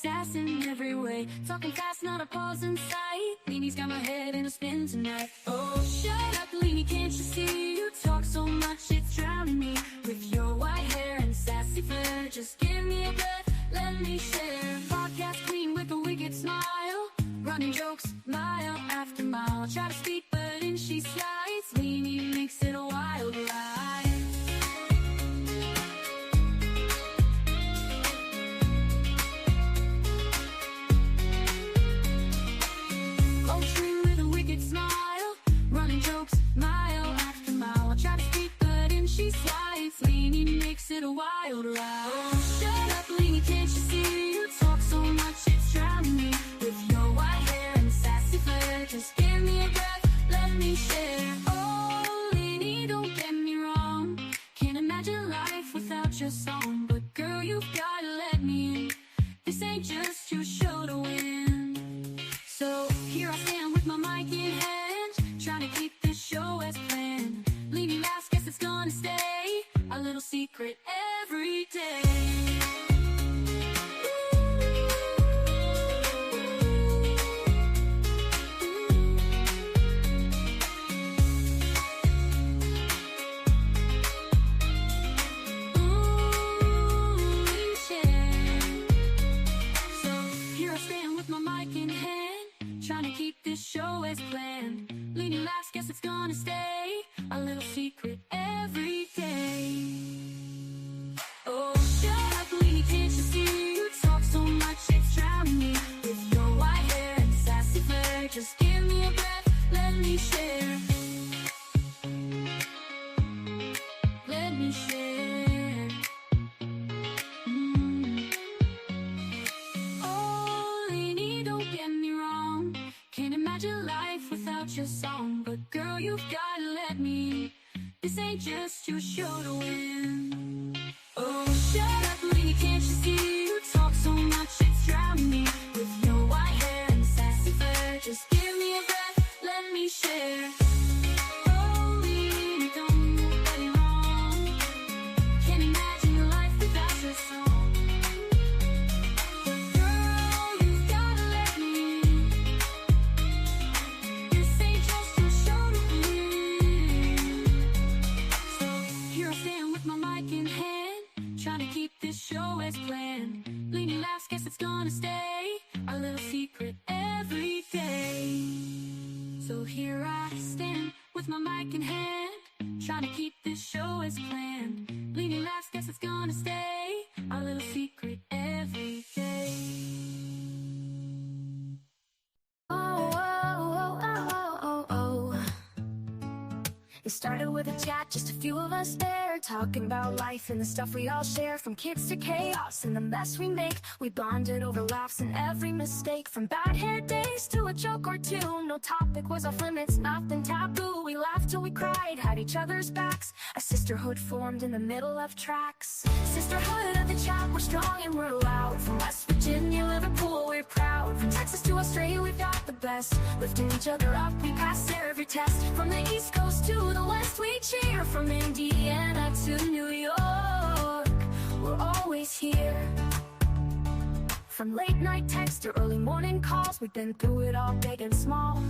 sass in every way. Talking fast, not a pause in sight. Leanie's got my head in a spin tonight. Oh, shut up, Leanie, can't you see? You talk so much, it's drowning me. With your white hair and sassy flair, just give me a breath, let me share. Podcast queen with a wicked smile, running jokes mile after mile. Try to speak, but in she slides. Leanie makes it a wild ride. Smile, running jokes mile after mile. Try to speak, but in she slides. Leanie makes it a wild ride. Oh, shut up, Leanie, can't you see? You talk so much, it's drowning me. With your white hair and sassy flair, just give me a breath, let me share. Oh, Leanie, don't get me wrong, can't imagine life without your song. But girl, you've gotta let me in. This ain't just your show to win. So here I stand with my mic in hand, trying to keep this show as planned. Leanie laughs, guess it's gonna stay a little secret every day. Trying to keep this show as planned. Leanie laughs, guess it's gonna stay a little secret every day. Oh, shut up, Leanie, can't you see? You talk so much, it's drowning me. With your white hair and sassy flair, just give me a breath, let me share. Let me share. Oh, Leanie, don't get me wrong, can't imagine life without your song. But girl, you've gotta let me. This ain't just your show to win. Oh, shut up, Leanie, can't you see? You talk so much, it's drowning me. With your white hair and sassy flair, just give me a breath, let me share. Oh, Leanie, don't get me wrong, can't imagine your life without your song. But girl, you've gotta let me. This ain't just your show to win. So here I stand with my mic in hand, trying to keep this show as planned. Leanie laughs, guess it's gonna stay a little secret every day. So here I stand with my mic in hand, trying to keep this show as planned. Leanie laughs, guess it's gonna stay a little secret every day. Oh, oh, oh, oh, oh, oh. It started with a chat, just a few of us there, talking about life and the stuff we all share. From kids to chaos and the mess we make, we bonded over laughs and every mistake. From bad hair days to a joke or two, no topic was off limits, nothing taboo. We laughed till we cried, had each other's backs. A sisterhood formed in the middle of tracks. Sisterhood of the chat, we're strong and we're loud. From West Virginia, Liverpool, we're proud. From Texas to Australia, we've got the best. Lifting each other up, we pass every test. From the East Coast to the West, we cheer. From Indiana to New York, we're always here. From late night texts to early morning calls, we've been through it all, big and small.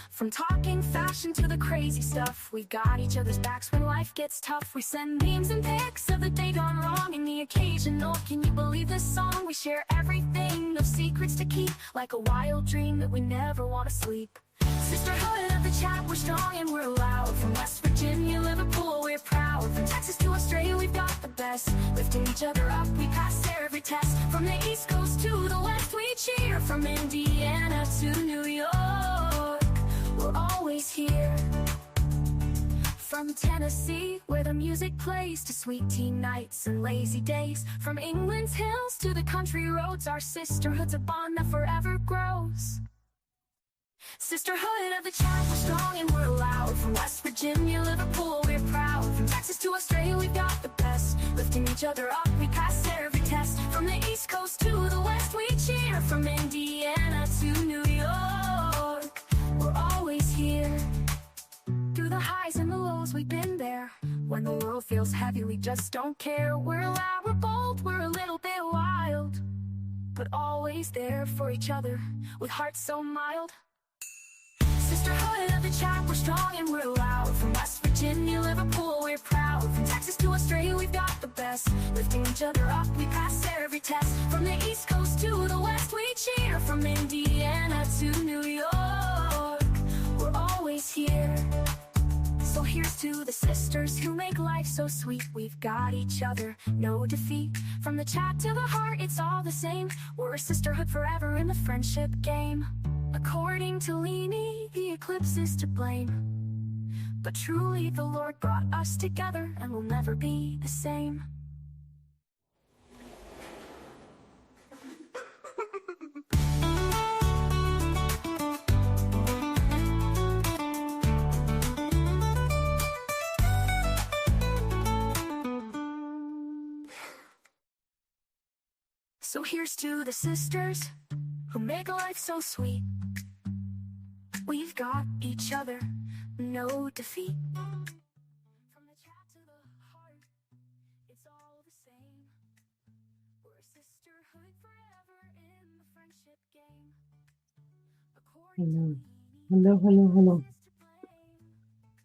From talking fashion to the crazy stuff, we got each other's backs when life gets tough. We send memes and pics of the day gone wrong and the occasional "can you believe this song?" We share everything, no secrets to keep, like a wild dream that we never want to sleep. Sisterhood of the chat, we're strong and we're loud. From West Virginia, Liverpool, we're proud. From Texas to Australia, we've got the best. Lifting each other up, we pass every test. From the East Coast to the West, we cheer. From Indiana to New York, we're always here. From Tennessee, where the music plays, to sweet tea nights and lazy days. From England's hills to the country roads, our sisterhood's a bond that forever grows. Sisterhood of the chat, we're strong and we're loud. From West Virginia, Liverpool, we're proud. From Texas to Australia, we've got the best. Lifting each other up, we pass every test. From the East Coast to the West, we cheer. From Indiana to New York, we're always here. Through the highs and the lows, we've been there. When the world feels heavy, we just don't care. We're loud, we're bold, we're a little bit wild, but always there for each other, with hearts so mild. Sisterhood of the chat, we're strong and we're loud. From West Virginia, Liverpool, we're proud. From Texas to Australia, we've got the best. Lifting each other up, we pass every test. From the East Coast to the West, we cheer. From Indiana to New York, we're always here. So here's to the sisters who make life so sweet. We've got each other, no defeat. From the chat to the heart, it's all the same. We're a sisterhood forever in the friendship game. According to Leanie, the eclipse is to blame. But truly the Lord brought us together, and we'll never be the same. So here's to the sisters who make life so sweet. We've got each other, no defeat. From the chat to the heart, it's all the same. We're a sisterhood forever in the friendship game. Hello.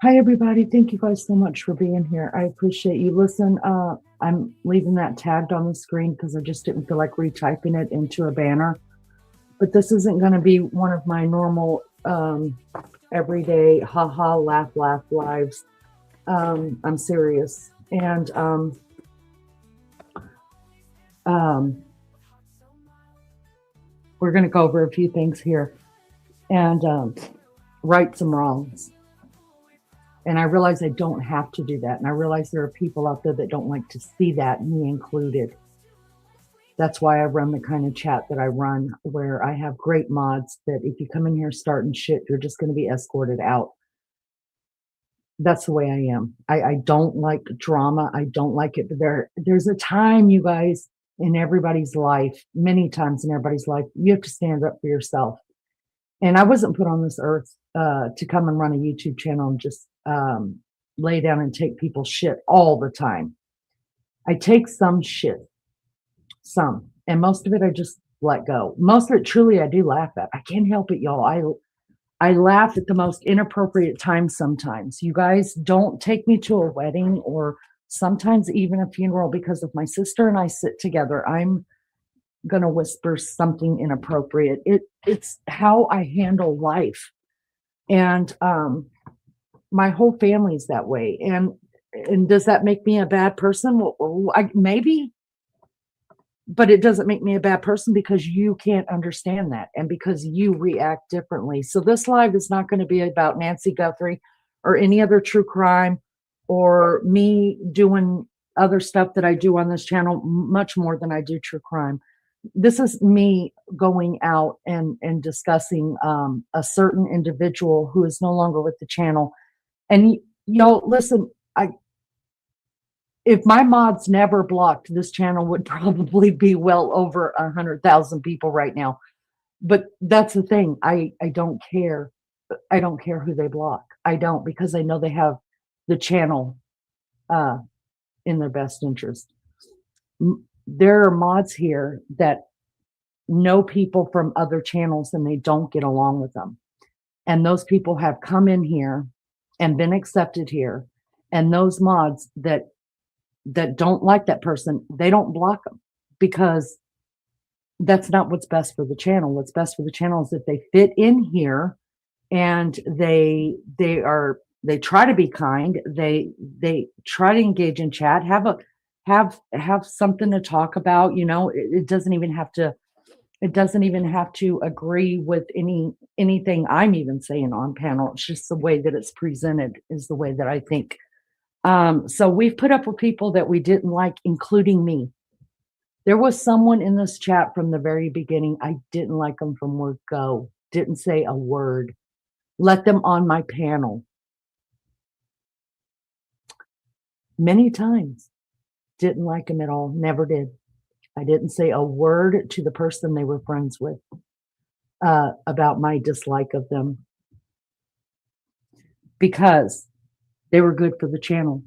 Hi, everybody. Thank you guys so much for being here. I appreciate you. Listen, I'm leaving that tagged on the screen because I just didn't feel like retyping it into a banner. But this isn't going to be one of my normal everyday haha laugh lives. I'm serious. And we're going to go over a few things here and right some wrongs. And I realize I don't have to do that. And I realize there are people out there that don't like to see that, me included. That's why I run the kind of chat that I run, where I have great mods that if you come in here starting shit, you're just going to be escorted out. That's the way I am. I don't like drama. I don't like it. But there's a time, you guys, in everybody's life, many times in everybody's life, you have to stand up for yourself. And I wasn't put on this earth to come and run a YouTube channel and just lay down and take people's shit all the time. I take some shit. And most of it I just let go. Most of it truly I do laugh at. I can't help it, y'all. I laugh at the most inappropriate times sometimes. You guys, don't take me to a wedding or sometimes even a funeral, because if my sister and I sit together, I'm gonna whisper something inappropriate. It's how I handle life. And my whole family's that way. And does that make me a bad person? Well, maybe. But it doesn't make me a bad person because you can't understand that and because you react differently. So this live is not going to be about Nancy Guthrie or any other true crime or me doing other stuff that I do on this channel, much more than I do true crime. This is me going out and discussing a certain individual who is no longer with the channel. And y'all, listen, if my mods never blocked, this channel would probably be well over 100,000 people right now. But that's the thing. I don't care. I don't care who they block. I don't, because I know they have the channel in their best interest. There are mods here that know people from other channels and they don't get along with them. And those people have come in here and been accepted here. And those mods that don't like that person, they don't block them, because that's not what's best for the channel. What's best for the channel is that they fit in here and they try to be kind. They try to engage in chat, have something to talk about. You know, it doesn't even have to agree with anything I'm even saying on panel. It's just the way that it's presented is the way that I think. So we've put up with people that we didn't like, including me. There was someone in this chat from the very beginning. I didn't like them from word go. Didn't say a word. Let them on my panel. Many times. Didn't like them at all. Never did. I didn't say a word to the person they were friends with about my dislike of them, because they were good for the channel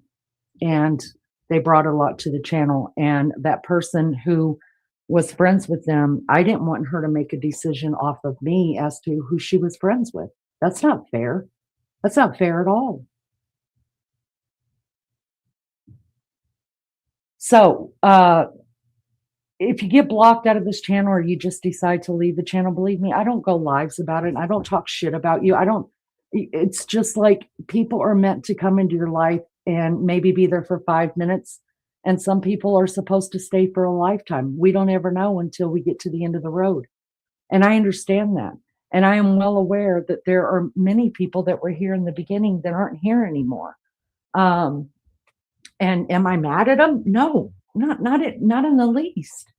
and they brought a lot to the channel. And that person who was friends with them, I didn't want her to make a decision off of me as to who she was friends with. That's not fair. That's not fair at all. So, if you get blocked out of this channel or you just decide to leave the channel, believe me, I don't go lives about it. I don't talk shit about you. I don't, it's just like people are meant to come into your life and maybe be there for 5 minutes. And some people are supposed to stay for a lifetime. We don't ever know until we get to the end of the road. And I understand that. And I am well aware that there are many people that were here in the beginning that aren't here anymore. Um, and am I mad at them? No, not in the least.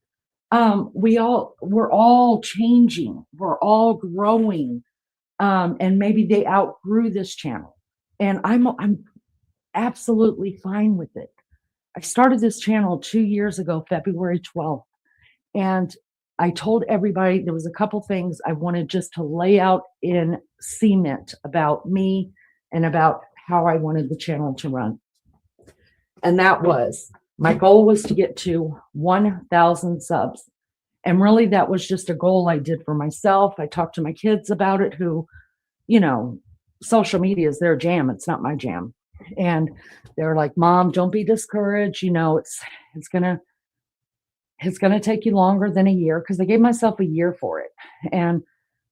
We're all changing, we're all growing, and maybe they outgrew this channel, and I'm absolutely fine with it. I started this channel 2 years ago, February 12th, and I told everybody there was a couple things I wanted just to lay out in cement about me and about how I wanted the channel to run. And that was, my goal was to get to 1,000 subs. And really, that was just a goal I did for myself. I talked to my kids about it, who, you know, social media is their jam. It's not my jam. And they were like, Mom, don't be discouraged. You know, it's gonna take you longer than a year, because I gave myself a year for it. And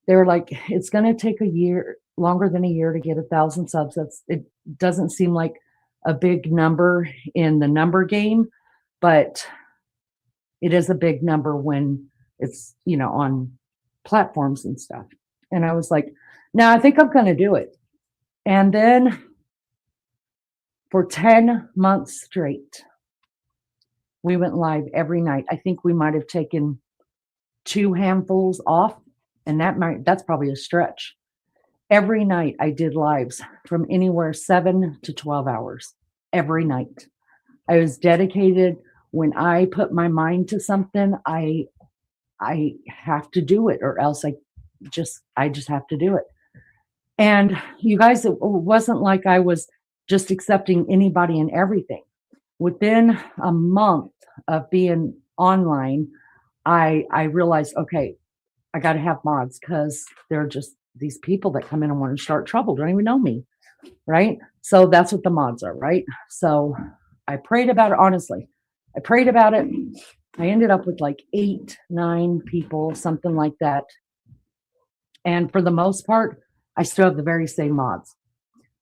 they were like, it's gonna take a year, longer than a year, to get 1,000 subs. It doesn't seem like a big number in the number game, but it is a big number when it's, on platforms and stuff. And I was like, no, I think I'm going to do it. And then for 10 months straight, we went live every night. I think we might have taken 2 handfuls off, and that's probably a stretch. Every night I did lives from anywhere 7 to 12 hours every night. I was dedicated. When I put my mind to something, I have to do it, or else I just have to do it. And you guys, it wasn't like I was just accepting anybody and everything. Within a month of being online, I realized, okay, I got to have mods, because they're just these people that come in and want to start trouble, don't even know me, right? So that's what the mods are, right? So I prayed about it, honestly. I prayed about it. I ended up with like 8, 9 people, something like that. And for the most part, I still have the very same mods.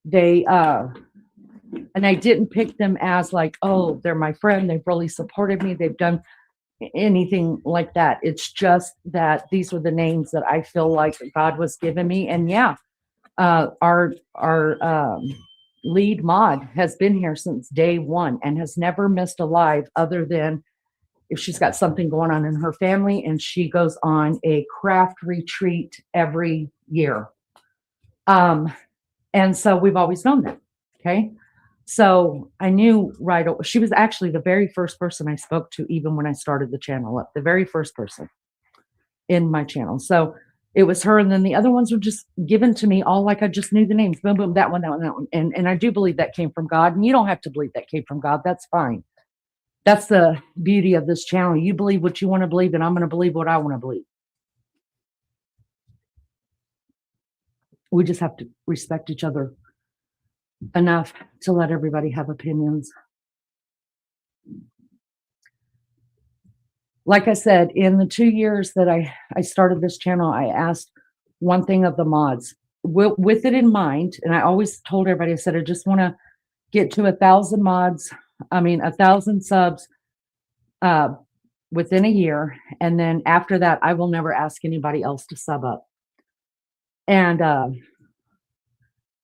They and I didn't pick them as like, oh, they're my friend, they've really supported me, they've done anything like that. It's just that these were the names that I feel like God was giving me. And yeah, our lead mod has been here since day one and has never missed a live, other than if she's got something going on in her family, and she goes on a craft retreat every year. And so we've always known that. Okay. So I knew right away. She was actually the very first person I spoke to, even when I started the channel up, the very first person in my channel. So it was her. And then the other ones were just given to me all like I just knew the names. Boom, boom, that one, that one, that one. And I do believe that came from God. And you don't have to believe that came from God. That's fine. That's the beauty of this channel. You believe what you want to believe, and I'm going to believe what I want to believe. We just have to respect each other enough to let everybody have opinions. Like I said, in the 2 years that I started this channel, I asked one thing of the mods with it in mind. And I always told everybody, I said, I just want to get to 1,000 mods. 1,000 subs within a year. And then after that, I will never ask anybody else to sub up. And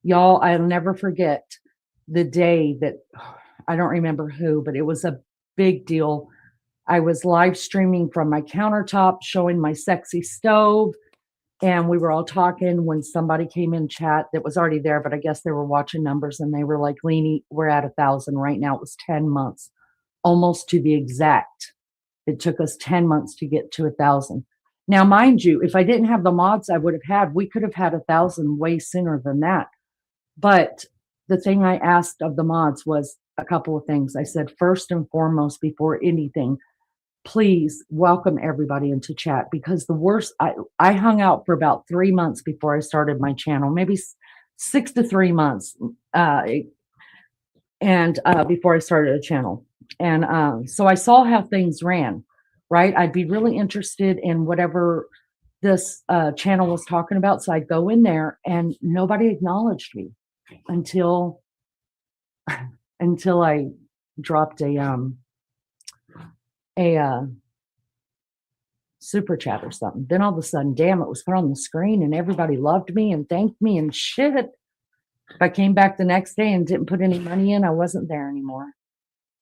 y'all, I'll never forget the day that, I don't remember who, but it was a big deal. I was live streaming from my countertop, showing my sexy stove, and we were all talking when somebody came in chat that was already there, but I guess they were watching numbers, and they were like, Leanie, we're at 1,000 right now. It was 10 months, almost to the exact. It took us 10 months to get to 1,000. Now, mind you, if I didn't have the mods we could have had 1,000 way sooner than that. But the thing I asked of the mods was a couple of things. I said, first and foremost, before anything, please welcome everybody into chat, because the worst, I hung out for about 3 months before I started my channel, maybe 6 to 3 months. And before I started a channel. And so I saw how things ran, right? I'd be really interested in whatever this channel was talking about. So I'd go in there and nobody acknowledged me until I dropped a super chat or something. Then all of a sudden, damn, it was put on the screen and everybody loved me and thanked me and shit. If I came back the next day and didn't put any money in, I wasn't there anymore.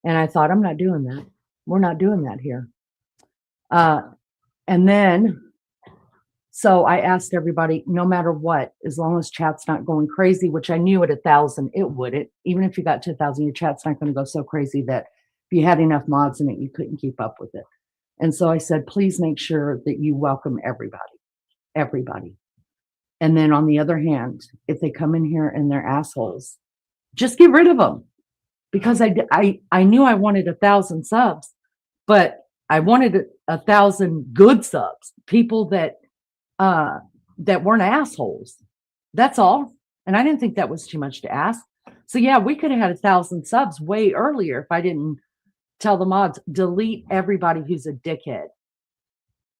And I thought, I'm not doing that. We're not doing that here. And then, so I asked everybody, no matter what, as long as chat's not going crazy, which I knew at 1,000, it wouldn't. Even if you got to 1,000, your chat's not going to go so crazy that if you had enough mods in it, you couldn't keep up with it. And so I said, please make sure that you welcome everybody. And then on the other hand, if they come in here and they're assholes, just get rid of them. Because I knew I wanted 1,000 subs, but I wanted 1,000 good subs, people that weren't assholes. That's all. And I didn't think that was too much to ask. So yeah, we could have had 1,000 subs way earlier if I didn't tell the mods, delete everybody who's a dickhead.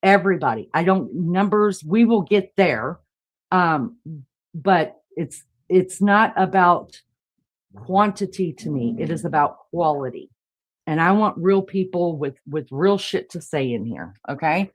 Everybody. I don't numbers. We will get there. But it's not about quantity to me. It is about quality. And I want real people with real shit to say in here. Okay.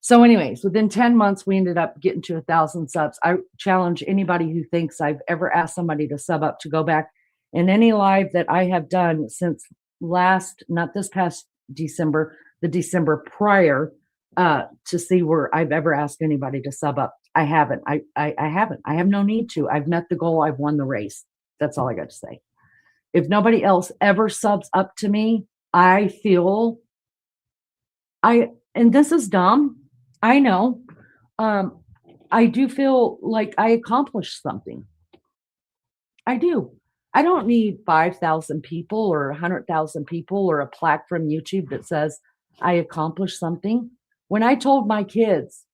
So anyways, within 10 months, we ended up getting to 1,000 subs. I challenge anybody who thinks I've ever asked somebody to sub up to go back in any live that I have done since not this past December, the December prior, to see where I've ever asked anybody to sub up. I haven't. I haven't. I have no need to. I've met the goal. I've won the race. That's all I got to say. If nobody else ever subs up to me, I feel and this is dumb. I know. I do feel like I accomplished something. I do. I don't need 5,000 people or 100,000 people or a plaque from YouTube that says I accomplished something. When I told my kids,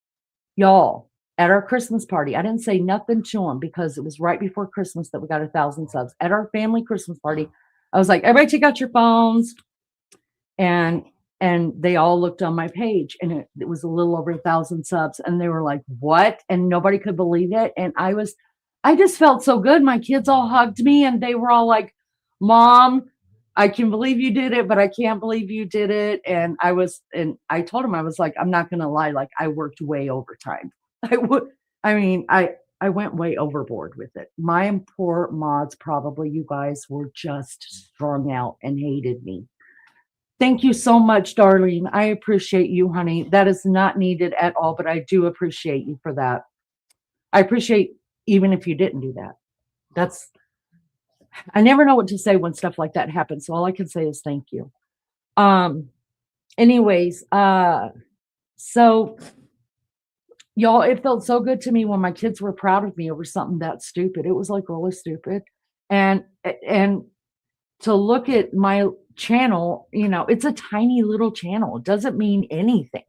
y'all, at our Christmas party, I didn't say nothing to them because it was right before Christmas that we got 1,000 subs. At our family Christmas party, I was like, everybody take out your phones. And they all looked on my page and it was a little over 1,000 subs. And they were like, what? And nobody could believe it. And I just felt so good. My kids all hugged me and they were all like, Mom, I can believe you did it, but I can't believe you did it. And I told them, I was like, I'm not going to lie. Like I worked way overtime. I went way overboard with it. My poor mods, probably you guys were just strung out and hated me. Thank you so much, Darlene. I appreciate you, honey. That is not needed at all, but I do appreciate you for that. I appreciate even if you didn't do that. I never know what to say when stuff like that happens. So all I can say is thank you. Anyways, so y'all, it felt so good to me when my kids were proud of me over something that stupid. It was like really stupid. And to look at my channel, it's a tiny little channel. It doesn't mean anything.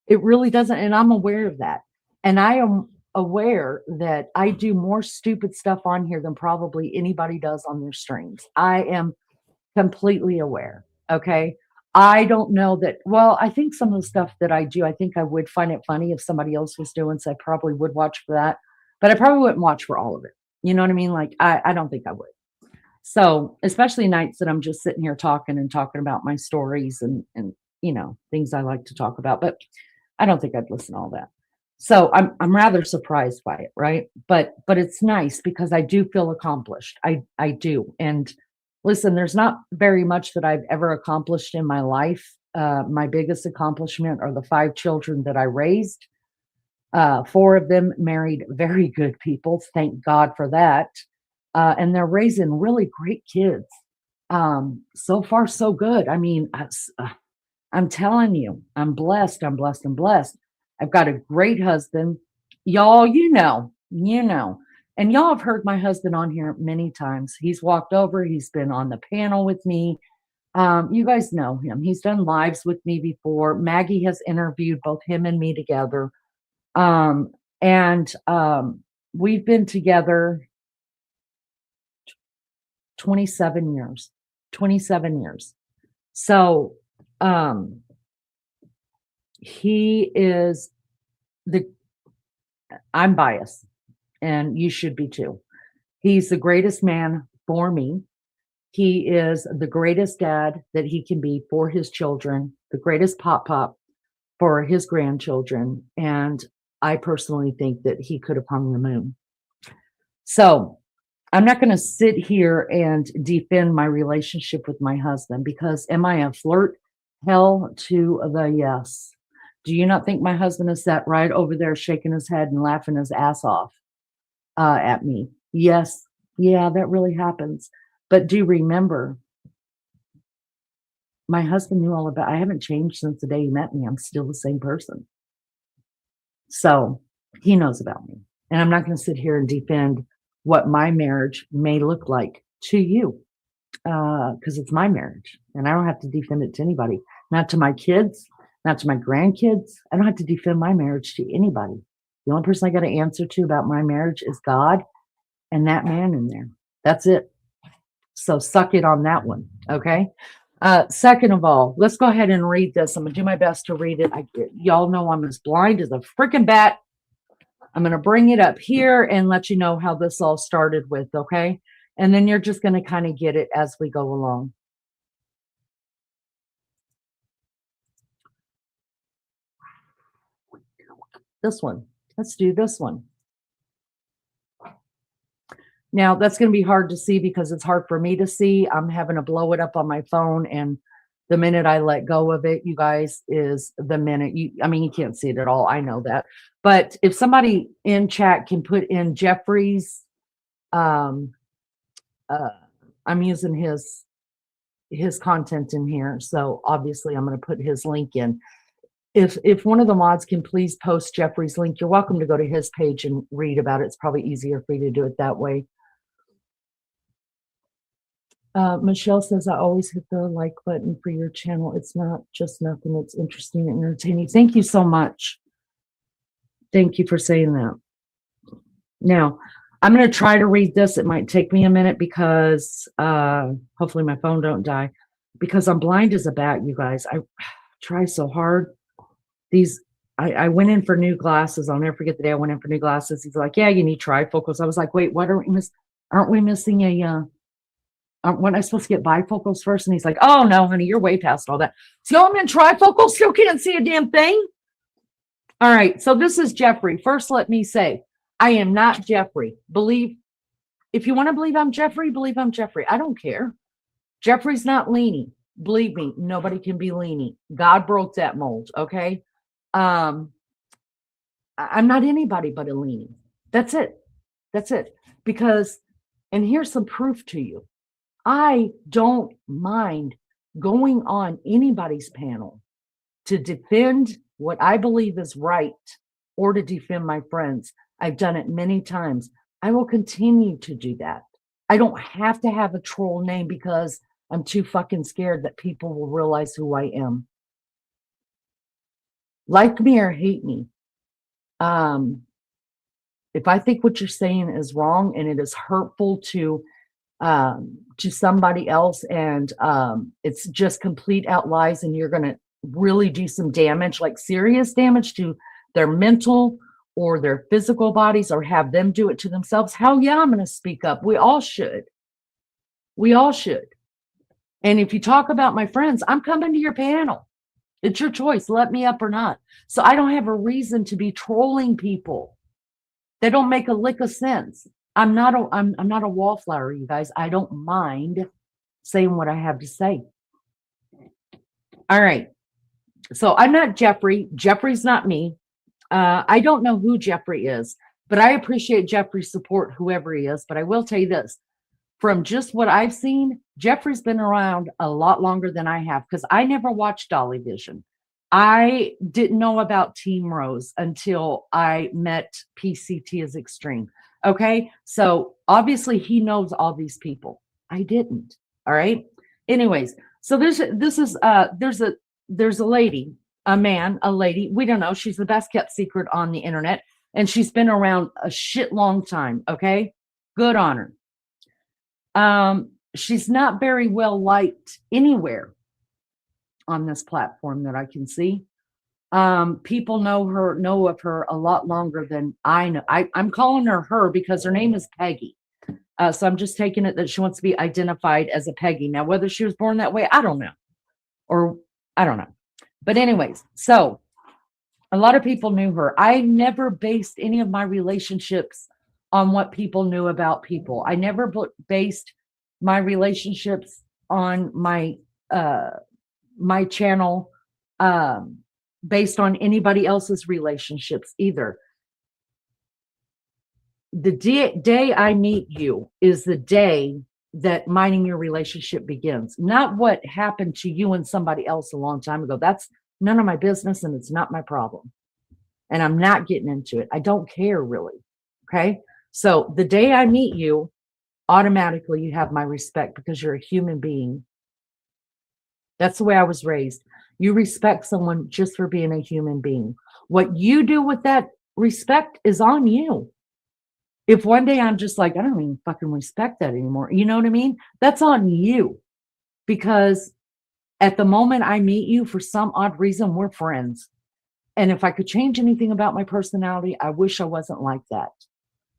It really doesn't. And I'm aware of that. And I am aware that I do more stupid stuff on here than probably anybody does on their streams. I am completely aware. Okay. I don't know that. Well, I think some of the stuff that I do, I think I would find it funny if somebody else was doing, so I probably would watch for that, but I probably wouldn't watch for all of it. You know what I mean? Like, I don't think I would. So especially nights that I'm just sitting here talking about my stories and things I like to talk about, but I don't think I'd listen to all that. So I'm rather surprised by it, right? But it's nice because I do feel accomplished. I do. And listen, there's not very much that I've ever accomplished in my life. My biggest accomplishment are the 5 children that I raised. 4 of them married very good people. Thank God for that. And they're raising really great kids. So far, so good. I mean, I'm telling you, I'm blessed. I'm blessed. I'm blessed. I've got a great husband. Y'all, you know. And y'all have heard my husband on here many times. He's walked over. He's been on the panel with me. You guys know him. He's done lives with me before. Maggie has interviewed both him and me together. Um, and we've been together 27 years. 27 years. So um, he is the, I'm biased, and you should be too. He's the greatest man for me. He is the greatest dad that he can be for his children, the greatest pop for his grandchildren. And I personally think that he could have hung the moon. So I'm not going to sit here and defend my relationship with my husband because am I a flirt? Hell to the yes. Do you not think my husband is sat right over there shaking his head and laughing his ass off at me? Yes. Yeah, that really happens. But do remember, my husband knew all about, I haven't changed since the day he met me. I'm still the same person. So he knows about me. And I'm not going to sit here and defend what my marriage may look like to you because it's my marriage and I don't have to defend it to anybody, not to my kids, not to my grandkids. I don't have to defend my marriage to anybody. The only person I got to answer to about my marriage is God and that man in there. That's it. So suck it on that one. Okay. Second of all, let's go ahead and read this. I'm gonna do my best to read it. Y'all know I'm as blind as a freaking bat. I'm gonna bring it up here and let you know how this all started with, okay? And then you're just gonna kind of get it as we go along. This one. Let's do this one. Now that's going to be hard to see because it's hard for me to see. I'm having to blow it up on my phone, and the minute I let go of it, you guys, is the minute you, I mean, you can't see it at all. I know that. But if somebody in chat can put in Jeffrey's, I'm using his content in here. So obviously I'm going to put his link in. If one of the mods can please post Jeffrey's link, you're welcome to go to his page and read about it. It's probably easier for you to do it that way. Michelle says, I always hit the like button for your channel. It's not just nothing. It's interesting and entertaining. Thank you so much. Thank you for saying that. Now, I'm going to try to read this. It might take me a minute because hopefully my phone don't die because I'm blind as a bat, you guys. I try so hard. I went in for new glasses. I'll never forget the day I went in for new glasses. He's like, yeah, you need trifocals. I was like, wait, what aren't we missing a when I supposed to get bifocals first? And he's like, oh no, honey, you're way past all that. So I'm in trifocals, still can't see a damn thing. All right, so this is Jeffrey. First, let me say, I am not Jeffrey. If you want to believe I'm Jeffrey, believe I'm Jeffrey. I don't care. Jeffrey's not leaning. Believe me, nobody can be leaning. God broke that mold, okay? I'm not anybody but a leaning. That's it. That's it. Because, and here's some proof to you. I don't mind going on anybody's panel to defend what I believe is right or to defend my friends. I've done it many times. I will continue to do that. I don't have to have a troll name because I'm too fucking scared that people will realize who I am. Like me or hate me. If I think what you're saying is wrong and it is hurtful to somebody else and it's just complete out lies and you're going to really do some damage, like serious damage to their mental or their physical bodies or have them do it to themselves, hell yeah, I'm going to speak up. We all should. We all should. And if you talk about my friends, I'm coming to your panel. It's your choice. Let me up or not. So I don't have a reason to be trolling people. They don't make a lick of sense. I'm not a wallflower, you guys. I don't mind saying what I have to say. All right. So I'm not Jeffrey. Jeffrey's not me. I don't know who Jeffrey is, but I appreciate Jeffrey's support, whoever he is. But I will tell you this, from just what I've seen, Jeffrey's been around a lot longer than I have because I never watched Dolly Vision. I didn't know about Team Rose until I met PCT as Extreme. Okay. So obviously he knows all these people. I didn't. All right. Anyways, So there's a lady, a man, a lady. We don't know. She's the best kept secret on the internet, and she's been around a shit long time. Okay, good on her. She's not very well liked anywhere on this platform that I can see. People know of her a lot longer than I know. I'm calling her because her name is Peggy. So I'm just taking it that she wants to be identified as a Peggy. Now, whether she was born that way, I don't know. Or I don't know. But anyways, so a lot of people knew her. I never based any of my relationships on what people knew about people. I never based my relationships on my channel based on anybody else's relationships either. The day I meet you is the day that minding your relationship begins, not what happened to you and somebody else a long time ago. That's none of my business and it's not my problem. And I'm not getting into it. I don't care really. Okay. So the day I meet you, automatically you have my respect because you're a human being. That's the way I was raised. You respect someone just for being a human being. What you do with that respect is on you. If one day I'm just like, I don't even fucking respect that anymore, you know what I mean? That's on you. Because at the moment I meet you, for some odd reason, we're friends. And if I could change anything about my personality, I wish I wasn't like that.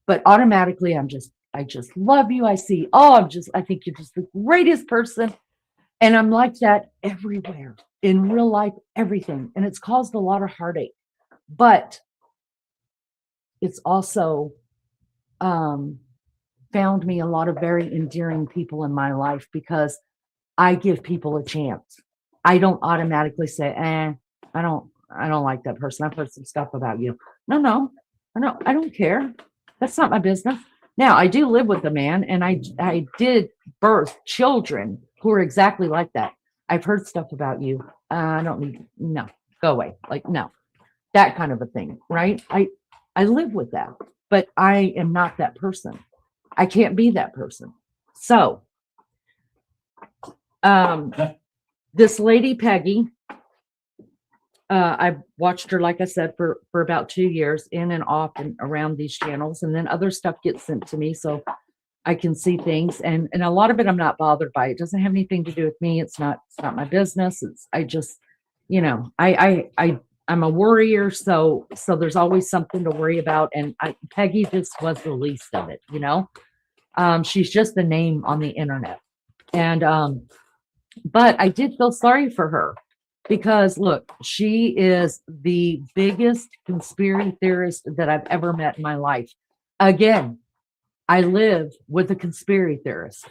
But automatically, I just love you. I think you're just the greatest person. And I'm like that everywhere in real life, everything. And it's caused a lot of heartache. But it's also found me a lot of very endearing people in my life because I give people a chance. I don't automatically say, I don't like that person. I've heard some stuff about you. No, I don't care. That's not my business. Now I do live with a man and I did birth children who are exactly like that. I've heard stuff about you. I don't need, no, go away. Like, no, that kind of a thing, right? I live with that, but I am not that person. I can't be that person. So, this lady, Peggy, I've watched her, like I said, for about 2 years in and off and around these channels. And then other stuff gets sent to me. So I can see things. And a lot of it, I'm not bothered by. It doesn't have anything to do with me. It's not my business. I just, I'm a worrier. So there's always something to worry about. And Peggy just was the least of it, she's just a name on the internet. And, but I did feel sorry for her because look, she is the biggest conspiracy theorist that I've ever met in my life. Again, I live with a conspiracy theorist.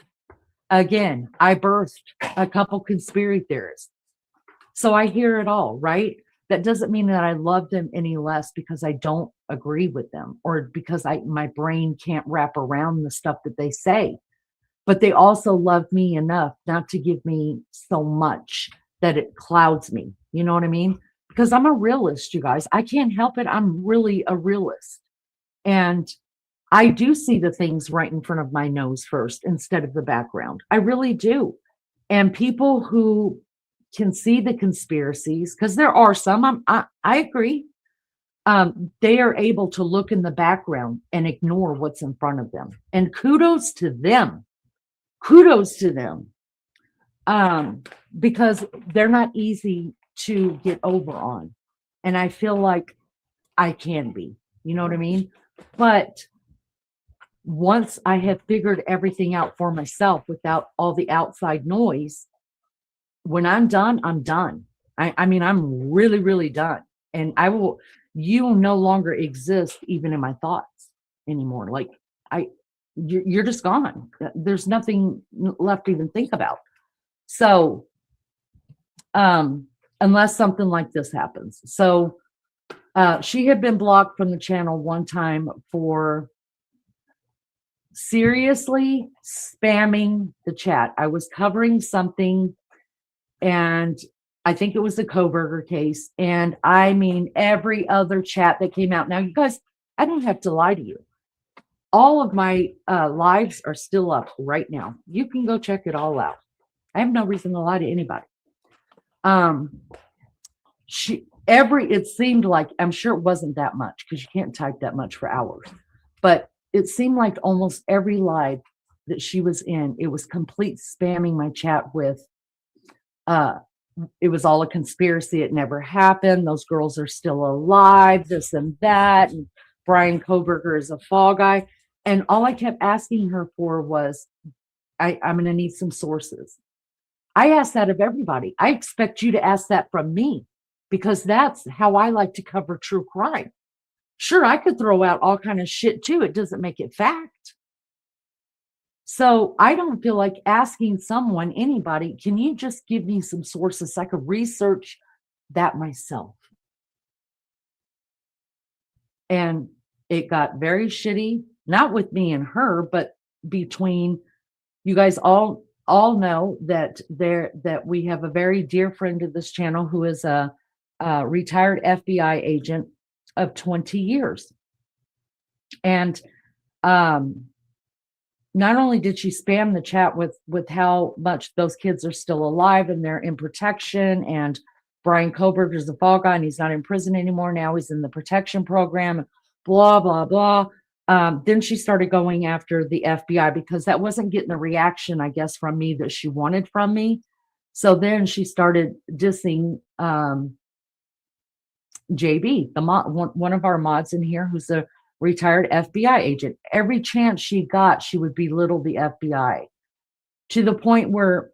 Again, I birthed a couple conspiracy theorists. So I hear it all, right? That doesn't mean that I love them any less because I don't agree with them or because my brain can't wrap around the stuff that they say. But they also love me enough not to give me so much that it clouds me. You know what I mean? Because I'm a realist, you guys. I can't help it. I'm really a realist. And I do see the things right in front of my nose first instead of the background. I really do. And people who can see the conspiracies, because there are some, I agree, they are able to look in the background and ignore what's in front of them. And kudos to them. Kudos to them. Because they're not easy to get over on. And I feel like I can be. You know what I mean? But once I have figured everything out for myself without all the outside noise, when I'm done, I'm done. I mean, I'm really, really done. And you will no longer exist even in my thoughts anymore. Like you're just gone. There's nothing left to even think about. So, unless something like this happens. So, she had been blocked from the channel one time for seriously spamming the chat. I was covering something and I think it was the Coburger case. And I mean, every other chat that came out. Now, you guys, I don't have to lie to you. All of my lives are still up right now. You can go check it all out. I have no reason to lie to anybody. It seemed like, I'm sure it wasn't that much because you can't type that much for hours, but it seemed like almost every live that she was in, it was complete spamming my chat with, it was all a conspiracy. It never happened. Those girls are still alive, this and that. And Brian Koberger is a fall guy. And all I kept asking her for was, I'm going to need some sources. I ask that of everybody. I expect you to ask that from me because that's how I like to cover true crime. Sure, I could throw out all kind of shit too. It doesn't make it fact. So I don't feel like asking someone, anybody, can you just give me some sources so I could research that myself? And it got very shitty, not with me and her, but between you guys all know that we have a very dear friend of this channel who is a retired FBI agent of 20 years. And not only did she spam the chat with how much those kids are still alive and they're in protection, and Brian Koberger is a fall guy and he's not in prison anymore. Now he's in the protection program, blah, blah, blah. Then she started going after the FBI because that wasn't getting the reaction, I guess, from me that she wanted from me. So then she started dissing JB, one of our mods in here, who's a retired FBI agent. Every chance she got, she would belittle the FBI to the point where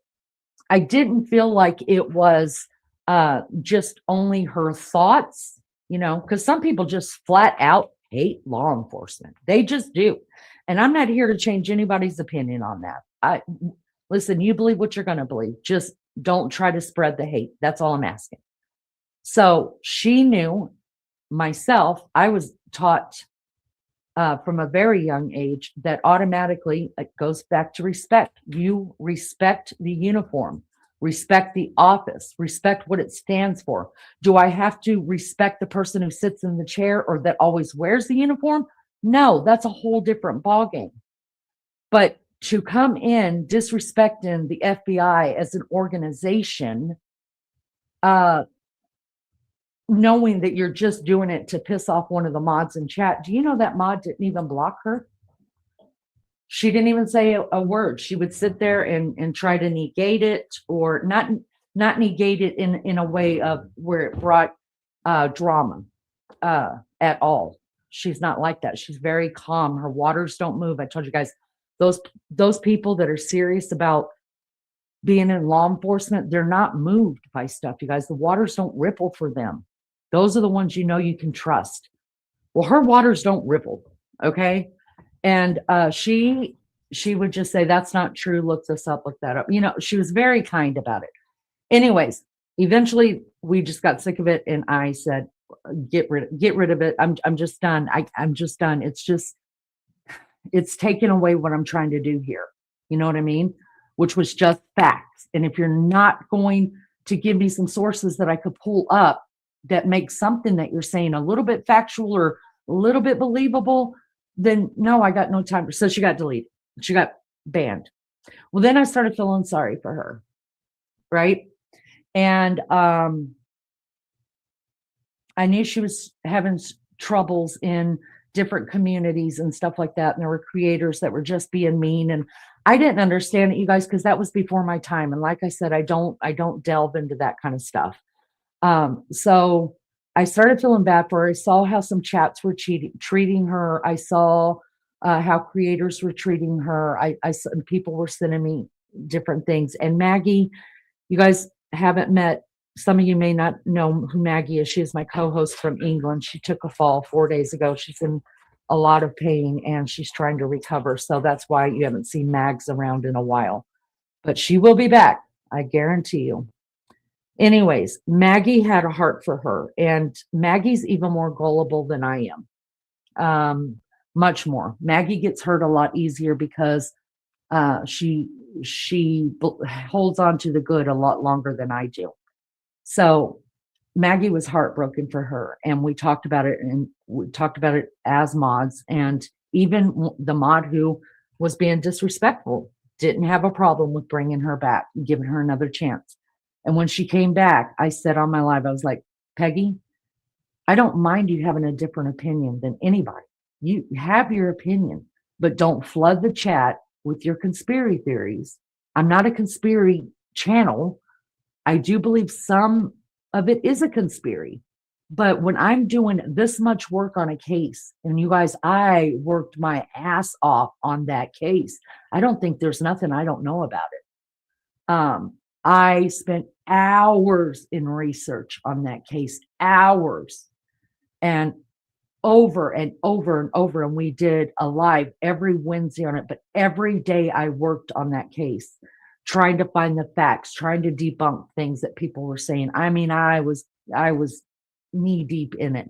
I didn't feel like it was just only her thoughts, because some people just flat out hate law enforcement. They just do. And I'm not here to change anybody's opinion on that. Listen, you believe what you're going to believe. Just don't try to spread the hate. That's all I'm asking. So she knew myself. I was taught from a very young age that automatically it goes back to respect. You respect the uniform, respect the office, respect what it stands for. Do I have to respect the person who sits in the chair or that always wears the uniform? No, that's a whole different ballgame. But to come in disrespecting the FBI as an organization, knowing that you're just doing it to piss off one of the mods in chat. Do you know that mod didn't even block her? She didn't even say a word. She would sit there and try to negate it, or not negate it in a way of where it brought drama at all. She's not like that. She's very calm. Her waters don't move. I told you guys, those people that are serious about being in law enforcement, they're not moved by stuff, you guys. The waters don't ripple for them. Those are the ones you can trust. Well, her waters don't ripple, okay? And she would just say, that's not true. Look this up, look that up. She was very kind about it. Anyways, eventually we just got sick of it, and I said, get rid of it. I'm just done. I'm just done. It's taken away what I'm trying to do here. You know what I mean? Which was just facts. And if you're not going to give me some sources that I could pull up that makes something that you're saying a little bit factual or a little bit believable, then no, I got no time. So she got deleted. She got banned. Well, then I started feeling sorry for her, right? And I knew she was having troubles in different communities and stuff like that. And there were creators that were just being mean. And I didn't understand it, you guys, because that was before my time. And like I said, I don't delve into that kind of stuff. So I started feeling bad for her. I saw how some chats were treating her. I saw how creators were treating her. People were sending me different things. And Maggie, you guys haven't met. Some of you may not know who Maggie is. She is my co-host from England. She took a fall 4 days ago. She's in a lot of pain and she's trying to recover. So that's why you haven't seen Mags around in a while. But she will be back, I guarantee you. Anyways, Maggie had a heart for her, and Maggie's even more gullible than I am. Much more. Maggie gets hurt a lot easier because she holds on to the good a lot longer than I do. So Maggie was heartbroken for her, and we talked about it, and we talked about it as mods, and even the mod who was being disrespectful Didn't have a problem with bringing her back, giving her another chance. And when she came back, I said on my live, I was like, Peggy, I don't mind you having a different opinion than anybody. You have your opinion, but don't flood the chat with your conspiracy theories. I'm not a conspiracy channel. I do believe some of it is a conspiracy. But when I'm doing this much work on a case, and you guys, I worked my ass off on that case. I don't think there's nothing I don't know about it. I spent hours in research on that case, hours, and over and over and over. And we did a live every Wednesday on it, but every day I worked on that case, trying to find the facts, trying to debunk things that people were saying. I mean, I was knee deep in it.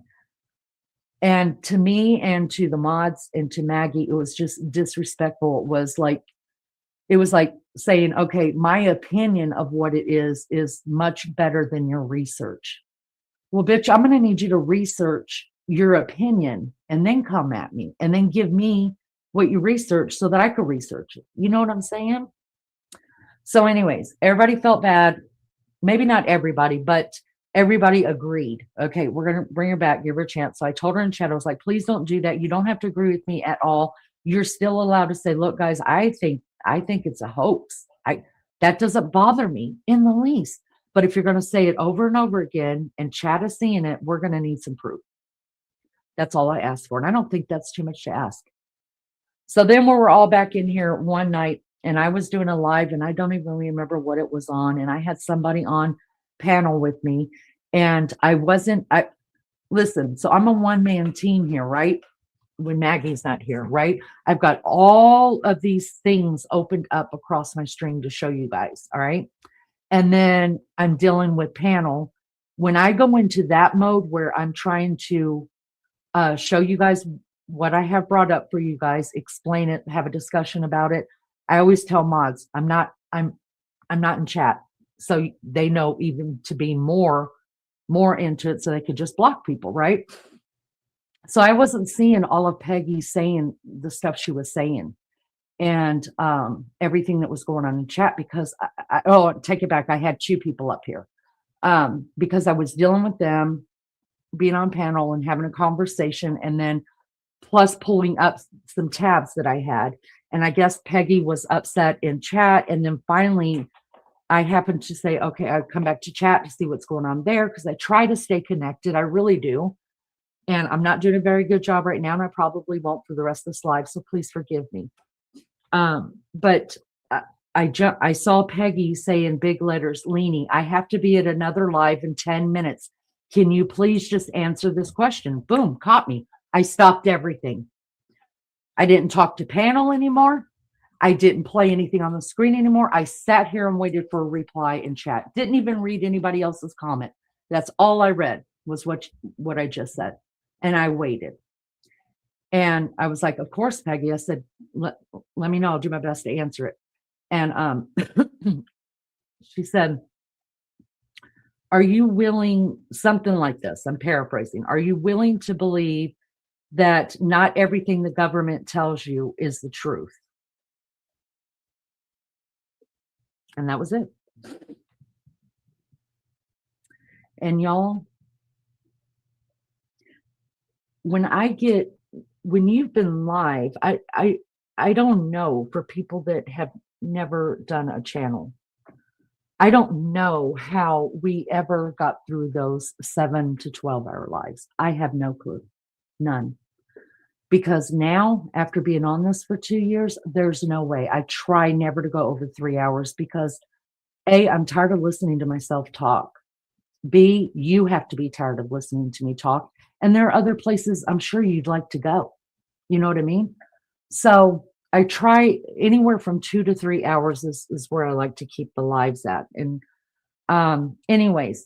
And to me and to the mods and to Maggie, it was just disrespectful. It was like saying, okay, my opinion of what it is much better than your research. Well, bitch, I'm going to need you to research your opinion and then come at me and then give me what you researched so that I could research it. You know what I'm saying? So anyways, everybody felt bad. Maybe not everybody, but everybody agreed. Okay, we're going to bring her back, give her a chance. So I told her in chat, I was like, please don't do that. You don't have to agree with me at all. You're still allowed to say, look, guys, I think it's a hoax. That doesn't bother me in the least. But if you're going to say it over and over again and chat is seeing it, we're going to need some proof. That's all I asked for. And I don't think that's too much to ask. So then we were all back in here one night and I was doing a live and I don't even remember what it was on. And I had somebody on panel with me and listen, so I'm a one-man team here, right? When Maggie's not here, right? I've got all of these things opened up across my stream to show you guys. All right. And then I'm dealing with panel. When I go into that mode where I'm trying to show you guys what I have brought up for you guys, explain it, have a discussion about it, I always tell mods, I'm not in chat. So they know even to be more into it so they could just block people, right? So I wasn't seeing all of Peggy saying the stuff she was saying and everything that was going on in chat because take it back. I had two people up here because I was dealing with them being on panel and having a conversation and then plus pulling up some tabs that I had. And I guess Peggy was upset in chat. And then finally I happened to say, okay, I'll come back to chat to see what's going on there because I try to stay connected. I really do. And I'm not doing a very good job right now, and I probably won't for the rest of this live, so please forgive me. But I saw Peggy say in big letters, Leanie, I have to be at another live in 10 minutes. Can you please just answer this question? Boom, caught me. I stopped everything. I didn't talk to panel anymore. I didn't play anything on the screen anymore. I sat here and waited for a reply in chat. Didn't even read anybody else's comment. That's all I read was what I just said. And I waited. And I was like, of course, Peggy. I said, let me know. I'll do my best to answer it. And she said, are you willing, something like this, I'm paraphrasing, are you willing to believe that not everything the government tells you is the truth? And that was it. And y'all, when you've been live, I don't know, for people that have never done a channel, I don't know how we ever got through those 7 to 12-hour lives. I have no clue, none. Because now, after being on this for 2 years, there's no way. I try never to go over 3 hours because A, I'm tired of listening to myself talk. B, you have to be tired of listening to me talk. And there are other places I'm sure you'd like to go. You know what I mean? So I try anywhere from 2 to 3 hours is where I like to keep the lives at. And anyways,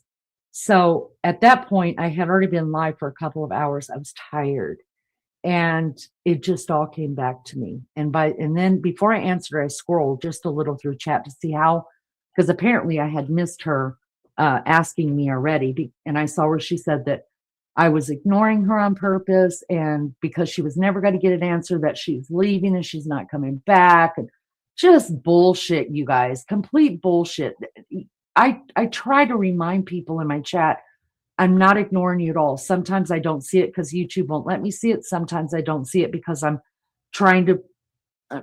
so at that point, I had already been live for a couple of hours. I was tired. And it just all came back to me. And then before I answered, I scrolled just a little through chat to see how, because apparently I had missed her asking me already. And I saw where she said that I was ignoring her on purpose, and because she was never going to get an answer, that she's leaving and she's not coming back. And Just bullshit, you guys. Complete bullshit. I try to remind people in my chat, I'm not ignoring you at all. Sometimes I don't see it because YouTube won't let me see it. Sometimes I don't see it because I'm trying to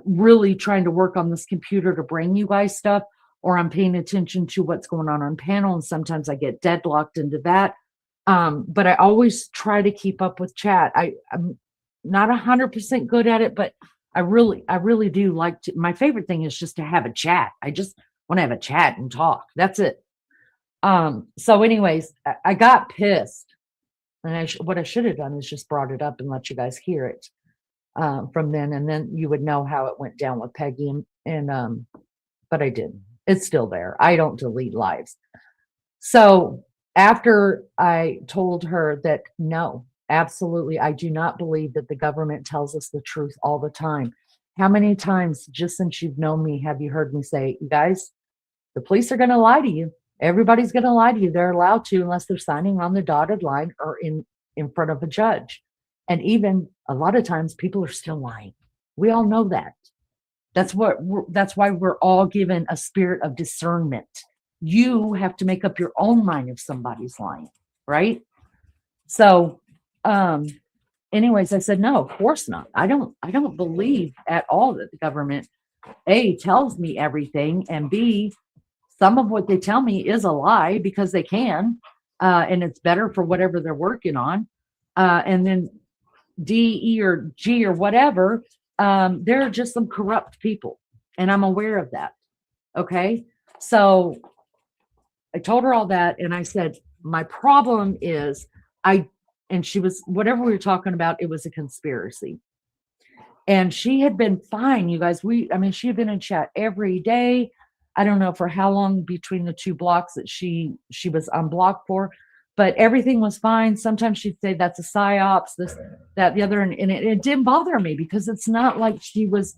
really trying to work on this computer to bring you guys stuff, or I'm paying attention to what's going on panel, and sometimes I get deadlocked into that. But I always try to keep up with chat. I'm not 100% good at it, but I really do like to. My favorite thing is just to have a chat. I just want to have a chat and talk. That's it. So anyways, I got pissed, and what I should have done is just brought it up and let you guys hear it from then, and then you would know how it went down with Peggy, and but I didn't. It's still there. I don't delete lives. So after I told her that no, absolutely, I do not believe that the government tells us the truth all the time. How many times, just since you've known me, have you heard me say, you guys, the police are going to lie to you. Everybody's going to lie to you. They're allowed to, unless they're signing on the dotted line or in front of a judge. And even a lot of times people are still lying. We all know that. That's why we're all given a spirit of discernment. You have to make up your own mind if somebody's lying, right? So, anyways, I said, no, of course not. I don't believe at all that the government, A, tells me everything, and B, some of what they tell me is a lie because they can, and it's better for whatever they're working on. And then D, E, or G, or whatever, they're just some corrupt people, and I'm aware of that. Okay, so I told her all that, and I said, my problem is and she was, whatever we were talking about, it was a conspiracy. And she had been fine, you guys. I mean, she had been in chat every day. I don't know for how long between the two blocks that she was unblocked for, but everything was fine. Sometimes she'd say that's a psyops, this, that, the other, and it didn't bother me because it's not like she was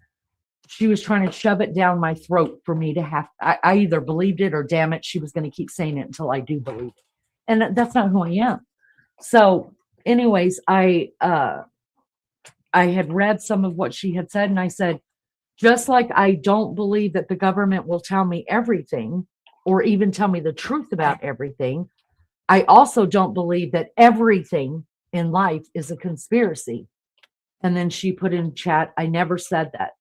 trying to shove it down my throat for me to have. I either believed it or damn it, she was going to keep saying it until I do believe it, and that's not who I am. So, anyways, I had read some of what she had said, and I said, just like I don't believe that the government will tell me everything or even tell me the truth about everything, I also don't believe that everything in life is a conspiracy. And then she put in chat, I never said that.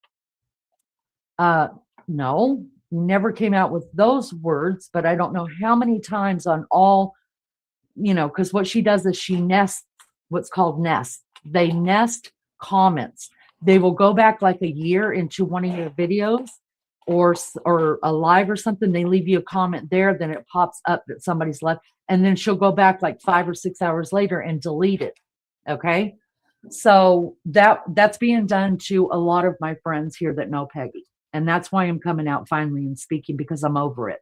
No, never came out with those words, but I don't know how many times on all, because what she does is she nests what's called nest. They nest comments. They will go back like a year into one of your videos or a live or something. They leave you a comment there, then it pops up that somebody's left, and then she'll go back like 5 or 6 hours later and delete it. Okay, so that's being done to a lot of my friends here that know Peggy, and that's why I'm coming out finally and speaking, because I'm over it.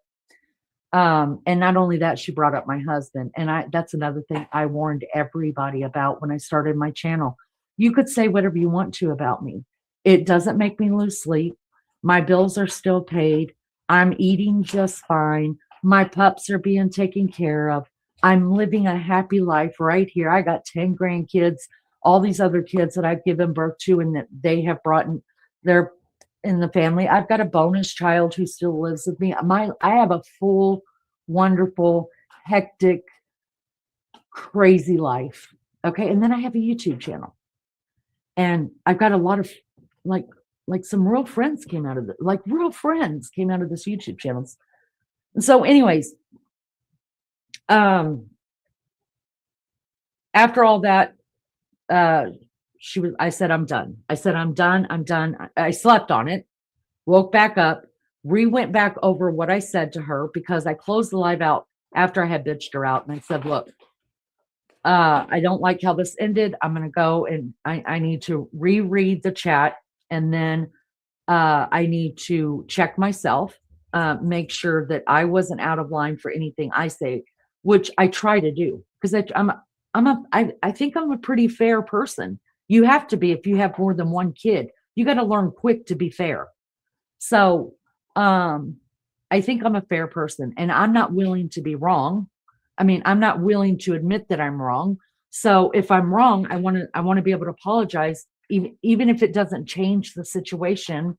And not only that, she brought up my husband, and that's another thing I warned everybody about when I started my channel. You could say whatever you want to about me. It doesn't make me lose sleep. My bills are still paid. I'm eating just fine. My pups are being taken care of. I'm living a happy life right here. I got 10 grandkids, all these other kids that I've given birth to and that they have brought in, they're in the family. I've got a bonus child who still lives with me. I have a full, wonderful, hectic, crazy life. Okay. And then I have a YouTube channel. And I've got a lot of like some real friends came out of it, like real friends came out of this YouTube channel. And so anyways, after all that, I said, I'm done. I said, I'm done. I slept on it, woke back up, went back over what I said to her because I closed the live out after I had bitched her out. And I said, look, I don't like how this ended. I'm going to go and I need to reread the chat. And then I need to check myself, make sure that I wasn't out of line for anything I say, which I try to do because I think I'm a pretty fair person. You have to be if you have more than one kid. You got to learn quick to be fair. So I think I'm a fair person, and I'm not willing to be wrong. I mean, I'm not willing to admit that I'm wrong. So if I'm wrong, I want to be able to apologize, even if it doesn't change the situation.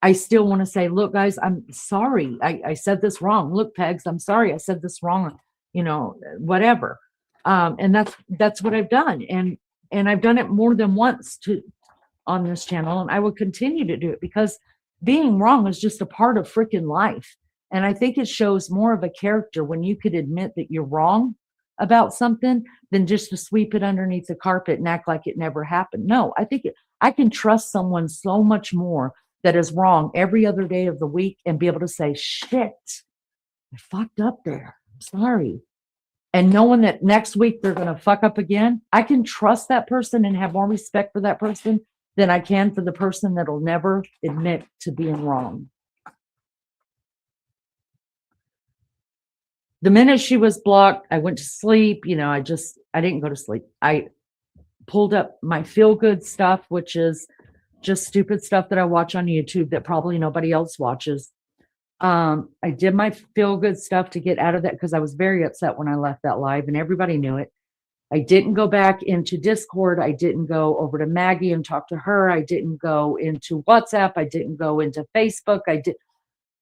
I still want to say, look, guys, I'm sorry. I said this wrong. Look, Pegs, I'm sorry. I said this wrong, whatever. And that's what I've done. And I've done it more than once on this channel, and I will continue to do it because being wrong is just a part of freaking life. And I think it shows more of a character when you could admit that you're wrong about something than just to sweep it underneath the carpet and act like it never happened. No, I can trust someone so much more that is wrong every other day of the week and be able to say, shit, I fucked up there. I'm sorry. And knowing that next week they're going to fuck up again, I can trust that person and have more respect for that person than I can for the person that'll never admit to being wrong. The minute she was blocked, I went to sleep. I didn't go to sleep. I pulled up my feel good stuff, which is just stupid stuff that I watch on YouTube that probably nobody else watches. I did my feel good stuff to get out of that because I was very upset when I left that live and everybody knew it. I didn't go back into Discord. I didn't go over to Maggie and talk to her. I didn't go into WhatsApp. I didn't go into Facebook. I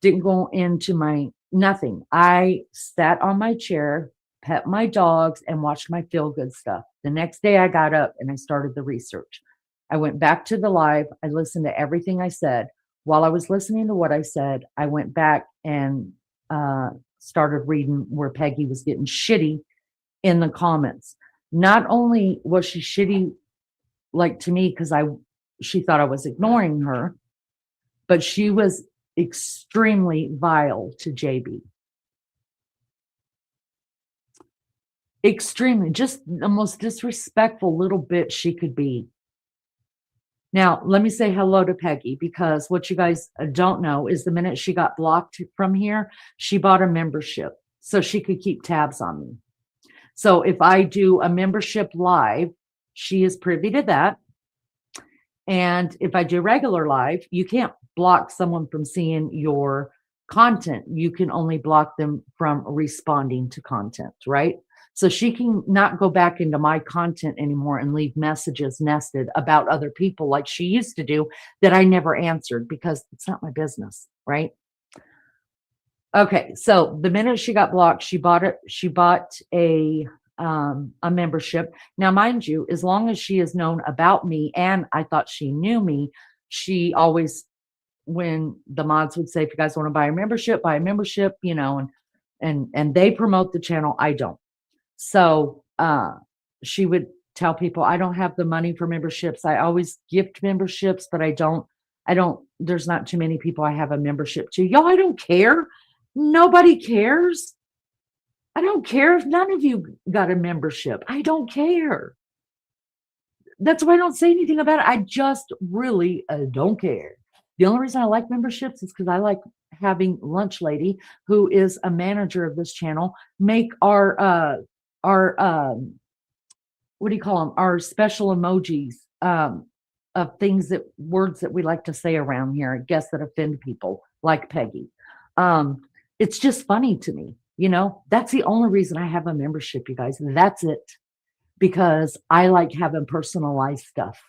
didn't go into my nothing. I sat on my chair, pet my dogs, and watched my feel good stuff. The next day I got up and I started the research. I went back to the live. I listened to everything I said. While I was listening to what I said, I went back and started reading where Peggy was getting shitty in the comments. Not only was she shitty, like to me, because she thought I was ignoring her, but she was extremely vile to JB. Extremely, just the most disrespectful little bitch she could be. Now, let me say hello to Peggy, because what you guys don't know is the minute she got blocked from here, she bought a membership so she could keep tabs on me. So if I do a membership live, she is privy to that. And if I do regular live, you can't block someone from seeing your content. You can only block them from responding to content, right? So she can not go back into my content anymore and leave messages nested about other people like she used to do that I never answered because it's not my business, right? Okay, so the minute she got blocked, she bought a membership. Now, mind you, as long as she has known about me and I thought she knew me, she always, when the mods would say, if you guys want to buy a membership, and they promote the channel, I don't. So she would tell people, I don't have the money for memberships. I always gift memberships, but I don't, there's not too many people I have a membership to. Y'all, I don't care. Nobody cares. I don't care if none of you got a membership. I don't care. That's why I don't say anything about it. I just really don't care. The only reason I like memberships is because I like having Lunch Lady, who is a manager of this channel, make our what do you call them? Our special emojis of words that we like to say around here, I guess, that offend people like Peggy. It's just funny to me. That's the only reason I have a membership, you guys. That's it. Because I like having personalized stuff.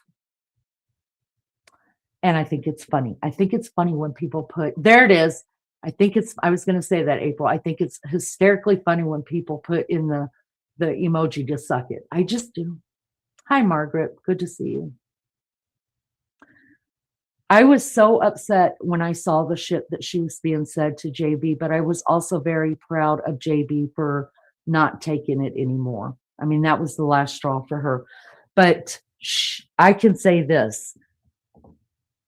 And I think it's funny. I think it's funny when people there it is. I was going to say that, April. I think it's hysterically funny when people put in the emoji to suck it. I just do. Hi, Margaret. Good to see you. I was so upset when I saw the shit that she was being said to JB, but I was also very proud of JB for not taking it anymore. I mean, that was the last straw for her. But I can say this.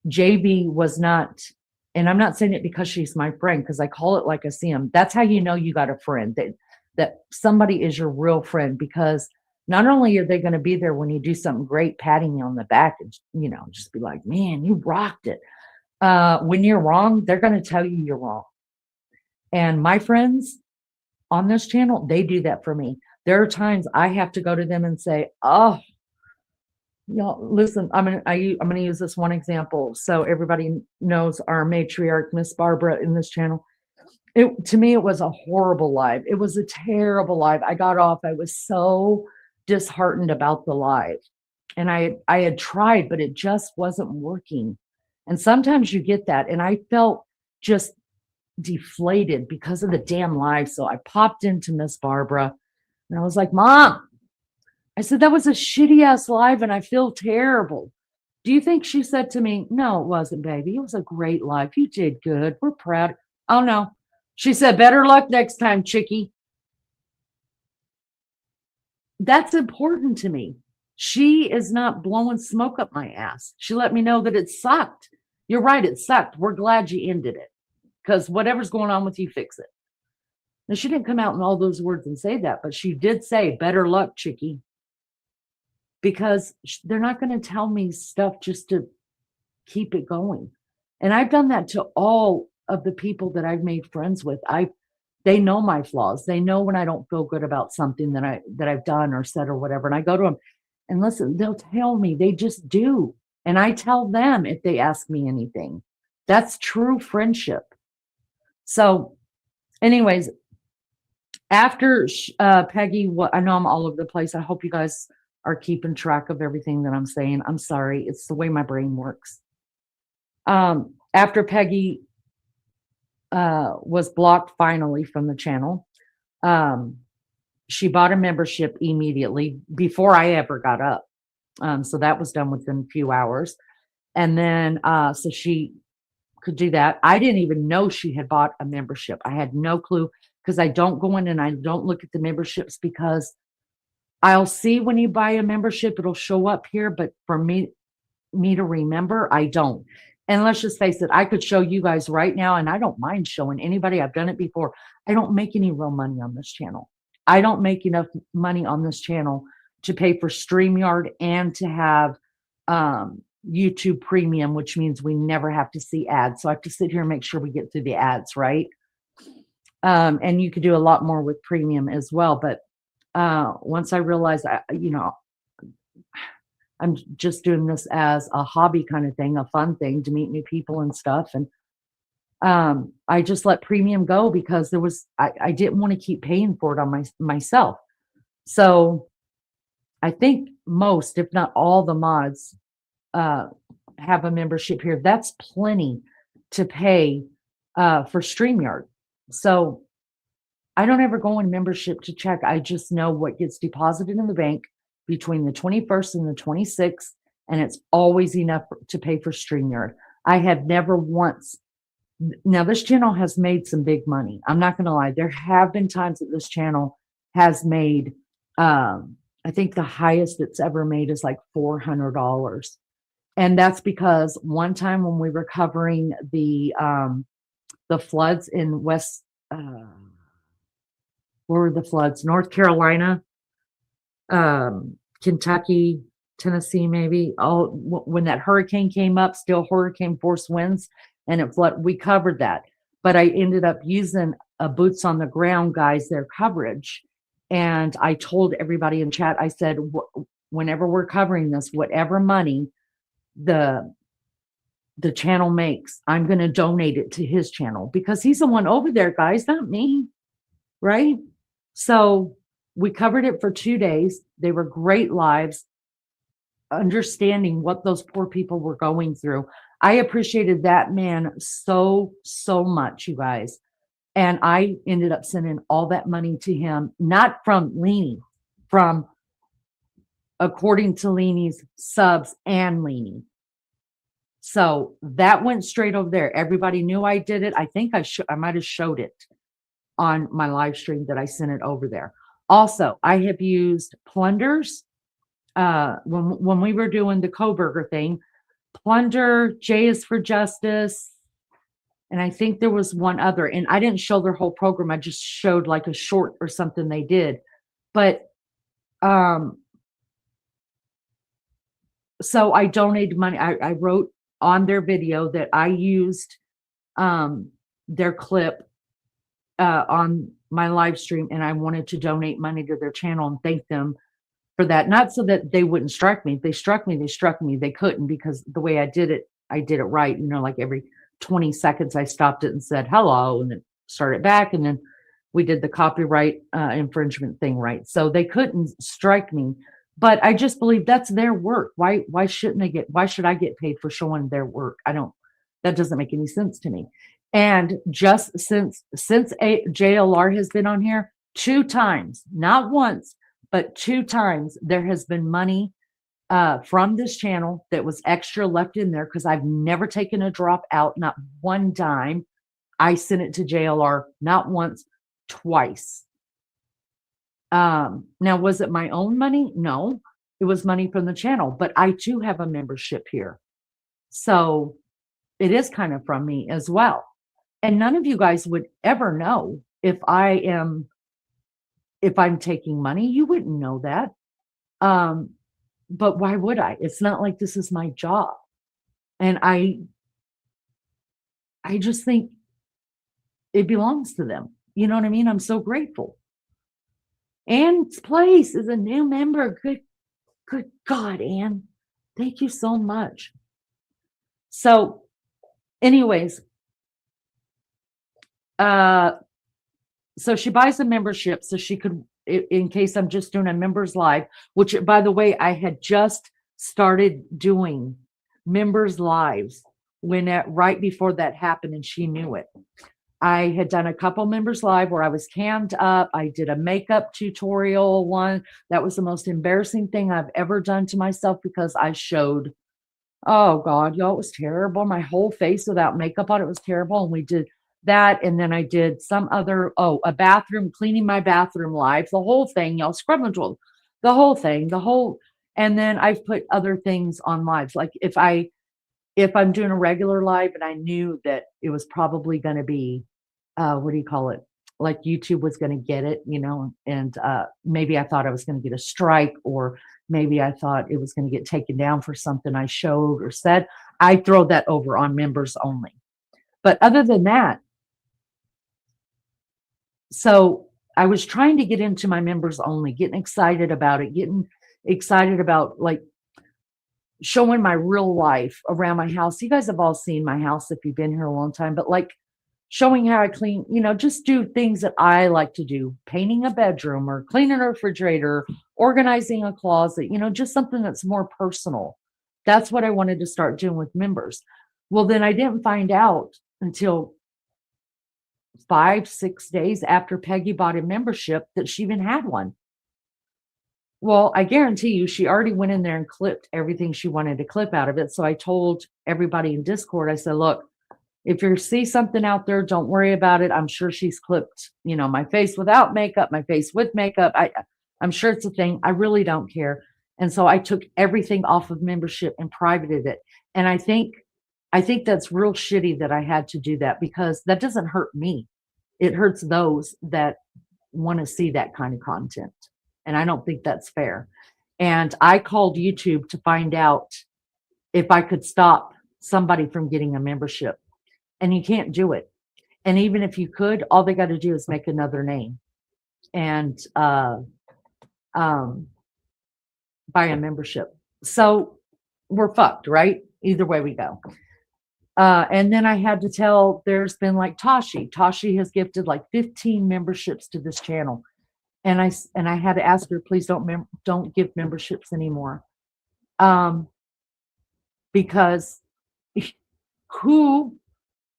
JB was not, and I'm not saying it because she's my friend, because I call it like I see him. That's how you know you got a friend, that somebody is your real friend, because not only are they going to be there when you do something great, patting you on the back and, just be like, man, you rocked it. When you're wrong, they're going to tell you you're wrong. And my friends on this channel, they do that for me. There are times I have to go to them and say, oh, listen, I'm going to use this one example so everybody knows our matriarch, Miss Barbara, in this channel. To me, it was a horrible live. It was a terrible live. I got off. I was so disheartened about the live. And I had tried, but it just wasn't working. And sometimes you get that. And I felt just deflated because of the damn live. So I popped into Miss Barbara and I was like, Mom, I said, that was a shitty ass live and I feel terrible. Do you think she said to me, no, it wasn't, baby. It was a great live. You did good. We're proud. Oh, no. She said, better luck next time, chickie. That's important to me. She is not blowing smoke up my ass. She let me know that it sucked. You're right. It sucked. We're glad you ended it because whatever's going on with you, fix it. Now, she didn't come out in all those words and say that, but she did say, better luck, chickie, because they're not going to tell me stuff just to keep it going. And I've done that to all of the people that I've made friends with. They know my flaws. They know when I don't feel good about something that I've done or said or whatever. And I go to them and listen, they'll tell me, they just do. And I tell them if they ask me anything. That's true friendship. So anyways, after Peggy, I know I'm all over the place. I hope you guys are keeping track of everything that I'm saying. I'm sorry. It's the way my brain works. After Peggy was blocked finally from the channel, she bought a membership immediately before I ever got up. So that was done within a few hours. And then, so she could do that. I didn't even know she had bought a membership. I had no clue because I don't go in and I don't look at the memberships because I'll see when you buy a membership, it'll show up here. But for me to remember, I don't. And let's just face it, I could show you guys right now, and I don't mind showing anybody. I've done it before. I don't make any real money on this channel. I don't make enough money on this channel to pay for StreamYard and to have YouTube Premium, which means we never have to see ads. So I have to sit here and make sure we get through the ads, right? And you could do a lot more with Premium as well. But once I realized, I'm just doing this as a hobby kind of thing, a fun thing to meet new people and stuff. And I just let Premium go because I didn't want to keep paying for it on myself. So I think most, if not all the mods have a membership here. That's plenty to pay for StreamYard. So I don't ever go in membership to check. I just know what gets deposited in the bank between the 21st and the 26th, and it's always enough to pay for StreamYard. I have never once. Now, this channel has made some big money. I'm not going to lie. There have been times that this channel has made, I think the highest it's ever made is like $400. And that's because one time when we were covering the floods in where were the floods? North Carolina, Kentucky, Tennessee, maybe. When that hurricane came up, still hurricane force winds, and it flooded. We covered that, but I ended up using a boots on the ground guys, their coverage, and I told everybody in chat. I said, whenever we're covering this, whatever money the channel makes, I'm going to donate it to his channel because he's the one over there, guys, not me, right? So we covered it for 2 days. They were great lives, understanding what those poor people were going through. I appreciated that man so much, you guys. And I ended up sending all that money to him, not from Leanie, from, according to Leanie's, subs and Leanie. So that went straight over there. Everybody knew I did it. I think I might have showed it on my live stream that I sent it over there. Also, I have used Plunders. When we were doing the Coburger thing, Plunder, J is for Justice, and I think there was one other. And I didn't show their whole program. I just showed like a short or something they did. But so I donated money. I wrote on their video that I used their clip on my live stream, and I wanted to donate money to their channel and thank them for that. Not so that they wouldn't strike me. If they struck me, they struck me. They couldn't, because the way I did it right. You know, like every 20 seconds I stopped it and said hello and then started back, and then we did the copyright infringement thing right. So they couldn't strike me, But I just believe that's their work. Why shouldn't they get, why should I get paid for showing their work? I don't, that doesn't make any sense to me. And just since JLR has been on here 2 times, not once, but 2 times, there has been money from this channel that was extra left in there because I've never taken a drop out, not one dime. I sent it to JLR not once, twice. Now, was it my own money? No, it was money from the channel, but I too have a membership here. So it is kind of from me as well. And none of you guys would ever know if I'm taking money. You wouldn't know that. But why would I? It's not like this is my job. And I just think it belongs to them. You know what I mean? I'm so grateful. Anne's Place is a new member. Good God, Anne. Thank you so much. So, anyways, so she buys a membership so she could, in case I'm just doing a members live, which, by the way, I had just started doing members lives right before that happened, and she knew it. I had done a couple members live where I was cammed up. I did a makeup tutorial one. That was the most embarrassing thing I've ever done to myself because I showed, oh God, y'all, it was terrible. My whole face without makeup on it was terrible. And we did that. And then I did some other, a bathroom, cleaning my bathroom live, the whole thing, y'all, scrubbing the whole thing, and then I've put other things on lives. Like if I'm doing a regular live and I knew that it was probably going to be, what do you call it? Like YouTube was going to get it, and maybe I thought I was going to get a strike, or maybe I thought it was going to get taken down for something I showed or said. I throw that over on members only. But other than that, so I was trying to get into my members only, getting excited about it, like showing my real life around my house. You guys have all seen my house if you've been here a long time, but like showing how I clean, just do things that I like to do, painting a bedroom or cleaning a refrigerator, organizing a closet, just something that's more personal. That's what I wanted to start doing with members. Well, then I didn't find out until 5-6 days after Peggy bought a membership that she even had one. Well, I guarantee you, she already went in there and clipped everything she wanted to clip out of it. So I told everybody in Discord, I said, look, if you see something out there, don't worry about it. I'm sure she's clipped, my face without makeup, my face with makeup. I'm sure it's a thing. I really don't care. And so I took everything off of membership and privated it. And I think that's real shitty that I had to do that, because that doesn't hurt me. It hurts those that want to see that kind of content. And I don't think that's fair. And I called YouTube to find out if I could stop somebody from getting a membership. And you can't do it. And even if you could, all they got to do is make another name and buy a membership. So we're fucked, right? Either way we go. And then I had to tell, there's been like Tashi has gifted like 15 memberships to this channel. And I had to ask her, please don't give memberships anymore. Because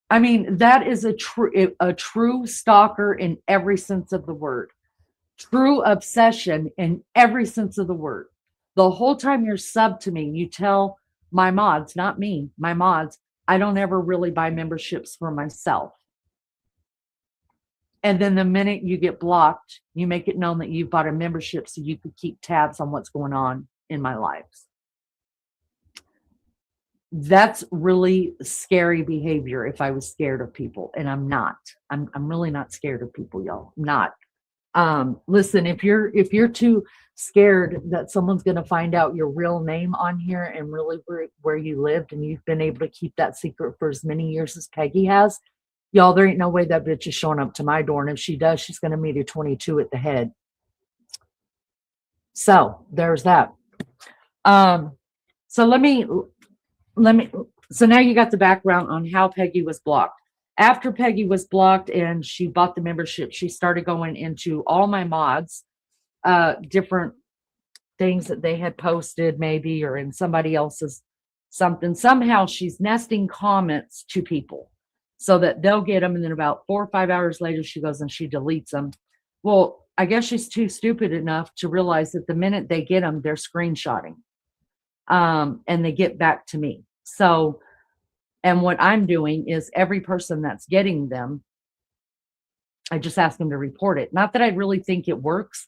that is a true stalker in every sense of the word. True obsession in every sense of the word. The whole time you're subbed to me, you tell my mods, not me, my mods, I don't ever really buy memberships for myself. And then the minute you get blocked, you make it known that you've bought a membership so you could keep tabs on what's going on in my lives. That's really scary behavior if I was scared of people, and I'm not. I'm really not scared of people, y'all. I'm not. Listen, if you're too scared that someone's going to find out your real name on here and really where you lived, and you've been able to keep that secret for as many years as Peggy has, y'all, there ain't no way that bitch is showing up to my door. And if she does, she's going to meet a 22 at the head. So there's that. So so now you got the background on how Peggy was blocked. After Peggy was blocked and she bought the membership, she started going into all my mods, different things that they had posted, maybe, or in somebody else's something. Somehow she's nesting comments to people so that they'll get them. And then about 4 or 5 hours later, she goes and she deletes them. Well, I guess she's too stupid enough to realize that the minute they get them, they're screenshotting. And they get back to me. So, and what I'm doing is every person that's getting them, I just ask them to report it. Not that I really think it works,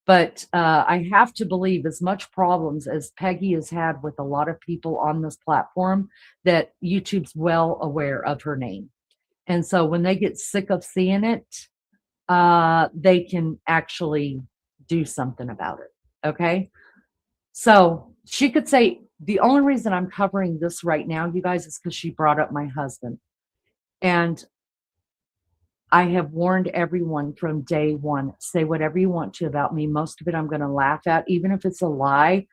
but I have to believe, as much problems as Peggy has had with a lot of people on this platform, that YouTube's well aware of her name. And so when they get sick of seeing it, they can actually do something about it. Okay. So she could say, the only reason I'm covering this right now, you guys, is because she brought up my husband. And I have warned everyone from day one, say whatever you want to about me. Most of it I'm going to laugh at, even if it's a lie.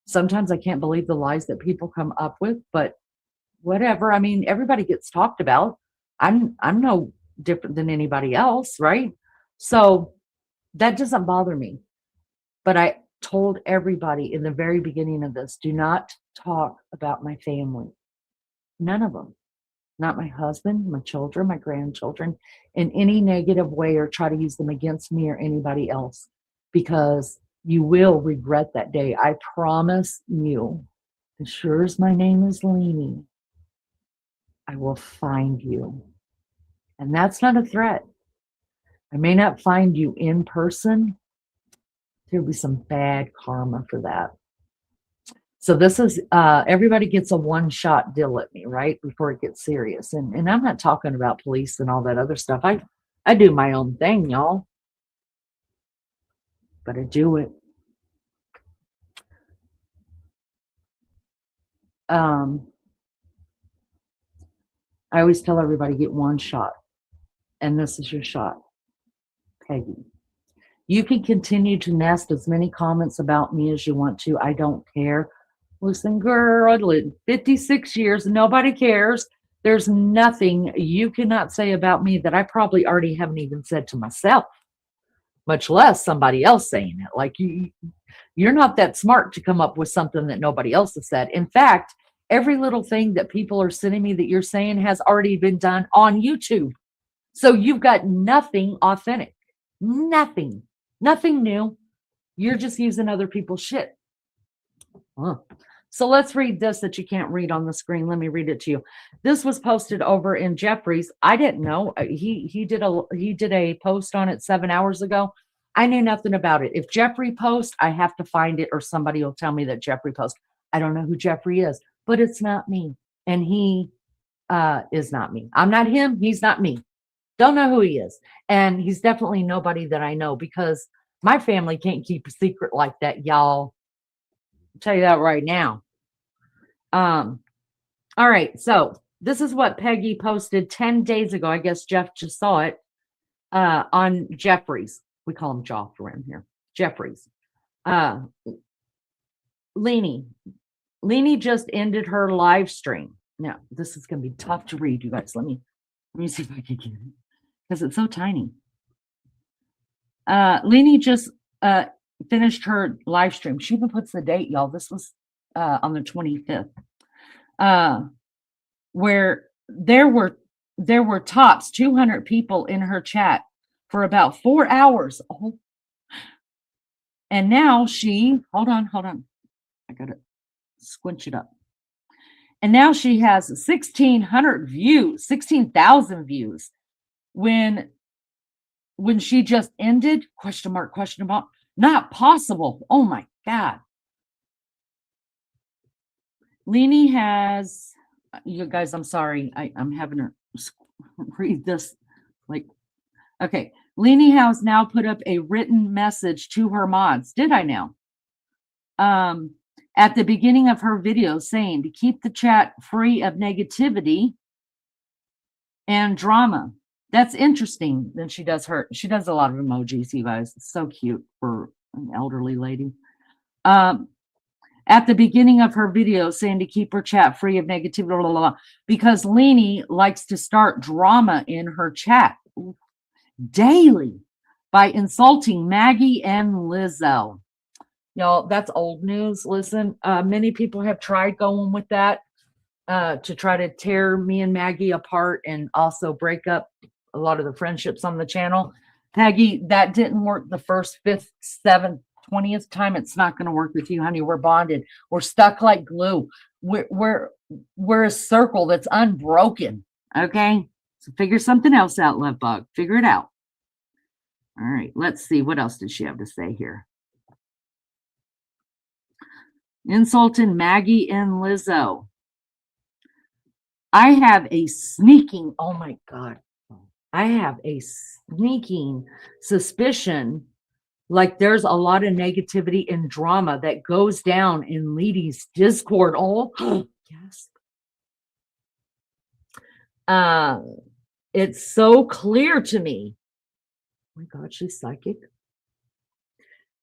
Sometimes I can't believe the lies that people come up with, but whatever. I mean, everybody gets talked about. I'm no different than anybody else, right? So that doesn't bother me. But I told everybody in the very beginning of this, do not talk about my family. None of them. Not my husband, my children, my grandchildren, in any negative way, or try to use them against me or anybody else, because you will regret that day. I promise you. As sure as my name is Leanie, I will find you. And that's not a threat. I may not find you in person. There'll be some bad karma for that. So this is, everybody gets a one-shot deal at me, right? Before it gets serious. And I'm not talking about police and all that other stuff. I do my own thing, y'all. But I do it. I always tell everybody, get one shot. And this is your shot, Peggy. You can continue to nest as many comments about me as you want to. I don't care. Listen, girl, I lived 56 years. Nobody cares. There's nothing you cannot say about me that I probably already haven't even said to myself, much less somebody else saying it. Like you're not that smart to come up with something that nobody else has said. In fact, every little thing that people are sending me that you're saying has already been done on YouTube. So you've got nothing authentic, nothing new. You're just using other people's shit. Huh. So let's read this that you can't read on the screen. Let me read it to you. This was posted over in Jeffrey's. I didn't know. He did a post on it 7 hours ago. I knew nothing about it. If Jeffrey posts, I have to find it, or somebody will tell me that Jeffrey posts. I don't know who Jeffrey is, but it's not me. And he is not me. I'm not him. He's not me. Don't know who he is. And he's definitely nobody that I know, because my family can't keep a secret like that, y'all. I'll tell you that right now. All right. So this is what Peggy posted 10 days ago. I guess Jeff just saw it on Jeffrey's. We call him Joff around here. Jeffrey's. Leanie just ended her live stream. Now, this is going to be tough to read, you guys. Let me see if I can get it, because it's so tiny. Leanie just finished her live stream. She even puts the date, y'all. This was on the 25th, where there were tops 200 people in her chat for about 4 hours. Oh. And now she, hold on. I gotta squinch it up. And now she has 1,600 views, 16,000 views. When she just ended, question mark, not possible. Oh my God. Leanie has, you guys, I'm sorry. I'm having to read this. Like, okay. Leanie has now put up a written message to her mods. Did I now? At the beginning of her video, saying to keep the chat free of negativity and drama. That's interesting. Then she does a lot of emojis, you guys. It's so cute for an elderly lady. At the beginning of her video, saying to keep her chat free of negativity, blah, blah, blah, because Leanie likes to start drama in her chat daily by insulting Maggie and Lizzo. Y'all, that's old news. Listen, many people have tried going with that to try to tear me and Maggie apart and also break up a lot of the friendships on the channel. Peggy, that didn't work the first, fifth, seventh, 20th time. It's not going to work with you, honey. We're bonded. We're stuck like glue. We're a circle that's unbroken. Okay. So figure something else out, love bug. Figure it out. All right. Let's see. What else did she have to say here? Insulting Maggie and Lizzo. I have a sneaking, oh my God. I have a sneaking suspicion like there's a lot of negativity and drama that goes down in Leedy's Discord. Oh, yes. It's so clear to me. Oh my God, she's psychic.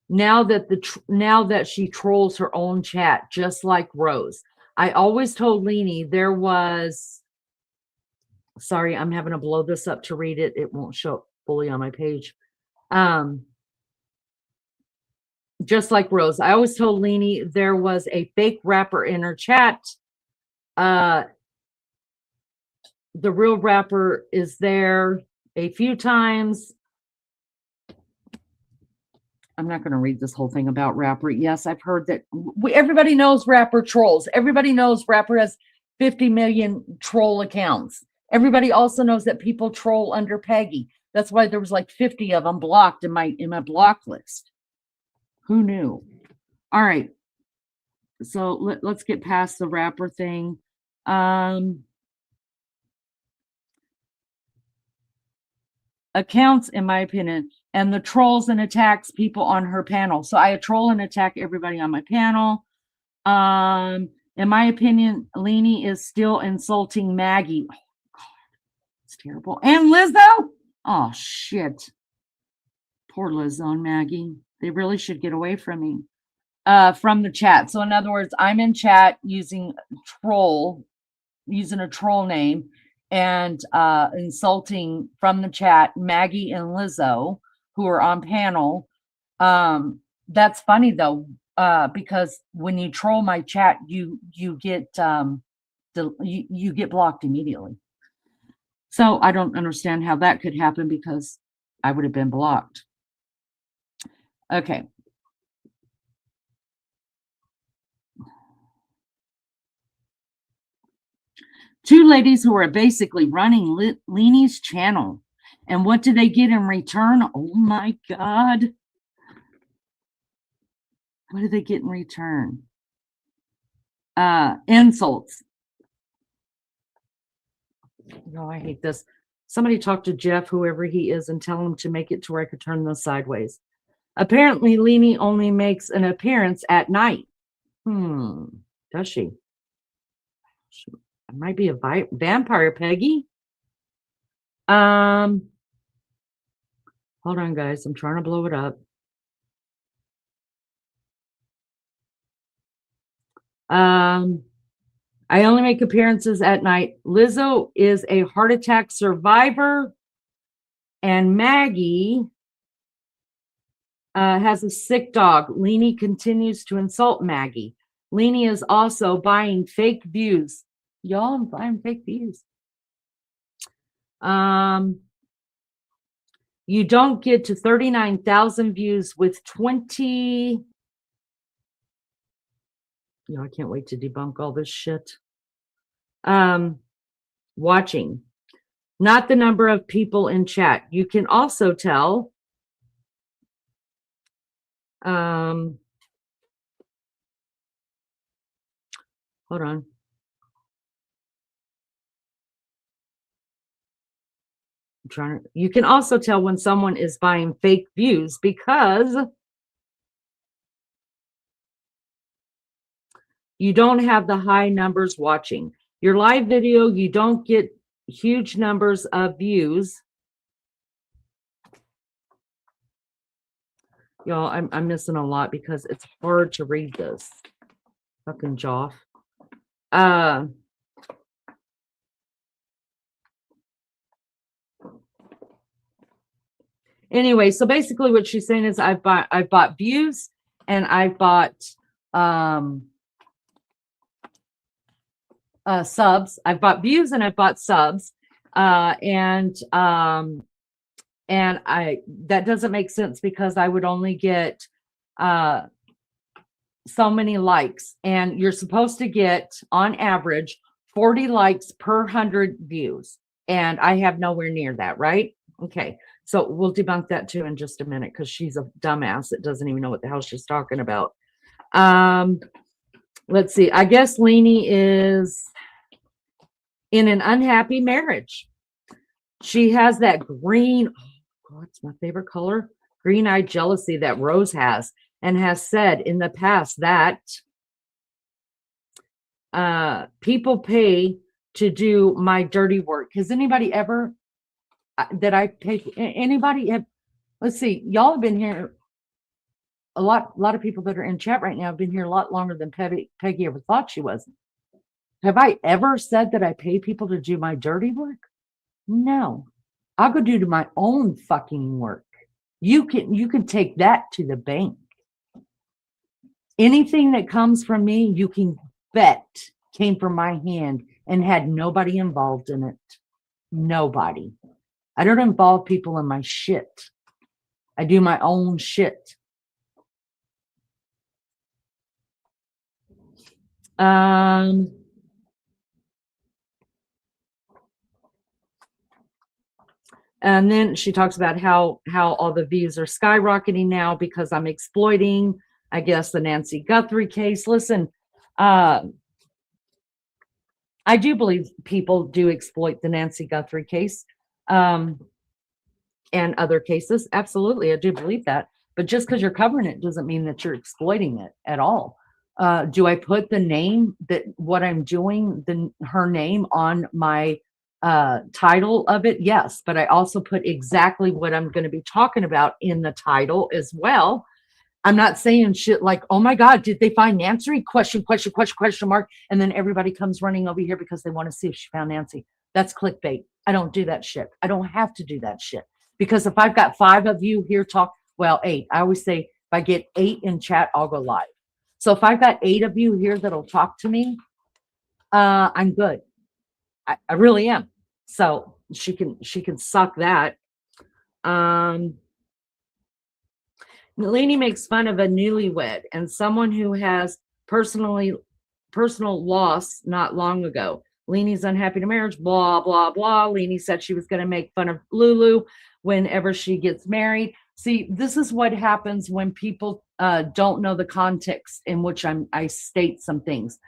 Now that she trolls her own chat, just like Rose. I always told Leanie there was. Sorry, I'm having to blow this up to read it. It won't show up fully on my page. Just like Rose, I always told Leanie there was a fake rapper in her chat. The real rapper is there a few times. I'm not going to read this whole thing about rapper. Yes, I've heard that everybody knows rapper trolls. Everybody knows rapper has 50 million troll accounts. Everybody also knows that people troll under Peggy. That's why there was like 50 of them blocked in my block list. Who knew? All right. So let's get past the rapper thing. Accounts, in my opinion, and the trolls and attacks people on her panel. So I troll and attack everybody on my panel. In my opinion, Leanie is still insulting Maggie. Oh, God, it's terrible. And Lizzo. Oh, shit. Poor Lizzo and Maggie. They really should get away from me. From the chat. So in other words, I'm in chat using a troll name and insulting from the chat Maggie and Lizzo, who are on panel. That's funny though, because when you troll my chat, you get you get blocked immediately. So I don't understand how that could happen because I would have been blocked. Okay. Two ladies who are basically running Leanie's channel. And what do they get in return? Oh my God. What do they get in return? Insults. No, I hate this. Somebody talk to Jeff, whoever he is, and tell him to make it to where I could turn this sideways. Apparently, Leanie only makes an appearance at night. Does she? It might be a vampire, Peggy. Hold on, guys. I'm trying to blow it up. I only make appearances at night. Lizzo is a heart attack survivor, and Maggie has a sick dog. Leanie continues to insult Maggie. Leanie is also buying fake views. Y'all, I'm buying fake views. You don't get to 39,000 views with 20. I can't wait to debunk all this shit. Watching, not the number of people in chat. You can also tell. Hold on. You can also tell when someone is buying fake views because you don't have the high numbers watching. Your live video, you don't get huge numbers of views. Y'all, I'm missing a lot because it's hard to read this. Fucking Joff. Anyway, so basically what she's saying is I've bought views and I bought subs. I've bought views and I've bought subs. And I that doesn't make sense because I would only get so many likes, and you're supposed to get on average 40 likes per 100 views, and I have nowhere near that, right? Okay, so we'll debunk that too in just a minute because she's a dumbass that doesn't even know what the hell she's talking about. Let's see, I guess Lainey is in an unhappy marriage. She has that green, oh God, it's my favorite color, green-eyed jealousy that Rose has, and has said in the past that people pay to do my dirty work. Has anybody ever that I pay? Anybody have? Let's see, y'all have been here. A lot of people that are in chat right now have been here a lot longer than Peggy ever thought she was. Have I ever said that I pay people to do my dirty work? No, I'll go do my own fucking work. You can take that to the bank. Anything that comes from me, you can bet came from my hand and had nobody involved in it. Nobody. I don't involve people in my shit. I do my own shit. And then she talks about how all the views are skyrocketing now because I'm exploiting, I guess, the Nancy Guthrie case. Listen, I do believe people do exploit the Nancy Guthrie case and other cases. Absolutely, I do believe that. But just because you're covering it doesn't mean that you're exploiting it at all. Do I put the name that what I'm doing, her name on my title of it? Yes, but I also put exactly what I'm going to be talking about in the title as well. I'm not saying shit like, oh my God, did they find Nancy? Question mark. And then everybody comes running over here because they want to see if she found Nancy. That's clickbait. I don't do that shit. I don't have to do that shit. Because if I've got 5 of you here well, 8. I always say if I get 8 in chat, I'll go live. So if I've got 8 of you here that'll talk to me, I'm good. I really am. So she can suck that. Lainey makes fun of a newlywed and someone who has personal loss not long ago. Lainey's unhappy to marriage, blah, blah, blah. Lainey said she was going to make fun of Lulu whenever she gets married. See, this is what happens when people don't know the context in which I state some things.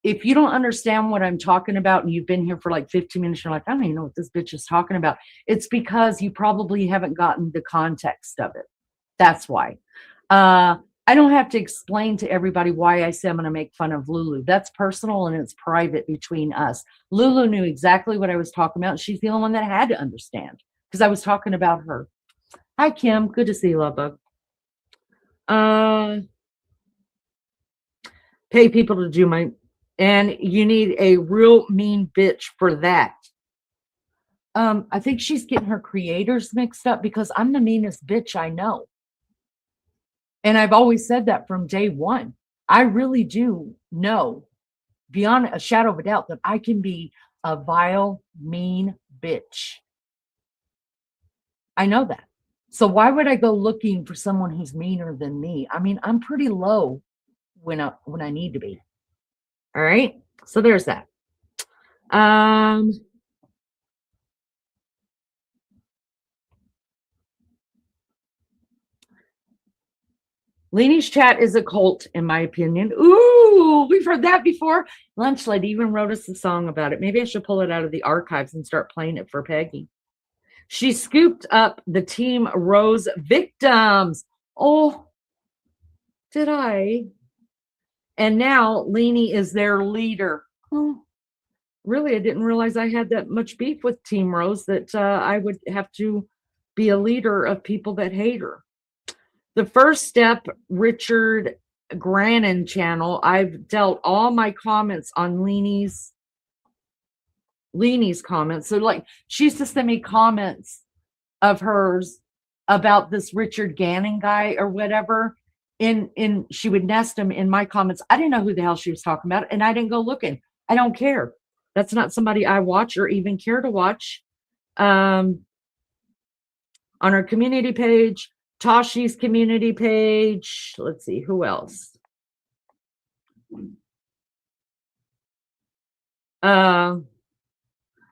If you don't understand what I'm talking about and you've been here for like 15 minutes, you're like, I don't even know what this bitch is talking about. It's because you probably haven't gotten the context of it. That's why. I don't have to explain to everybody why I say I'm going to make fun of Lulu. That's personal and it's private between us. Lulu knew exactly what I was talking about. She's the only one that had to understand because I was talking about her. Hi, Kim. Good to see you, love bug. Pay people to do my, and you need a real mean bitch for that. I think she's getting her creators mixed up because I'm the meanest bitch I know. And I've always said that from day one. I really do know beyond a shadow of a doubt that I can be a vile, mean bitch. I know that. So why would I go looking for someone who's meaner than me? I mean, I'm pretty low when I need to be. All right. So there's that. Leanie's chat is a cult, in my opinion. Ooh, we've heard that before. Lunch Lady even wrote us a song about it. Maybe I should pull it out of the archives and start playing it for Peggy. She scooped up the Team Rose victims. Oh, did I? And now Leanie is their leader. Oh, really? I didn't realize I had that much beef with Team Rose that I would have to be a leader of people that hate her. The first step, Richard Grannon channel, I've dealt all my comments on Leanie's comments. So like she used to send me comments of hers about this Richard Gannon guy or whatever. she would nest them in my comments. I didn't know who the hell she was talking about, and I didn't go looking. I don't care. That's not somebody I watch or even care to watch. On our community page, Tashi's community page. Let's see, who else? I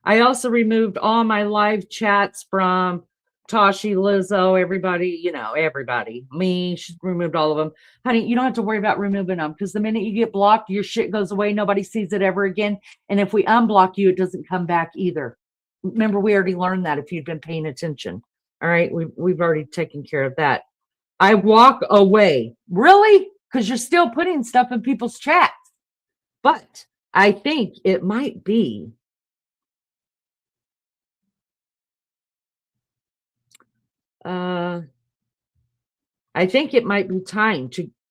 also removed all my live chats from Tashi, Lizzo, everybody, you know, everybody. Me, she removed all of them. Honey, you don't have to worry about removing them because the minute you get blocked, your shit goes away. Nobody sees it ever again. And if we unblock you, it doesn't come back either. Remember, we already learned that if you'd been paying attention. All right, we've already taken care of that. I walk away. Really? Because you're still putting stuff in people's chats. But I think it might be I think it might be time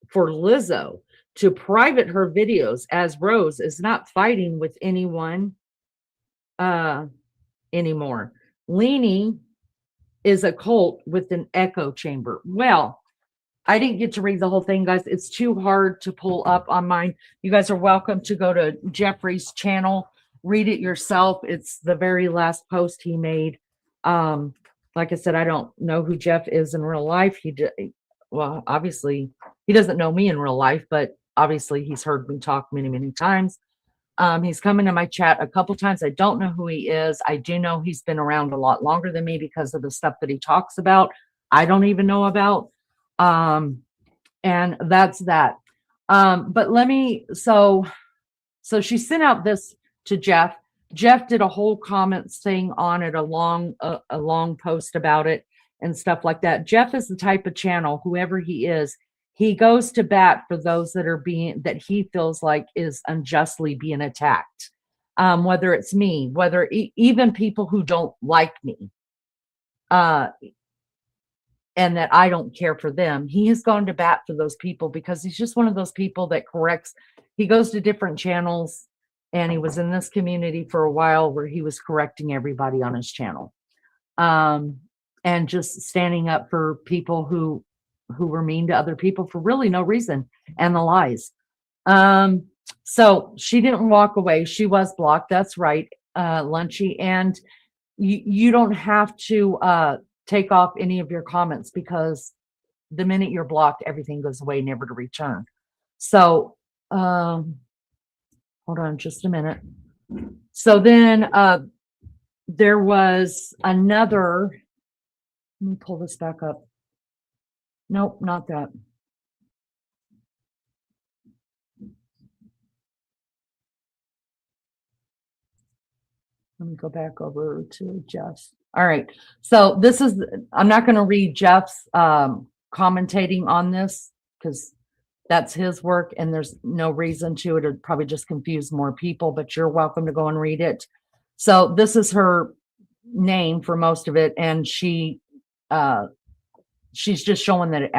for Lizzo to private her videos, as Rose is not fighting with anyone anymore. Leanie is a cult with an echo chamber. Well, I didn't get to read the whole thing, guys. It's too hard to pull up on mine. You guys are welcome to go to Jeffrey's channel, read it yourself. It's the very last post he made. Like I said, I don't know who Jeff is in real life. Well, obviously, he doesn't know me in real life, but obviously he's heard me talk many, many times. He's come into my chat a couple times. I don't know who he is. I do know he's been around a lot longer than me because of the stuff that he talks about. I don't even know about. And that's that. But so she sent out this to Jeff. Jeff did a whole comments thing on it, a long post about it and stuff like that. Jeff is the type of channel, whoever he is, he goes to bat for those that he feels like is unjustly being attacked. Whether it's me, even people who don't like me, and that I don't care for them. He has gone to bat for those people because he's just one of those people that corrects. He goes to different channels, and he was in this community for a while where he was correcting everybody on his channel. And just standing up for people who were mean to other people for really no reason, and the lies. So she didn't walk away. She was blocked. That's right, Lunchy. And you don't have to take off any of your comments because the minute you're blocked, everything goes away, never to return. So hold on just a minute. So then there was another, let me pull this back up. Nope, not that. Let me go back over to Jeff's. All right. So this is, I'm not going to read Jeff's commentating on this because that's his work and there's no reason to. It would probably just confuse more people, but you're welcome to go and read it. So this is her name for most of it. And she's just showing that it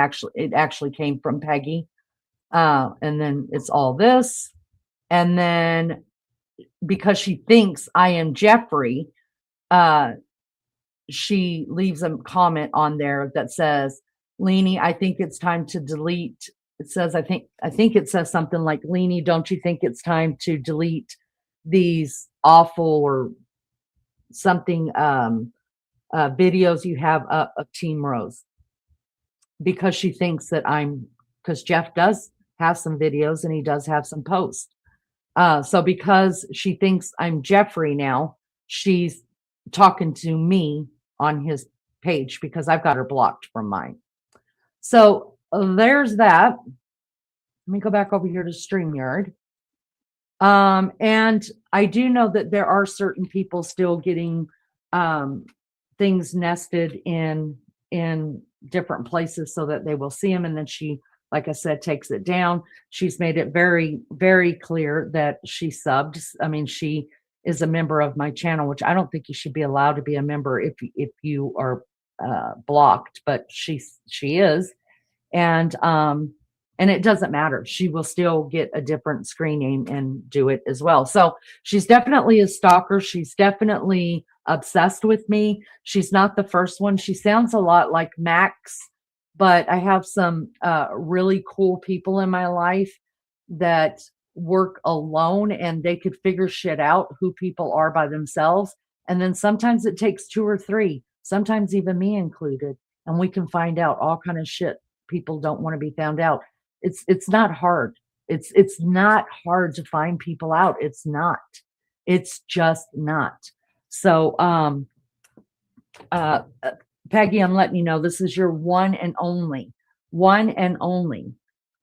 actually came from Peggy. And then it's all this. And then because she thinks I am Jeffrey, she leaves a comment on there that says, Leanie, I think it's time to delete. It says, I think it says something like, Leanie, don't you think it's time to delete these awful or something videos you have up of Team Rose? Because she thinks that because Jeff does have some videos and he does have some posts. So because she thinks I'm Jeffrey now, she's talking to me on his page because I've got her blocked from mine. So there's that. Let me go back over here to StreamYard. And I do know that there are certain people still getting things nested in different places so that they will see them. And then she, like I said, takes it down. She's made it very, very clear that she subbed. I mean, she is a member of my channel, which I don't think you should be allowed to be a member if you are blocked, but she is. And it doesn't matter. She will still get a different screen name and do it as well. So she's definitely a stalker. She's definitely obsessed with me. She's not the first one. She sounds a lot like Max but I have some really cool people in my life that work alone and they could figure shit out who people are by themselves. And then sometimes it takes two or three, sometimes even me included, and we can find out all kind of shit people don't want to be found out. It's not hard. It's not hard to find people out. It's not. It's just not. So uh Peggy, I'm letting you know this is your one and only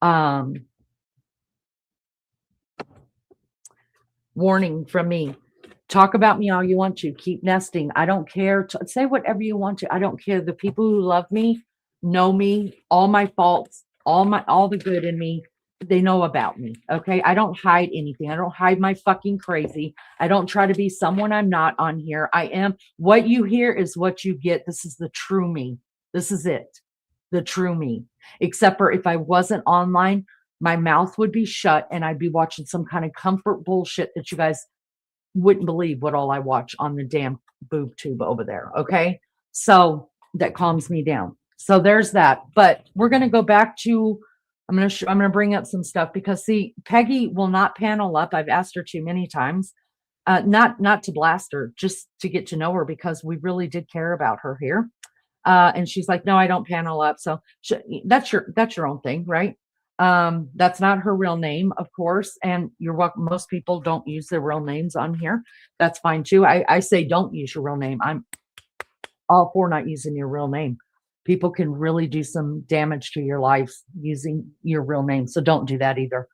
um warning from me. Talk about me all you want to. Keep nesting. I don't care. Say whatever you want to. I don't care. The people who love me know me, all my faults, all the good in me. They know about me. Okay. I don't hide anything. I don't hide my fucking crazy. I don't try to be someone I'm not on here. I am what you hear is what you get. This is the true me. This is it. The true me. Except for if I wasn't online, my mouth would be shut and I'd be watching some kind of comfort bullshit that you guys wouldn't believe what all I watch on the damn boob tube over there. Okay. So that calms me down. So there's that. But we're going to go back to, I'm going to bring up some stuff because see, Peggy will not panel up. I've asked her too many times. Not to blast her, just to get to know her because we really did care about her here. And she's like, no, I don't panel up. So that's your own thing, right? That's not her real name, of course. And you're welcome. Most people don't use their real names on here. That's fine too. I say don't use your real name. I'm all for not using your real name. People can really do some damage to your life using your real name. So don't do that either.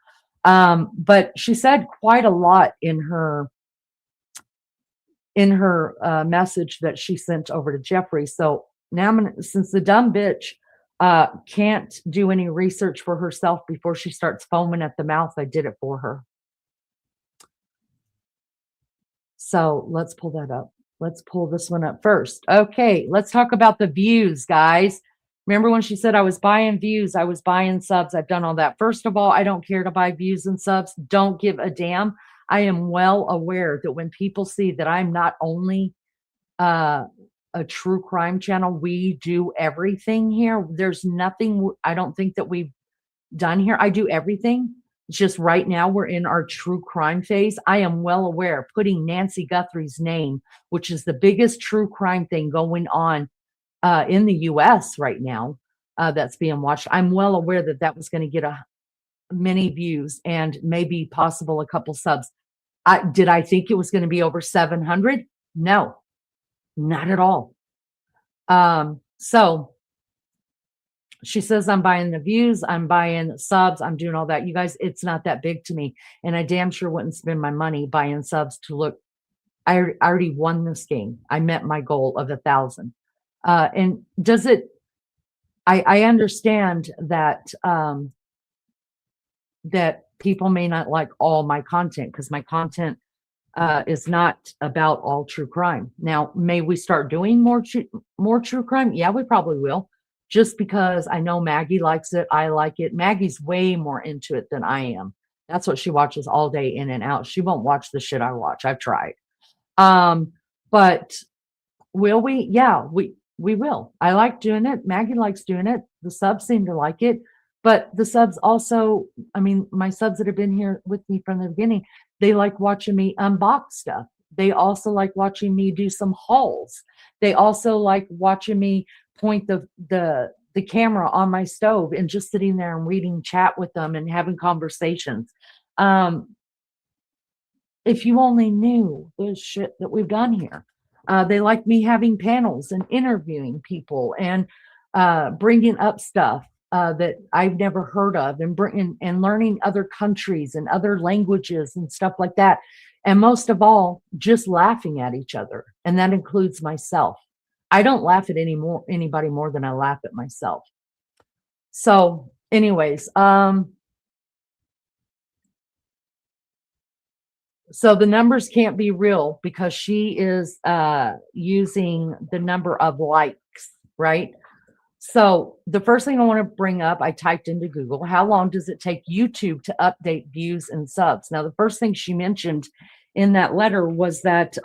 But she said quite a lot in her message that she sent over to Jeffrey. So now since the dumb bitch can't do any research for herself before she starts foaming at the mouth, I did it for her. So let's pull that up. Let's pull this one up first. Okay, let's talk about the views, guys. Remember when she said I was buying views, I was buying subs. I've done all that. First of all, I don't care to buy views and subs. Don't give a damn. I am well aware that when people see that I'm not only a true crime channel, we do everything here. There's nothing I don't think that we've done here. I do everything. It's just right now we're in our true crime phase. I am well aware putting Nancy Guthrie's name, which is the biggest true crime thing going on in the US right now, that's being watched. I'm well aware that that was going to get many views and maybe possible a couple subs. Did I think it was going to be over 700? No, not at all. So she says, I'm buying the views, I'm buying subs, I'm doing all that. You guys, it's not that big to me. And I damn sure wouldn't spend my money buying subs to look. I already won this game. I met my goal of 1,000. And does it, I understand that, that people may not like all my content because my content is not about all true crime. Now, may we start doing more true crime? Yeah, we probably will. Just because I know Maggie likes it, I like it. Maggie's way more into it than I am. That's what she watches all day in and out. She won't watch the shit I watch. I've tried. But will we? Yeah, we will. I like doing it. Maggie likes doing it. The subs seem to like it. But the subs also, I mean, my subs that have been here with me from the beginning, they like watching me unbox stuff. They also like watching me do some hauls. They also like watching me point the camera on my stove and just sitting there and reading chat with them and having conversations. If you only knew the shit that we've done here. They like me having panels and interviewing people and bringing up stuff that I've never heard of and bringing and learning other countries and other languages and stuff like that. And most of all, just laughing at each other. And that includes myself. I don't laugh at anybody more than I laugh at myself. So anyways, so the numbers can't be real because she is using the number of likes, right? So the first thing I want to bring up, I typed into Google, how long does it take YouTube to update views and subs? Now, the first thing she mentioned in that letter was that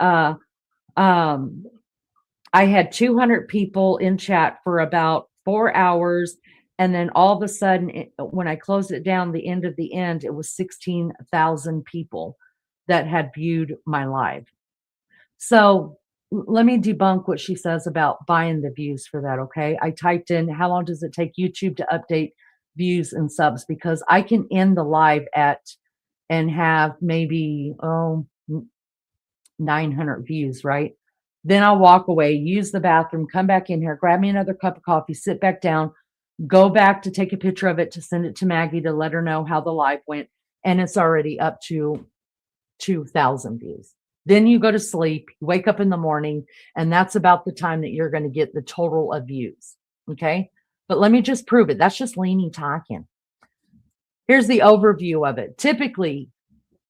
I had 200 people in chat for about 4 hours. And then all of a sudden, when I closed it down, the end of the end, it was 16,000 people that had viewed my live. So let me debunk what she says about buying the views for that. Okay. I typed in, how long does it take YouTube to update views and subs? Because I can end the live and have maybe, 900 views, right? Then I'll walk away, use the bathroom, come back in here, grab me another cup of coffee, sit back down, go back to take a picture of it to send it to Maggie to let her know how the live went. And it's already up to 2,000 views. Then you go to sleep, wake up in the morning, and that's about the time that you're going to get the total of views. Okay. But let me just prove it. That's just Lainey talking. Here's the overview of it.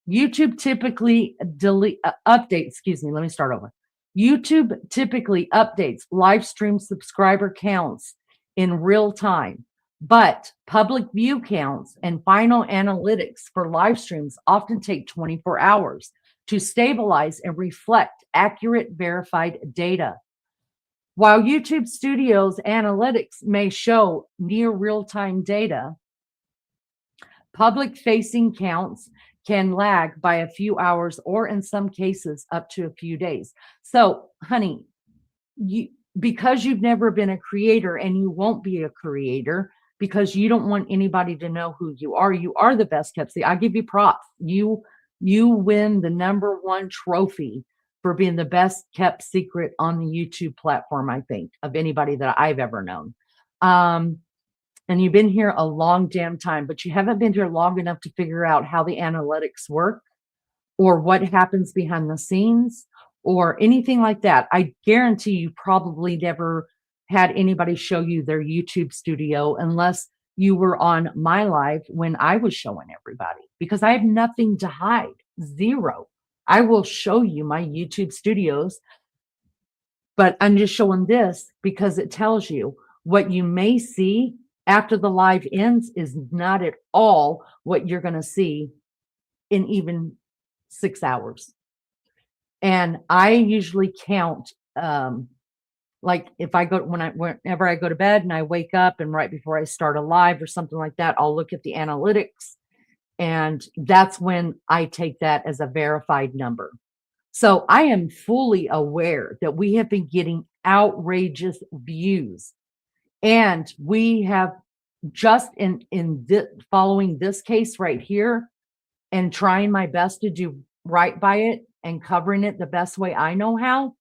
YouTube typically updates, excuse me, let me start over. YouTube typically updates live stream subscriber counts in real time, but public view counts and final analytics for live streams often take 24 hours to stabilize and reflect accurate verified data. While YouTube Studio's analytics may show near real-time data, public-facing counts can lag by a few hours or in some cases up to a few days. So, honey, because you've never been a creator and you won't be a creator because you don't want anybody to know who you are the best kept secret. I give you props. You win the #1 trophy for being the best kept secret on the YouTube platform, I think, of anybody that I've ever known. And you've been here a long damn time, but you haven't been here long enough to figure out how the analytics work or what happens behind the scenes or anything like that. I guarantee you probably never had anybody show you their YouTube studio unless you were on my live when I was showing everybody, because I have nothing to hide. Zero. I will show you my YouTube studios, but I'm just showing this because it tells you what you may see after the live ends is not at all what you're going to see in even 6 hours. And I usually count, like if I go, whenever I go to bed and I wake up and right before I start a live or something like that, I'll look at the analytics, and that's when I take that as a verified number. So I am fully aware that we have been getting outrageous views, and we have just following this case right here and trying my best to do right by it and covering it the best way I know how.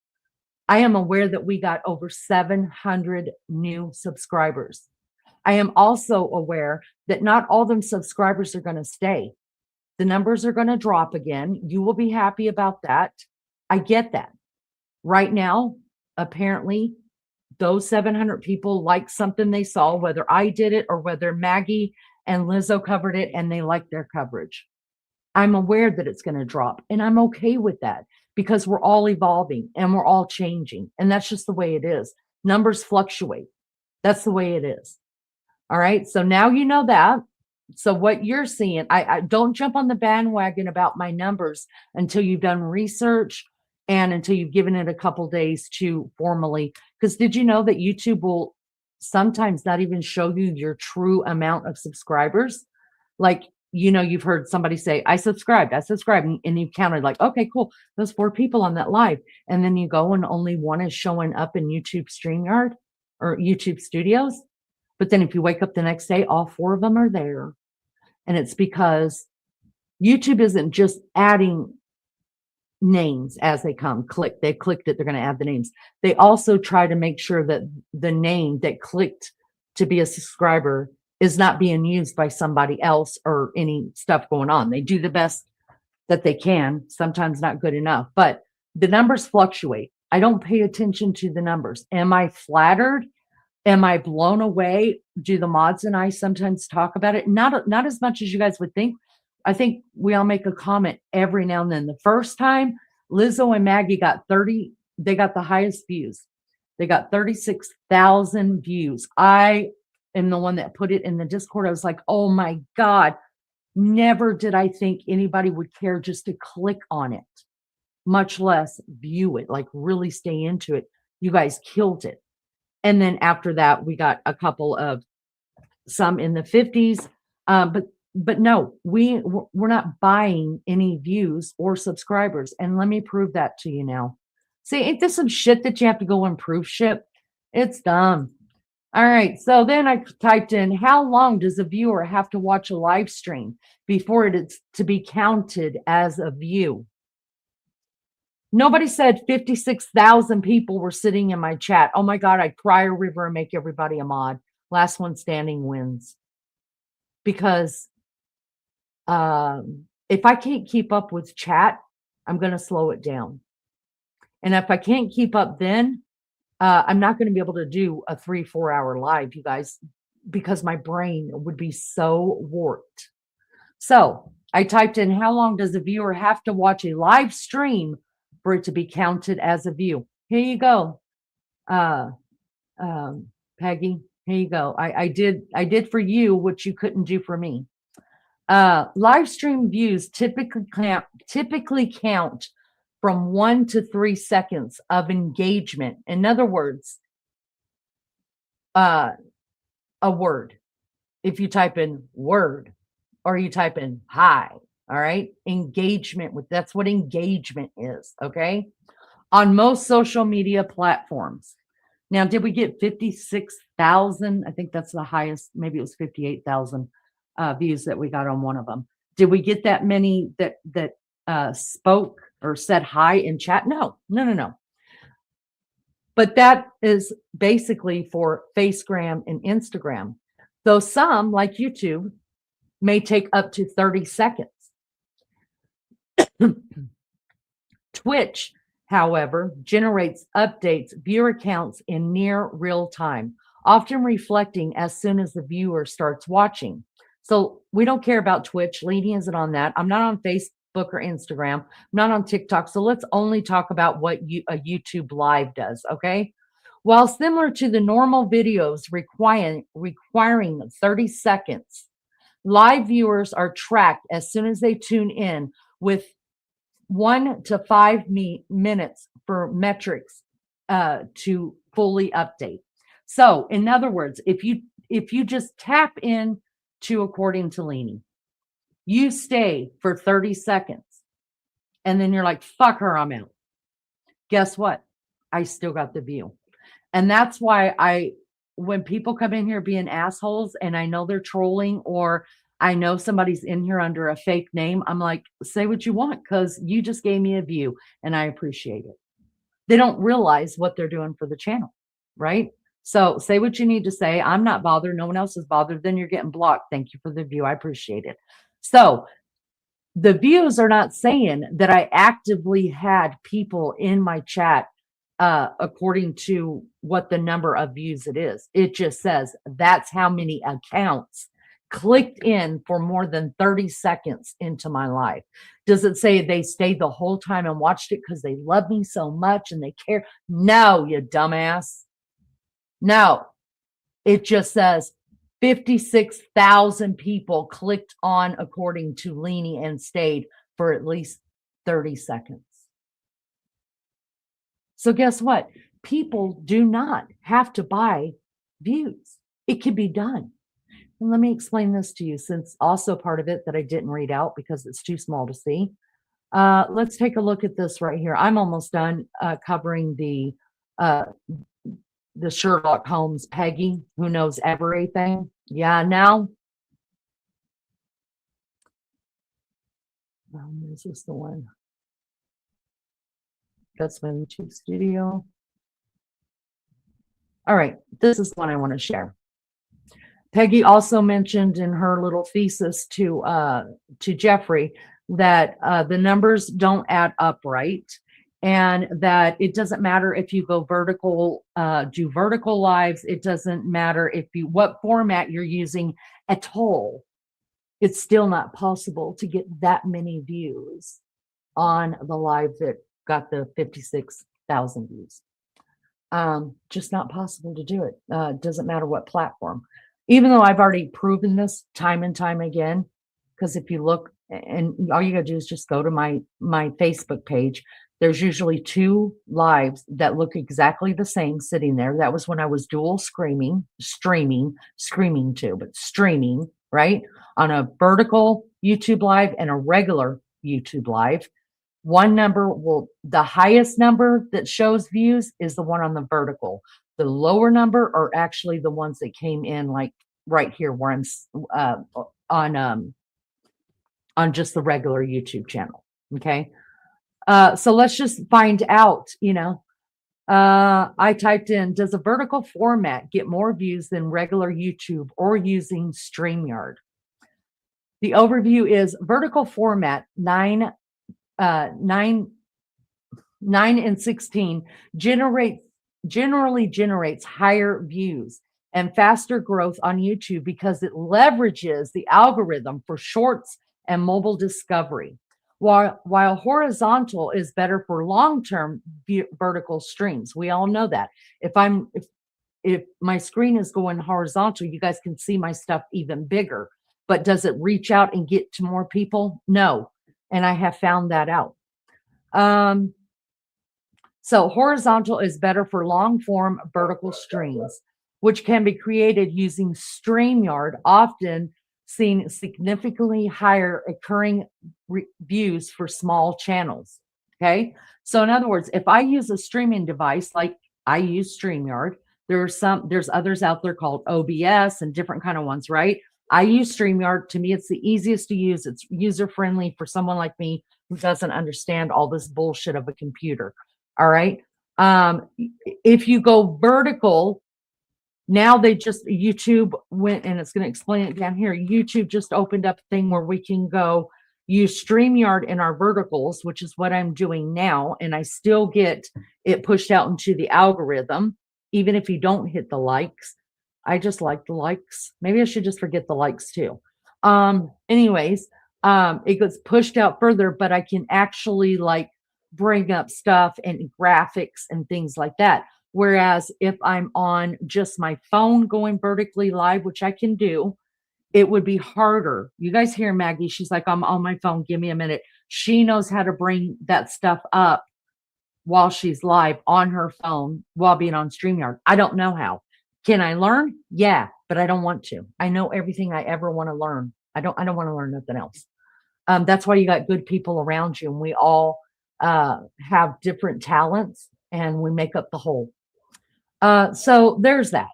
I am aware that we got over 700 new subscribers. I am also aware that not all them subscribers are going to stay. The numbers are going to drop again. You will be happy about that. I get that. Right now, apparently, those 700 people liked something they saw, whether I did it or whether Maggie and Lizzo covered it and they liked their coverage. I'm aware that it's going to drop, and I'm okay with that because we're all evolving and we're all changing. And that's just the way it is. Numbers fluctuate. That's the way it is. All right. So now you know that. So what you're seeing, I don't jump on the bandwagon about my numbers until you've done research and until you've given it a couple days to formally, because did you know that YouTube will sometimes not even show you your true amount of subscribers? Like, you've heard somebody say, I subscribed, and you've counted like, okay, cool. Those 4 people on that live. And then you go and only one is showing up in YouTube StreamYard or YouTube Studios. But then if you wake up the next day, all 4 of them are there. And it's because YouTube isn't just adding names as they come. They clicked it, they're going to add the names. They also try to make sure that the name that clicked to be a subscriber is not being used by somebody else or any stuff going on. They do the best that they can, sometimes not good enough, but the numbers fluctuate. I don't pay attention to the numbers. Am I flattered? Am I blown away? Do the mods and I sometimes talk about it? Not as much as you guys would think. I think we all make a comment every now and then. The first time Lizzo and Maggie got 30, they got the highest views. They got 36,000 views. I am the one that put it in the Discord. I was like, oh my God, never did I think anybody would care just to click on it, much less view it, like really stay into it. You guys killed it. And then after that, we got a couple of some in the 50s. But no, we're not buying any views or subscribers. And let me prove that to you now. See, ain't this some shit that you have to go and proof ship? It's dumb. All right. So then I typed in, how long does a viewer have to watch a live stream before it is to be counted as a view? Nobody said 56,000 people were sitting in my chat. Oh my God, I'd cry a river and make everybody a mod. Last one standing wins. Because if I can't keep up with chat, I'm going to slow it down. And if I can't keep up then, I'm not going to be able to do a 3-4 hour live, you guys, because my brain would be so warped. So I typed in, how long does a viewer have to watch a live stream for it to be counted as a view? Here you go. Peggy, here you go. I did for you what you couldn't do for me. Live stream views typically count from 1 to 3 seconds of engagement. In other words, a word. If you type in word or you type in hi, all right, engagement with, that's what engagement is. Okay. On most social media platforms. Now, did we get 56,000? I think that's the highest. Maybe it was 58,000 views that we got on one of them. Did we get that many that spoke or said hi in chat? No. But that is basically for Facegram and Instagram. Though some, like YouTube, may take up to 30 seconds. Twitch, however, generates updates, viewer counts in near real time, often reflecting as soon as the viewer starts watching. So we don't care about Twitch. Leading isn't on that. I'm not on Facebook or Instagram. I'm not on TikTok. So let's only talk about what a YouTube live does, okay? While similar to the normal videos requiring 30 seconds, live viewers are tracked as soon as they tune in with 1 to 5 minutes for metrics to fully update. So in other words, if you just tap in to according to Leanie, you stay for 30 seconds and then you're like, fuck her, I'm out. Guess what? I still got the view. And that's why when people come in here being assholes and I know they're trolling or I know somebody's in here under a fake name, I'm like, say what you want, because you just gave me a view and I appreciate it. They don't realize what they're doing for the channel, right? So say what you need to say. I'm not bothered. No one else is bothered. Then you're getting blocked. Thank you for the view. I appreciate it. So the views are not saying that I actively had people in my chat according to what the number of views it is. It just says that's how many accounts clicked in for more than 30 seconds into my live. Does it say they stayed the whole time and watched it because they love me so much and they care? No, you dumbass. No, it just says 56,000 people clicked on according to Leanie and stayed for at least 30 seconds. So guess what? People do not have to buy views. It can be done. And let me explain this to you, since also part of it that I didn't read out because it's too small to see. Let's take a look at this right here. I'm almost done covering the Sherlock Holmes Peggy, who knows everything. Yeah, now. This is the one. That's my YouTube studio. All right, this is one I want to share. Peggy also mentioned in her little thesis to Jeffrey that the numbers don't add up right, and that it doesn't matter if you go vertical, do vertical lives. It doesn't matter if what format you're using at all. It's still not possible to get that many views on the live that got the 56,000 views. Just not possible to do it. Doesn't matter what platform. Even though I've already proven this time and time again, because if you look, and all you gotta do is just go to my Facebook page. There's usually two lives that look exactly the same sitting there. That was when I was dual screaming too, but streaming, right? On a vertical YouTube live and a regular YouTube live. The highest number that shows views is the one on the vertical. The lower number are actually the ones that came in like right here where I'm uh, on just the regular YouTube channel. Okay. So let's just find out, I typed in, does a vertical format get more views than regular YouTube or using StreamYard? The overview is vertical format 9 and 16 generally generates higher views and faster growth on YouTube because it leverages the algorithm for shorts and mobile discovery. While horizontal is better for long-term vertical streams. We all know that. If my screen is going horizontal, you guys can see my stuff even bigger. But does it reach out and get to more people? No. And I have found that out. So horizontal is better for long form vertical streams, which can be created using StreamYard, often seeing significantly higher occurring views for small channels. Okay. So in other words, if I use a streaming device, like I use StreamYard, there's others out there called OBS and different kind of ones, right? I use StreamYard. To me, it's the easiest to use. It's user friendly for someone like me who doesn't understand all this bullshit of a computer. All right. If you go vertical, now YouTube went, and it's going to explain it down here. YouTube just opened up a thing where we can go use StreamYard in our verticals, which is what I'm doing now. And I still get it pushed out into the algorithm, even if you don't hit the likes. I just like the likes. Maybe I should just forget the likes too. Anyways, it gets pushed out further, but I can actually like bring up stuff and graphics and things like that. Whereas if I'm on just my phone going vertically live, which I can do, it would be harder. You guys hear Maggie? She's like, I'm on my phone. Give me a minute. She knows how to bring that stuff up while she's live on her phone while being on StreamYard. I don't know how. Can I learn? Yeah, but I don't want to. I know everything I ever want to learn. I don't want to learn nothing else. That's why you got good people around you, and we all have different talents, and we make up the whole. So there's that.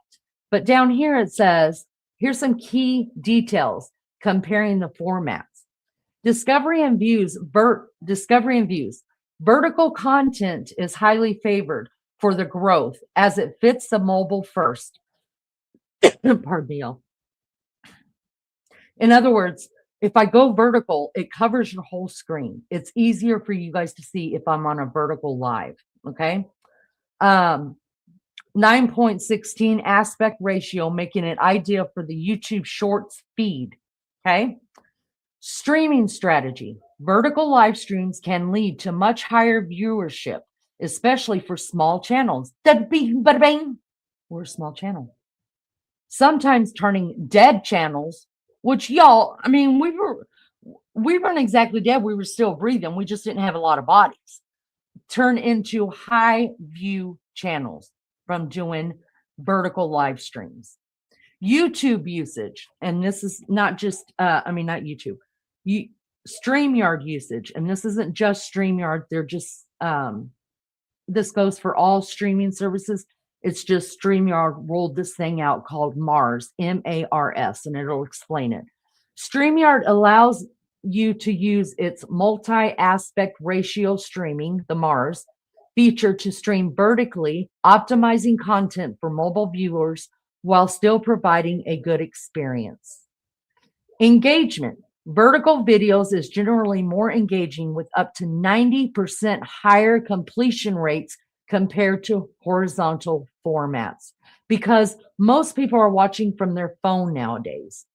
But down here it says, here's some key details comparing the formats. Discovery and views. Vertical content is highly favored for the growth as it fits the mobile first. Pardon me, y'all. In other words, if I go vertical, it covers your whole screen. It's easier for you guys to see if I'm on a vertical live. Okay. 9.16 aspect ratio, making it ideal for the YouTube Shorts feed. Okay. Streaming strategy. Vertical live streams can lead to much higher viewership, especially for small channels. We're a small channel. Sometimes turning dead channels, which y'all, I mean, we weren't exactly dead. We were still breathing. We just didn't have a lot of bodies. Turn into high view channels from doing vertical live streams. YouTube usage, and this is not just, not YouTube, StreamYard usage, and this isn't just StreamYard. They're just, this goes for all streaming services. It's just StreamYard rolled this thing out called Mars, M-A-R-S, and it'll explain it. StreamYard allows you to use its multi-aspect ratio streaming, the Mars, feature to stream vertically, optimizing content for mobile viewers while still providing a good experience. Engagement. Vertical videos is generally more engaging with up to 90% higher completion rates compared to horizontal formats, because most people are watching from their phone nowadays.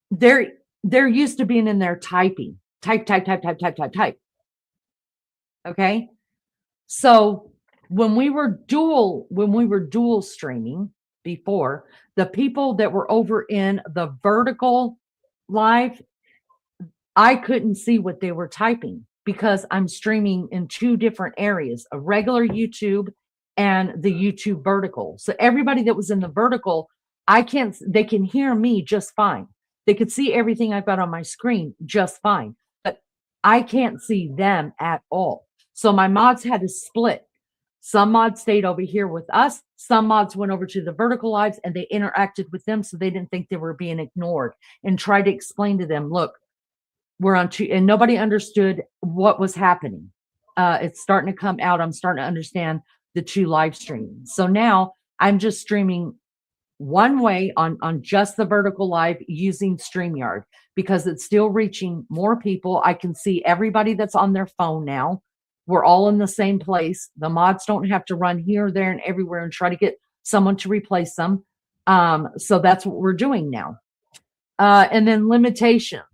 They're used to being in there typing, type. Okay. So when we were dual streaming before, the people that were over in the vertical live, I couldn't see what they were typing because I'm streaming in two different areas, a regular YouTube and the YouTube vertical. So everybody that was in the vertical, they can hear me just fine. They could see everything I've got on my screen just fine, but I can't see them at all. So my mods had to split. Some mods stayed over here with us. Some mods went over to the vertical lives and they interacted with them so they didn't think they were being ignored, and tried to explain to them, look, we're on two, and nobody understood what was happening. It's starting to come out. I'm starting to understand the two live streams. So now I'm just streaming one way on just the vertical live using StreamYard because it's still reaching more people. I can see everybody that's on their phone now. We're all in the same place. The mods don't have to run here, there, and everywhere and try to get someone to replace them. So that's what we're doing now. And then limitations.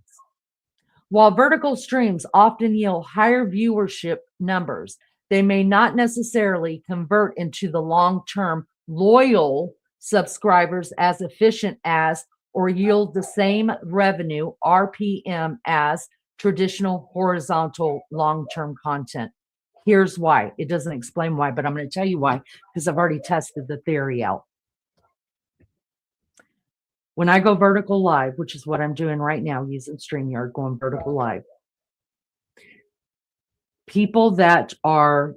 While vertical streams often yield higher viewership numbers, they may not necessarily convert into the long-term loyal subscribers as efficient as or yield the same revenue RPM as traditional horizontal long-term content. Here's why. It doesn't explain why, but I'm going to tell you why, because I've already tested the theory out. When I go vertical live, which is what I'm doing right now using StreamYard, going vertical live, people that are,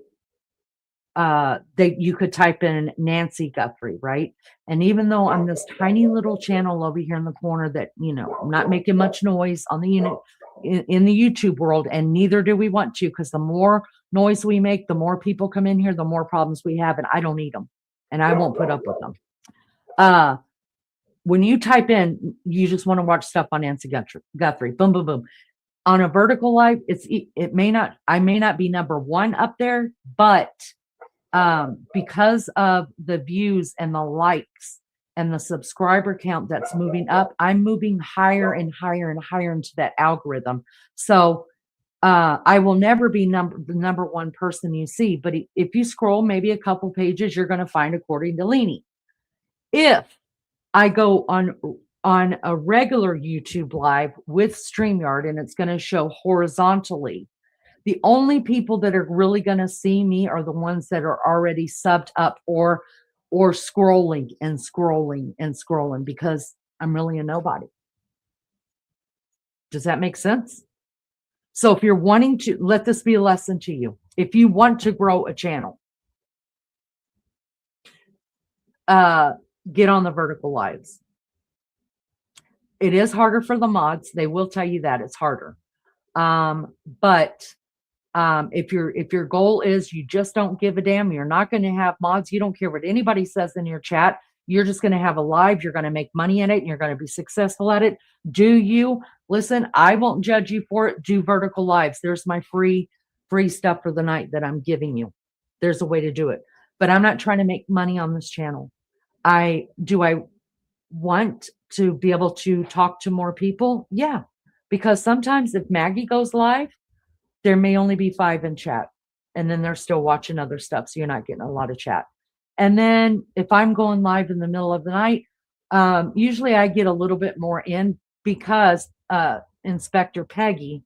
you could type in Nancy Guthrie, right? And even though I'm this tiny little channel over here in the corner that, I'm not making much noise on the unit in the YouTube world, and neither do we want to, because the more noise we make, the more people come in here, the more problems we have, and I don't need them, and I won't put up with them. When you type in, you just want to watch stuff on Nancy Guthrie, boom, boom, boom. On a vertical live, I may not be number one up there, but because of the views and the likes and the subscriber count that's moving up, I'm moving higher and higher and higher into that algorithm. So I will never be the number one person you see, but if you scroll maybe a couple pages, you're going to find, according to Leanie, if I go on a regular YouTube live with StreamYard and it's going to show horizontally, the only people that are really going to see me are the ones that are already subbed up or scrolling and scrolling and scrolling, because I'm really a nobody. Does that make sense? So if you're wanting to, let this be a lesson to you. If you want to grow a channel, get on the vertical lives. It is harder for the mods. They will tell you that it's harder. But if your goal is you just don't give a damn, you're not going to have mods, you don't care what anybody says in your chat, you're just going to have a live, you're going to make money in it, and you're going to be successful at it. Do you? Listen, I won't judge you for it. Do vertical lives. There's my free stuff for the night that I'm giving you. There's a way to do it. But I'm not trying to make money on this channel. I want to be able to talk to more people? Yeah. Because sometimes if Maggie goes live, there may only be 5 in chat, and then they're still watching other stuff, so you're not getting a lot of chat. And then if I'm going live in the middle of the night, usually I get a little bit more in, because Inspector Peggy,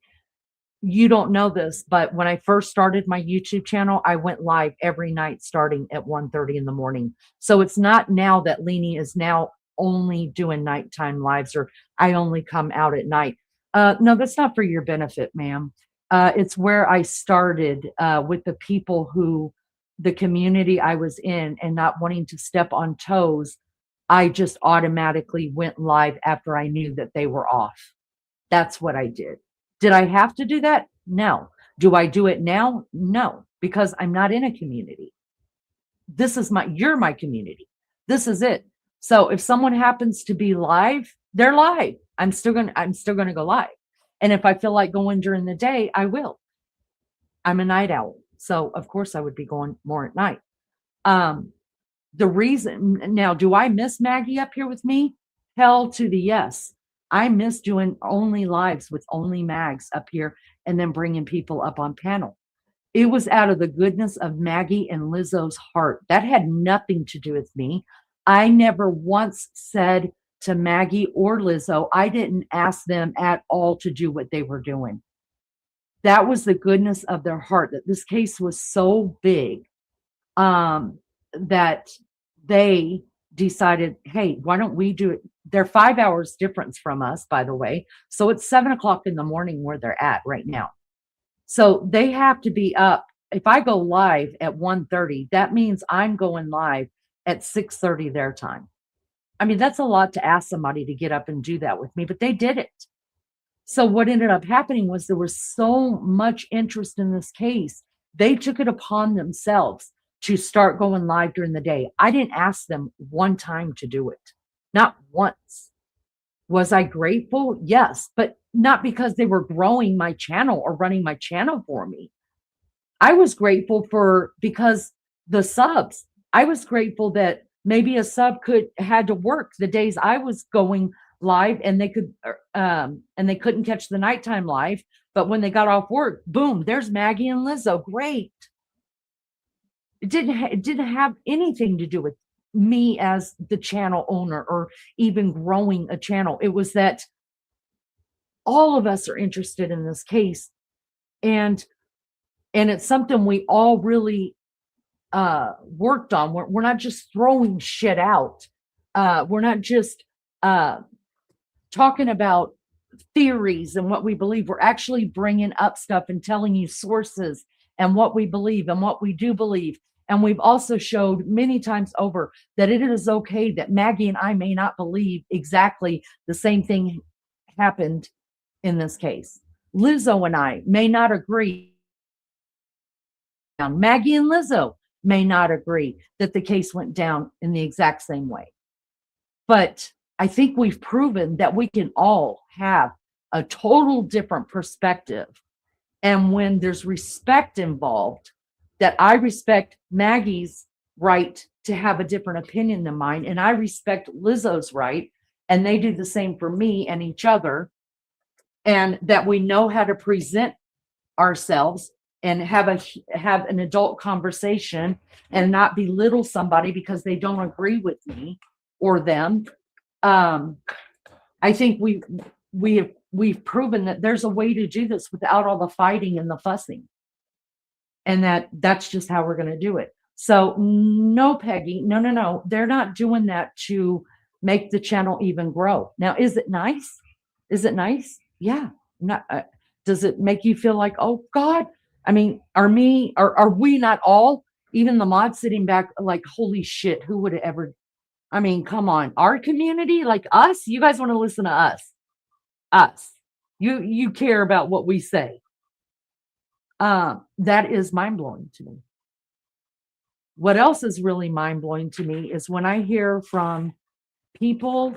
you don't know this, but when I first started my YouTube channel, I went live every night starting at 1:30 in the morning. So it's not now that Leanie is now only doing nighttime lives, or I only come out at night. No, that's not for your benefit, ma'am. It's where I started with the people the community I was in, and not wanting to step on toes. I just automatically went live after I knew that they were off. That's what I did. Did I have to do that? No. Do I do it now? No, because I'm not in a community. You're my community. This is it. So if someone happens to be live, they're live. I'm still going to go live. And if I feel like going during the day, I will. I'm a night owl. So of course I would be going more at night. The reason now, do I miss Maggie up here with me? Hell to the yes. I miss doing only lives with only Mags up here and then bringing people up on panel. It was out of the goodness of Maggie and Lizzo's heart. That had nothing to do with me. I never once said to Maggie or Lizzo, I didn't ask them at all to do what they were doing. that was the goodness of their heart, that this case was so big, that they decided, hey, why don't we do it? They're 5 hours difference from us, by the way. So it's 7 o'clock in the morning where they're at right now. So they have to be up. If I go live at 1:30, that means I'm going live at 6:30 their time. I mean, that's a lot to ask somebody to get up and do that with me, but they did it. So what ended up happening was there was so much interest in this case. They took it upon themselves to start going live during the day. I didn't ask them one time to do it, not once. Was I grateful? Yes, but not because they were growing my channel or running my channel for me. I was grateful for because the subs. I was grateful that maybe a sub had to work the days I was going live and they couldn't catch the nighttime live, but when they got off work, boom, there's Maggie and Lizzo. Great. It didn't have anything to do with me as the channel owner or even growing a channel. It was that all of us are interested in this case, and it's something we all really worked on. We're not just throwing shit out. We're not just talking about theories and what we believe. We're actually bringing up stuff and telling you sources and what we believe and what we do believe. And we've also showed many times over that it is okay that Maggie and I may not believe exactly the same thing happened in this case. Lizzo and I may not agree. Maggie and Lizzo may not agree that the case went down in the exact same way. But I think we've proven that we can all have a total different perspective. And when there's respect involved, that I respect Maggie's right to have a different opinion than mine, and I respect Lizzo's right, and they do the same for me and each other, and that we know how to present ourselves and have an adult conversation and not belittle somebody because they don't agree with me or them. I think we've proven that there's a way to do this without all the fighting and the fussing, and that's just how we're going to do it. So no, Peggy, no, they're not doing that to make the channel even grow. Now, is it nice? Is it nice? Yeah. Not. Does it make you feel like, oh God? I mean, are we not all, even the mods sitting back like, holy shit, who would have ever? I mean, come on, our community, like us, you guys want to listen to us. You care about what we say. That is mind-blowing to me. What else is really mind-blowing to me is when I hear from people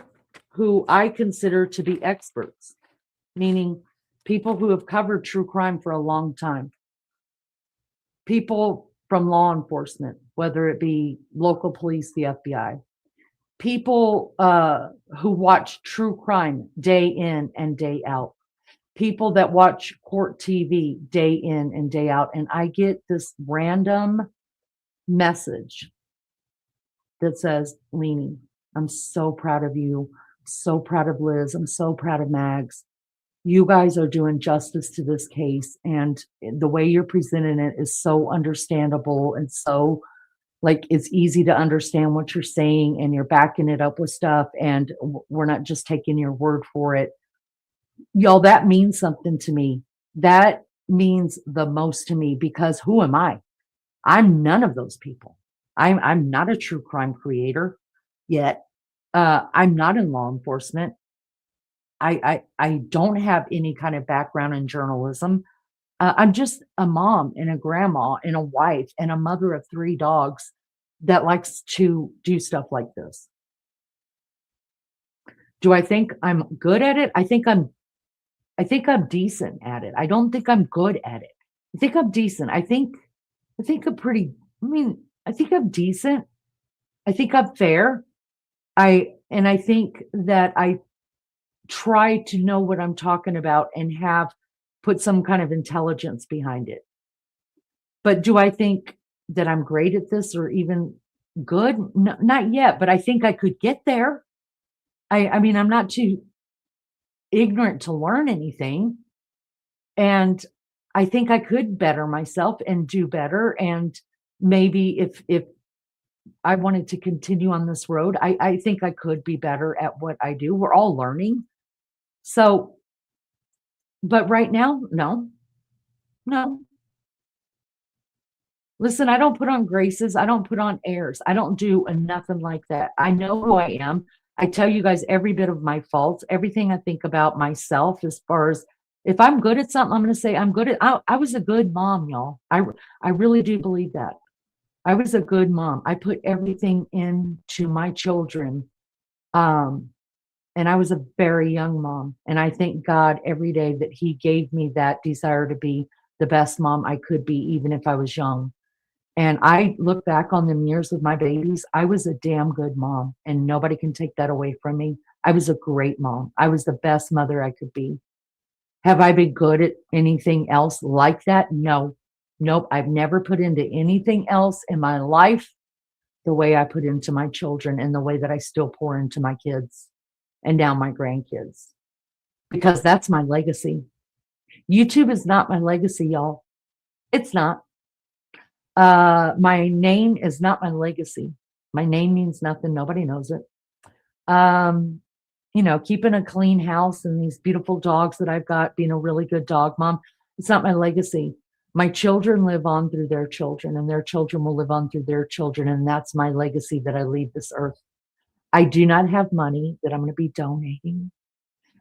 who I consider to be experts, meaning people who have covered true crime for a long time, people from law enforcement, whether it be local police, the FBI, people who watch true crime day in and day out, people that watch court TV day in and day out. And I get this random message that says, Leanie, I'm so proud of you. So proud of Liz. I'm so proud of Mags. You guys are doing justice to this case. And the way you're presenting it is so understandable and so like it's easy to understand what you're saying, and you're backing it up with stuff, and we're not just taking your word for it. Y'all, that means something to me. That means the most to me, because who am I? I'm none of those people. I'm not a true crime creator yet. I'm not in law enforcement. I don't have any kind of background in journalism. I'm just a mom and a grandma and a wife and a mother of 3 dogs that likes to do stuff like this. Do I think I'm good at it? I think I'm decent at it. I don't think I'm good at it. I think I'm decent. I think I think I'm decent. I think I'm fair. I think that I try to know what I'm talking about and have put some kind of intelligence behind it. But do I think that I'm great at this or even good? No, not yet, but I think I could get there. I mean, I'm not too ignorant to learn anything. And I think I could better myself and do better. And maybe if I wanted to continue on this road, I think I could be better at what I do. We're all learning. So, but right now, no, no. Listen, I don't put on graces. I don't put on airs. I don't do nothing like that. I know who I am. I tell you guys every bit of my faults, everything I think about myself as far as if I'm good at something, I'm going to say I'm good at I was a good mom, y'all. I really do believe that. I was a good mom. I put everything into my children. Um, and I was a very young mom. And I thank God every day that He gave me that desire to be the best mom I could be, even if I was young. And I look back on them years with my babies. I was a damn good mom, and nobody can take that away from me. I was a great mom. I was the best mother I could be. Have I been good at anything else like that? No. Nope. I've never put into anything else in my life the way I put into my children and the way that I still pour into my kids and now my grandkids, because that's my legacy. YouTube is not my legacy, y'all. It's not. My name is not my legacy. My name means nothing. Nobody knows it. Um, keeping a clean house and these beautiful dogs that I've got, being a really good dog mom, it's not my legacy. My children live on through their children, and their children will live on through their children. And that's my legacy that I leave this earth. I do not have money that I'm going to be donating.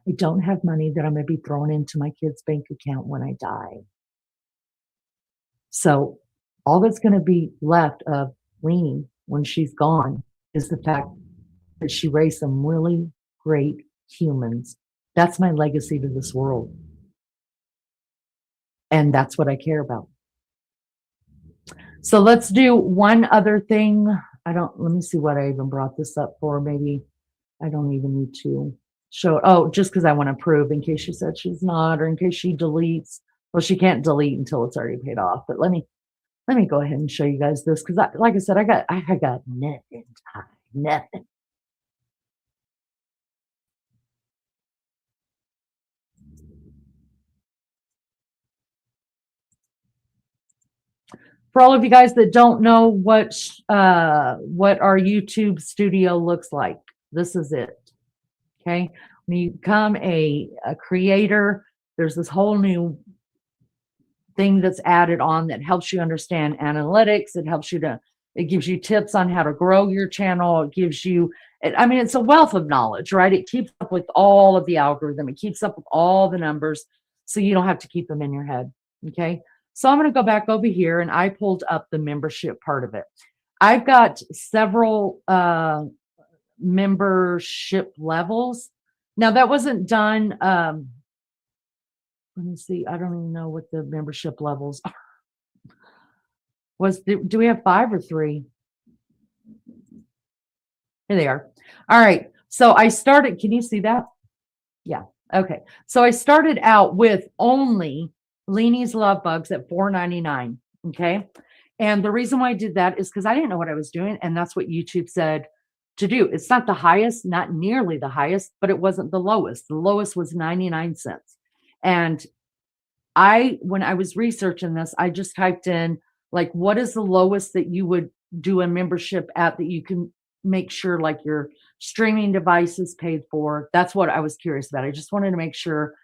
I don't have money that I'm going to be throwing into my kids' bank account when I die. So all that's going to be left of Leanie when she's gone is the fact that she raised some really great humans. That's my legacy to this world. And that's what I care about. So let's do one other thing. Let me see what I even brought this up for. Maybe I don't even need to show it. Oh, just because I want to prove in case she said she's not, or in case she deletes. Well, she can't delete until it's already paid off. But let me go ahead and show you guys this, because like I said, I got nothing time, nothing. For all of you guys that don't know what our YouTube studio looks like, this is it. Okay, when you become a creator, there's this whole new thing that's added on that helps you understand analytics. It gives you tips on how to grow your channel. It gives you, it's a wealth of knowledge, right? It keeps up with all of the algorithm. It keeps up with all the numbers, so you don't have to keep them in your head. Okay. So I'm going to go back over here, and I pulled up the membership part of it. I've got several membership levels. Now that wasn't done. Let me see. I don't even know what the membership levels are. Do we have 5 or 3? Here they are. All right. So I started, can you see that? Yeah. Okay. So I started out with only Leanie's Love Bugs at $4.99. Okay. And the reason why I did that is because I didn't know what I was doing. And that's what YouTube said to do. It's not the highest, not nearly the highest, but it wasn't the lowest. The lowest was 99 cents. And when I was researching this, I just typed in, like, what is the lowest that you would do a membership at that you can make sure like your streaming device is paid for? That's what I was curious about. I just wanted to make sure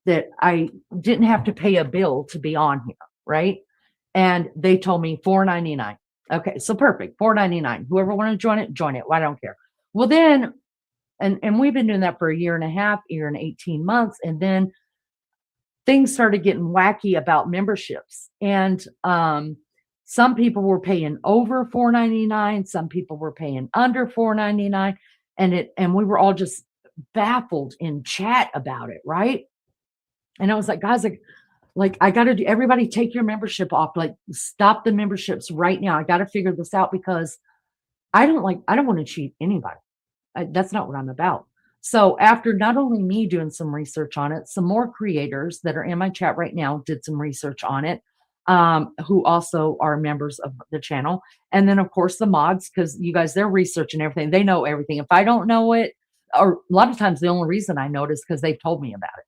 that I didn't have to pay a bill to be on here, right? And they told me $4.99. Okay, so perfect, $4.99. Whoever wanted to join it, join it. Well, I don't care. Well, then, and we've been doing that for a year and a half, year and 18 months, and then things started getting wacky about memberships. And some people were paying over $4.99. Some people were paying under $4.99. And we were all just baffled in chat about it, right? And I was like, guys, like I got to do, everybody take your membership off. Like, stop the memberships right now. I got to figure this out, because I don't want to cheat anybody. That's not what I'm about. So after not only me doing some research on it, some more creators that are in my chat right now did some research on it, who also are members of the channel. And then, of course, the mods, because you guys, they're researching everything. They know everything. If I don't know it, or a lot of times the only reason I know it is because they've told me about it.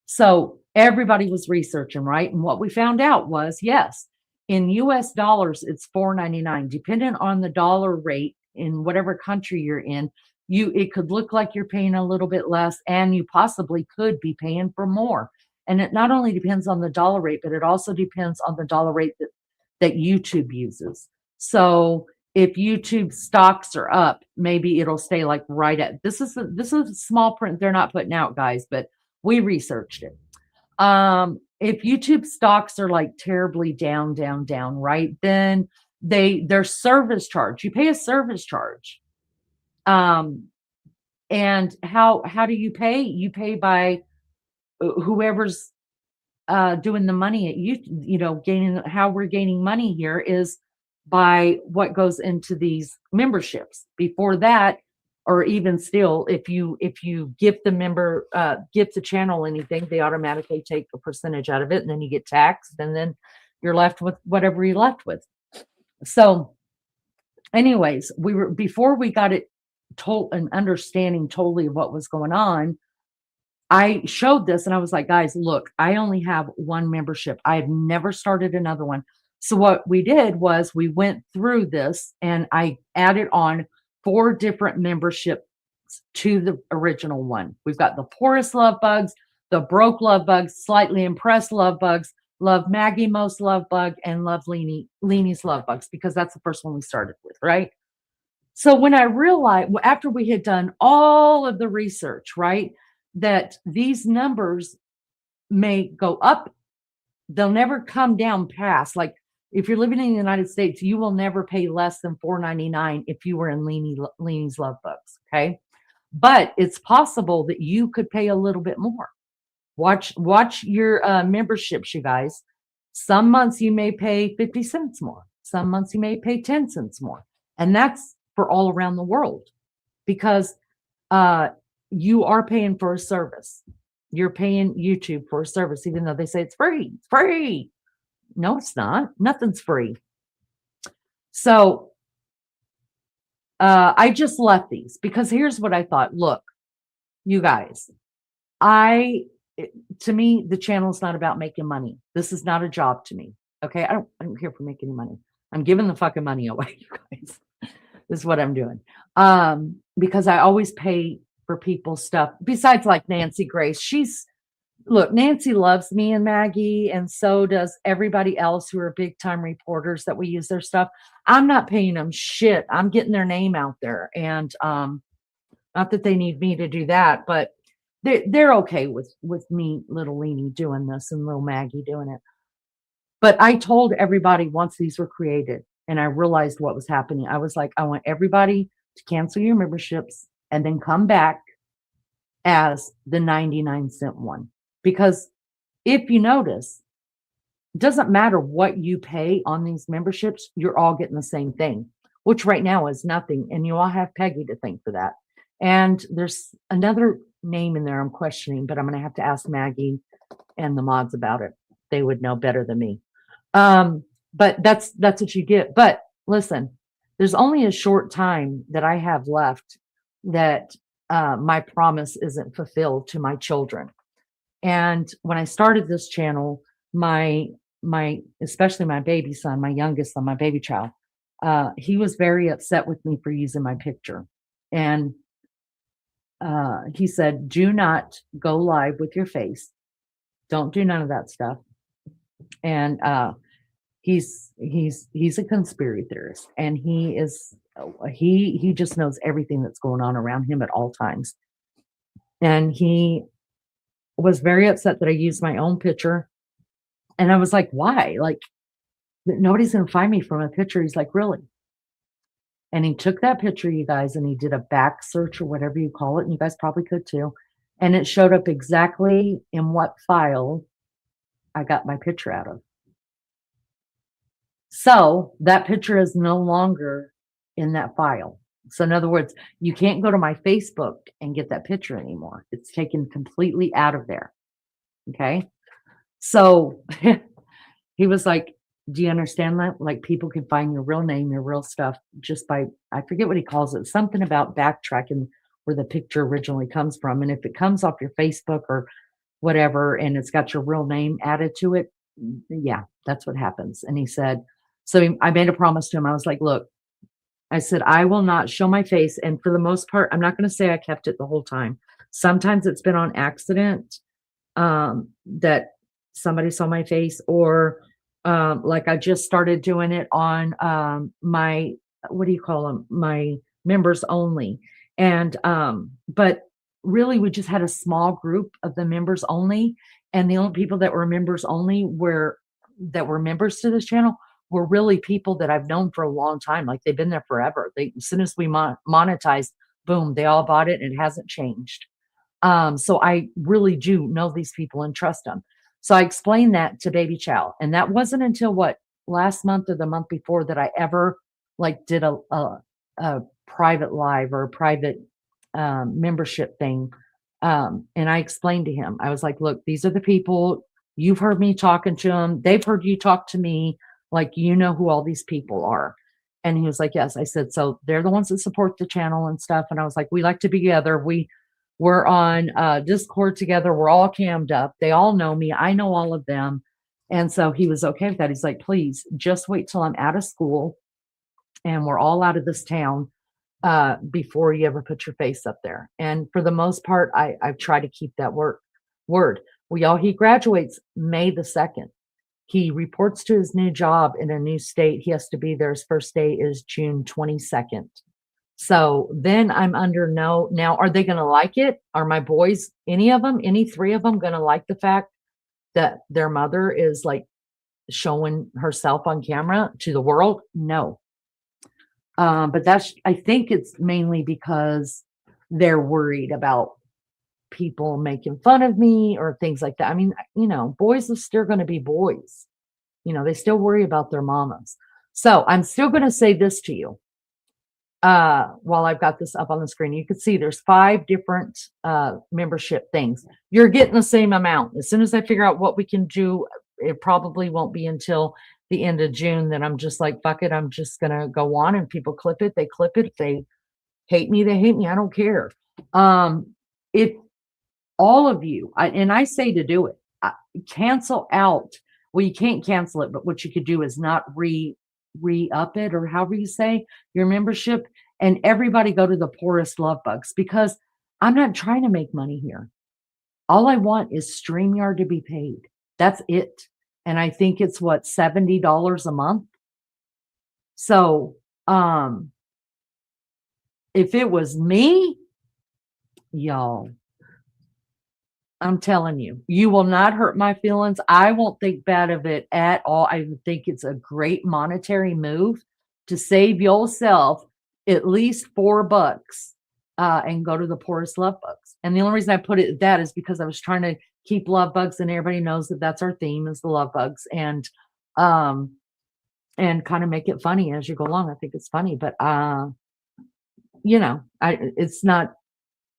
So Everybody was researching, right? And what we found out was, yes, in US dollars, it's $4.99. Depending on the dollar rate in whatever country you're in, it could look like you're paying a little bit less, and you possibly could be paying for more. And it not only depends on the dollar rate, but it also depends on the dollar rate that YouTube uses. So if YouTube stocks are up, maybe it'll stay like right at this is a small print they're not putting out, guys, but we researched it. If YouTube stocks are like terribly down, down, down, right? Then their service charge. You pay a service charge. Um, and how do you pay? You pay by whoever's doing the money at gaining. How we're gaining money here is by what goes into these memberships. Before that, or even still, if you gift the channel anything, they automatically take a percentage out of it, and then you get taxed, and then you're left with whatever you're left with. So anyways, before we got it told an understanding totally of what was going on, I showed this and I was like, guys, look, I only have one membership. I have never started another one. So what we did was we went through this and I added on 4 different memberships to the original one. We've got the Poorest Love Bugs, the Broke Love Bugs, Slightly Impressed Love Bugs, Love Maggie Most Love Bug, and Love Leanie's Love Bugs, because that's the first one we started with, right? So when I realized, after we had done all of the research, right, that these numbers may go up, they'll never come down past, like, if you're living in the United States, you will never pay less than $4.99 if you were in Leanie's Love Bugs, okay? But it's possible that you could pay a little bit more. Watch your memberships, you guys. Some months you may pay 50 cents more. Some months you may pay 10 cents more. And that's for all around the world, because you are paying for a service. You're paying YouTube for a service, even though they say it's free. It's free. No, it's not. Nothing's free. So I just left these because here's what I thought. Look, you guys, to me, the channel is not about making money. This is not a job to me. Okay. I'm here for making money. I'm giving the fucking money away, you guys. This is what I'm doing. Because I always pay for people's stuff. Besides, like Nancy Grace, look, Nancy loves me and Maggie, and so does everybody else who are big time reporters that we use their stuff. I'm not paying them shit. I'm getting their name out there. And not that they need me to do that, but they're okay with me, little Leanie, doing this, and little Maggie doing it. But I told everybody once these were created and I realized what was happening, I was like, I want everybody to cancel your memberships and then come back as the 99-cent one. Because if you notice, it doesn't matter what you pay on these memberships, you're all getting the same thing, which right now is nothing. And you all have Peggy to thank for that. And there's another name in there I'm questioning, but I'm going to have to ask Maggie and the mods about it. They would know better than me. But that's what you get. But listen, there's only a short time that I have left that my promise isn't fulfilled to my children. And when I started this channel, especially my baby son, my youngest son, my baby child, he was very upset with me for using my picture. And he said, do not go live with your face. Don't do none of that stuff. And he's a conspiracy theorist, and he just knows everything that's going on around him at all times. And he was very upset that I used my own picture. And I was like, why? Like, nobody's gonna find me from a picture. He's like, really? And he took that picture, you guys, and he did a back search or whatever you call it, and you guys probably could too. And it showed up exactly in what file I got my picture out of. So that picture is no longer in that file. So in other words, you can't go to my Facebook and get that picture anymore. It's taken completely out of there. Okay. So he was like, do you understand that? Like, people can find your real name, your real stuff, just by, I forget what he calls it, something about backtracking where the picture originally comes from. And if it comes off your Facebook or whatever, and it's got your real name added to it, yeah, that's what happens. And he said, so I made a promise to him. I was like, look, I said, I will not show my face. And for the most part, I'm not going to say I kept it the whole time. Sometimes it's been on accident, that somebody saw my face, or like I just started doing it on my, what do you call them? My members only. And but really we just had a small group of the members only. And the only people that were members only were that were members to this channel were really people that I've known for a long time. Like they've been there forever. They, as soon as we monetized, boom, they all bought it and it hasn't changed. So I really do know these people and trust them. So I explained that to Baby Chow. And that wasn't until what, last month or the month before, that I ever like did a private live or a private membership thing. And I explained to him, I was like, look, these are the people, you've heard me talking to them. They've heard you talk to me. Like, you know who all these people are. And he was like, yes. I said, so they're the ones that support the channel and stuff. And I was like, we like to be together. We're on Discord together. We're all cammed up. They all know me. I know all of them. And so he was okay with that. He's like, please just wait till I'm out of school and we're all out of this town before you ever put your face up there. And for the most part, I've tried to keep that word. He graduates May the 2nd. He reports to his new job in a new state. He has to be there. His first day is June 22nd. So then I'm under no, now are they going to like it? Are my boys, any of them, any three of them, going to like the fact that their mother is like showing herself on camera to the world? No. But I think it's mainly because they're worried about people making fun of me or things like that. I mean, boys are still going to be boys. They still worry about their mamas. So I'm still going to say this to you. While I've got this up on the screen, you can see there's 5 different membership things. You're getting the same amount. As soon as I figure out what we can do, it probably won't be until the end of June that I'm just like, fuck it, I'm just gonna go on, and people clip it, they clip it. If they hate me, they hate me. I don't care. If all of you, I say to do it, cancel out. Well, you can't cancel it, but what you could do is not re-up it, or however you say, your membership, and everybody go to the poorest love bugs, because I'm not trying to make money here. All I want is StreamYard to be paid. That's it. And I think it's what, $70 a month. So if it was me, y'all, I'm telling you, you will not hurt my feelings. I won't think bad of it at all. I think it's a great monetary move to save yourself at least $4 and go to the poorest love bugs. And the only reason I put it that is because I was trying to keep love bugs, and everybody knows that that's our theme, is the love bugs, and kind of make it funny as you go along. I think it's funny, but it's not.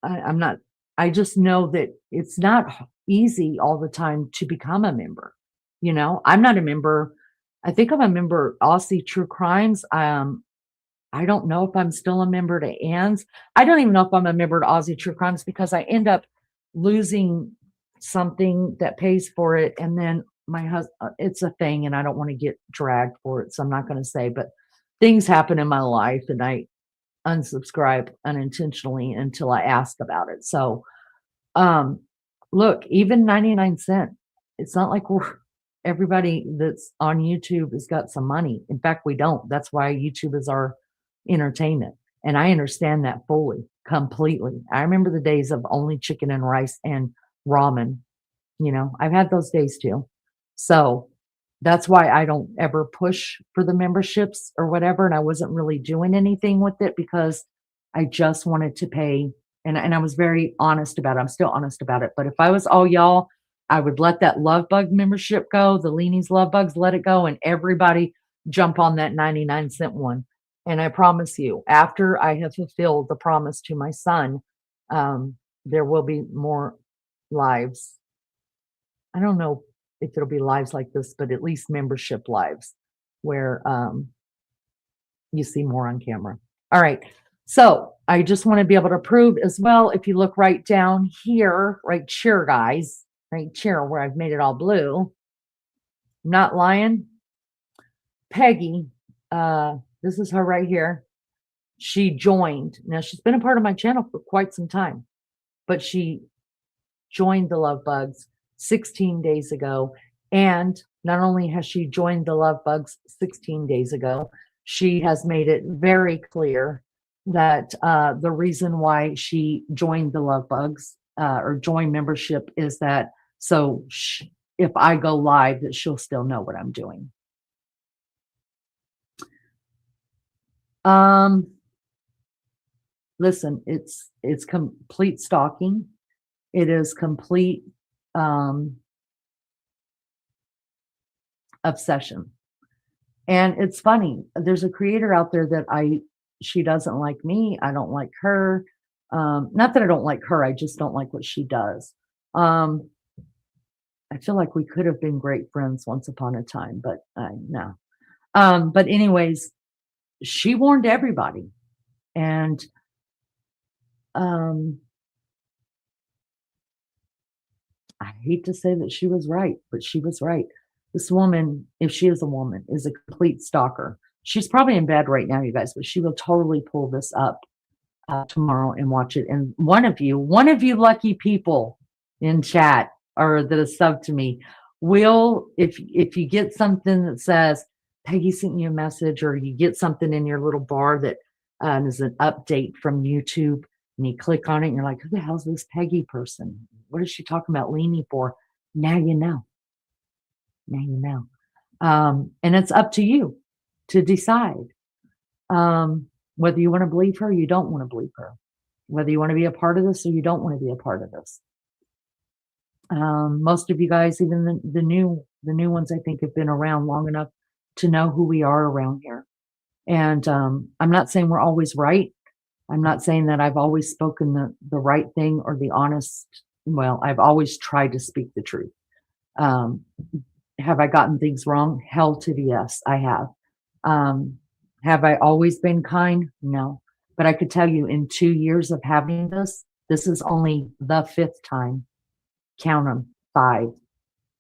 I'm not. I just know that it's not easy all the time to become a member. I'm not a member. I think I'm a member Aussie True Crimes. I don't know if I'm still a member to Ann's. I don't even know if I'm a member to Aussie True Crimes, because I end up losing something that pays for it. And then my husband, it's a thing, and I don't want to get dragged for it. So I'm not going to say, but things happen in my life, and I unsubscribe unintentionally until I ask about it. So, look, even 99 cent, it's not like everybody that's on YouTube has got some money. In fact, we don't. That's why YouTube is our entertainment. And I understand that fully, completely. I remember the days of only chicken and rice and ramen. I've had those days too. So that's why I don't ever push for the memberships or whatever. And I wasn't really doing anything with it, because I just wanted to pay. And I was very honest about it. I'm still honest about it. But if I was all y'all, I would let that love bug membership go, the Leanie's love bugs, let it go, and everybody jump on that 99 cent one. And I promise you, after I have fulfilled the promise to my son, there will be more lives. I don't know if it'll be lives like this, but at least membership lives where you see more on camera. All right. So I just want to be able to prove as well, if you look right down here, right here, guys, right here where I've made it all blue. I'm not lying. Peggy, this is her right here. She joined. Now she's been a part of my channel for quite some time, but she joined the Love Bugs 16 days ago. And not only has she joined the Love Bugs 16 days ago, she has made it very clear that the reason why she joined the Love Bugs or joined membership is that so if I go live, that she'll still know what I'm doing. Listen, it's complete stalking. It is complete obsession. And it's funny. There's a creator out there that she doesn't like me. I don't like her. Not that I don't like her. I just don't like what she does. I feel like we could have been great friends once upon a time, but no. But anyways, she warned everybody. And I hate to say that she was right, but she was right. This woman, if she is a woman, is a complete stalker. She's probably in bed right now, you guys, but she will totally pull this up tomorrow and watch it. And one of you lucky people in chat or that is sub to me will, if you get something that says Peggy sent you a message, or you get something in your little bar that is an update from YouTube, and you click on it and you're like, who the hell's this Peggy person? What is she talking about leaning for? Now you know. Now you know. And it's up to you to decide whether you want to believe her or you don't want to believe her, whether you want to be a part of this or you don't want to be a part of this. Most of you guys, even the new ones, I think, have been around long enough to know who we are around here. And I'm not saying we're always right. I'm not saying that I've always spoken the right thing or the honest. Well, I've always tried to speak the truth. Have I gotten things wrong? Hell to the yes, I have. Have I always been kind? No. But I could tell you in 2 years of having this is only the 5th time. Count them, 5.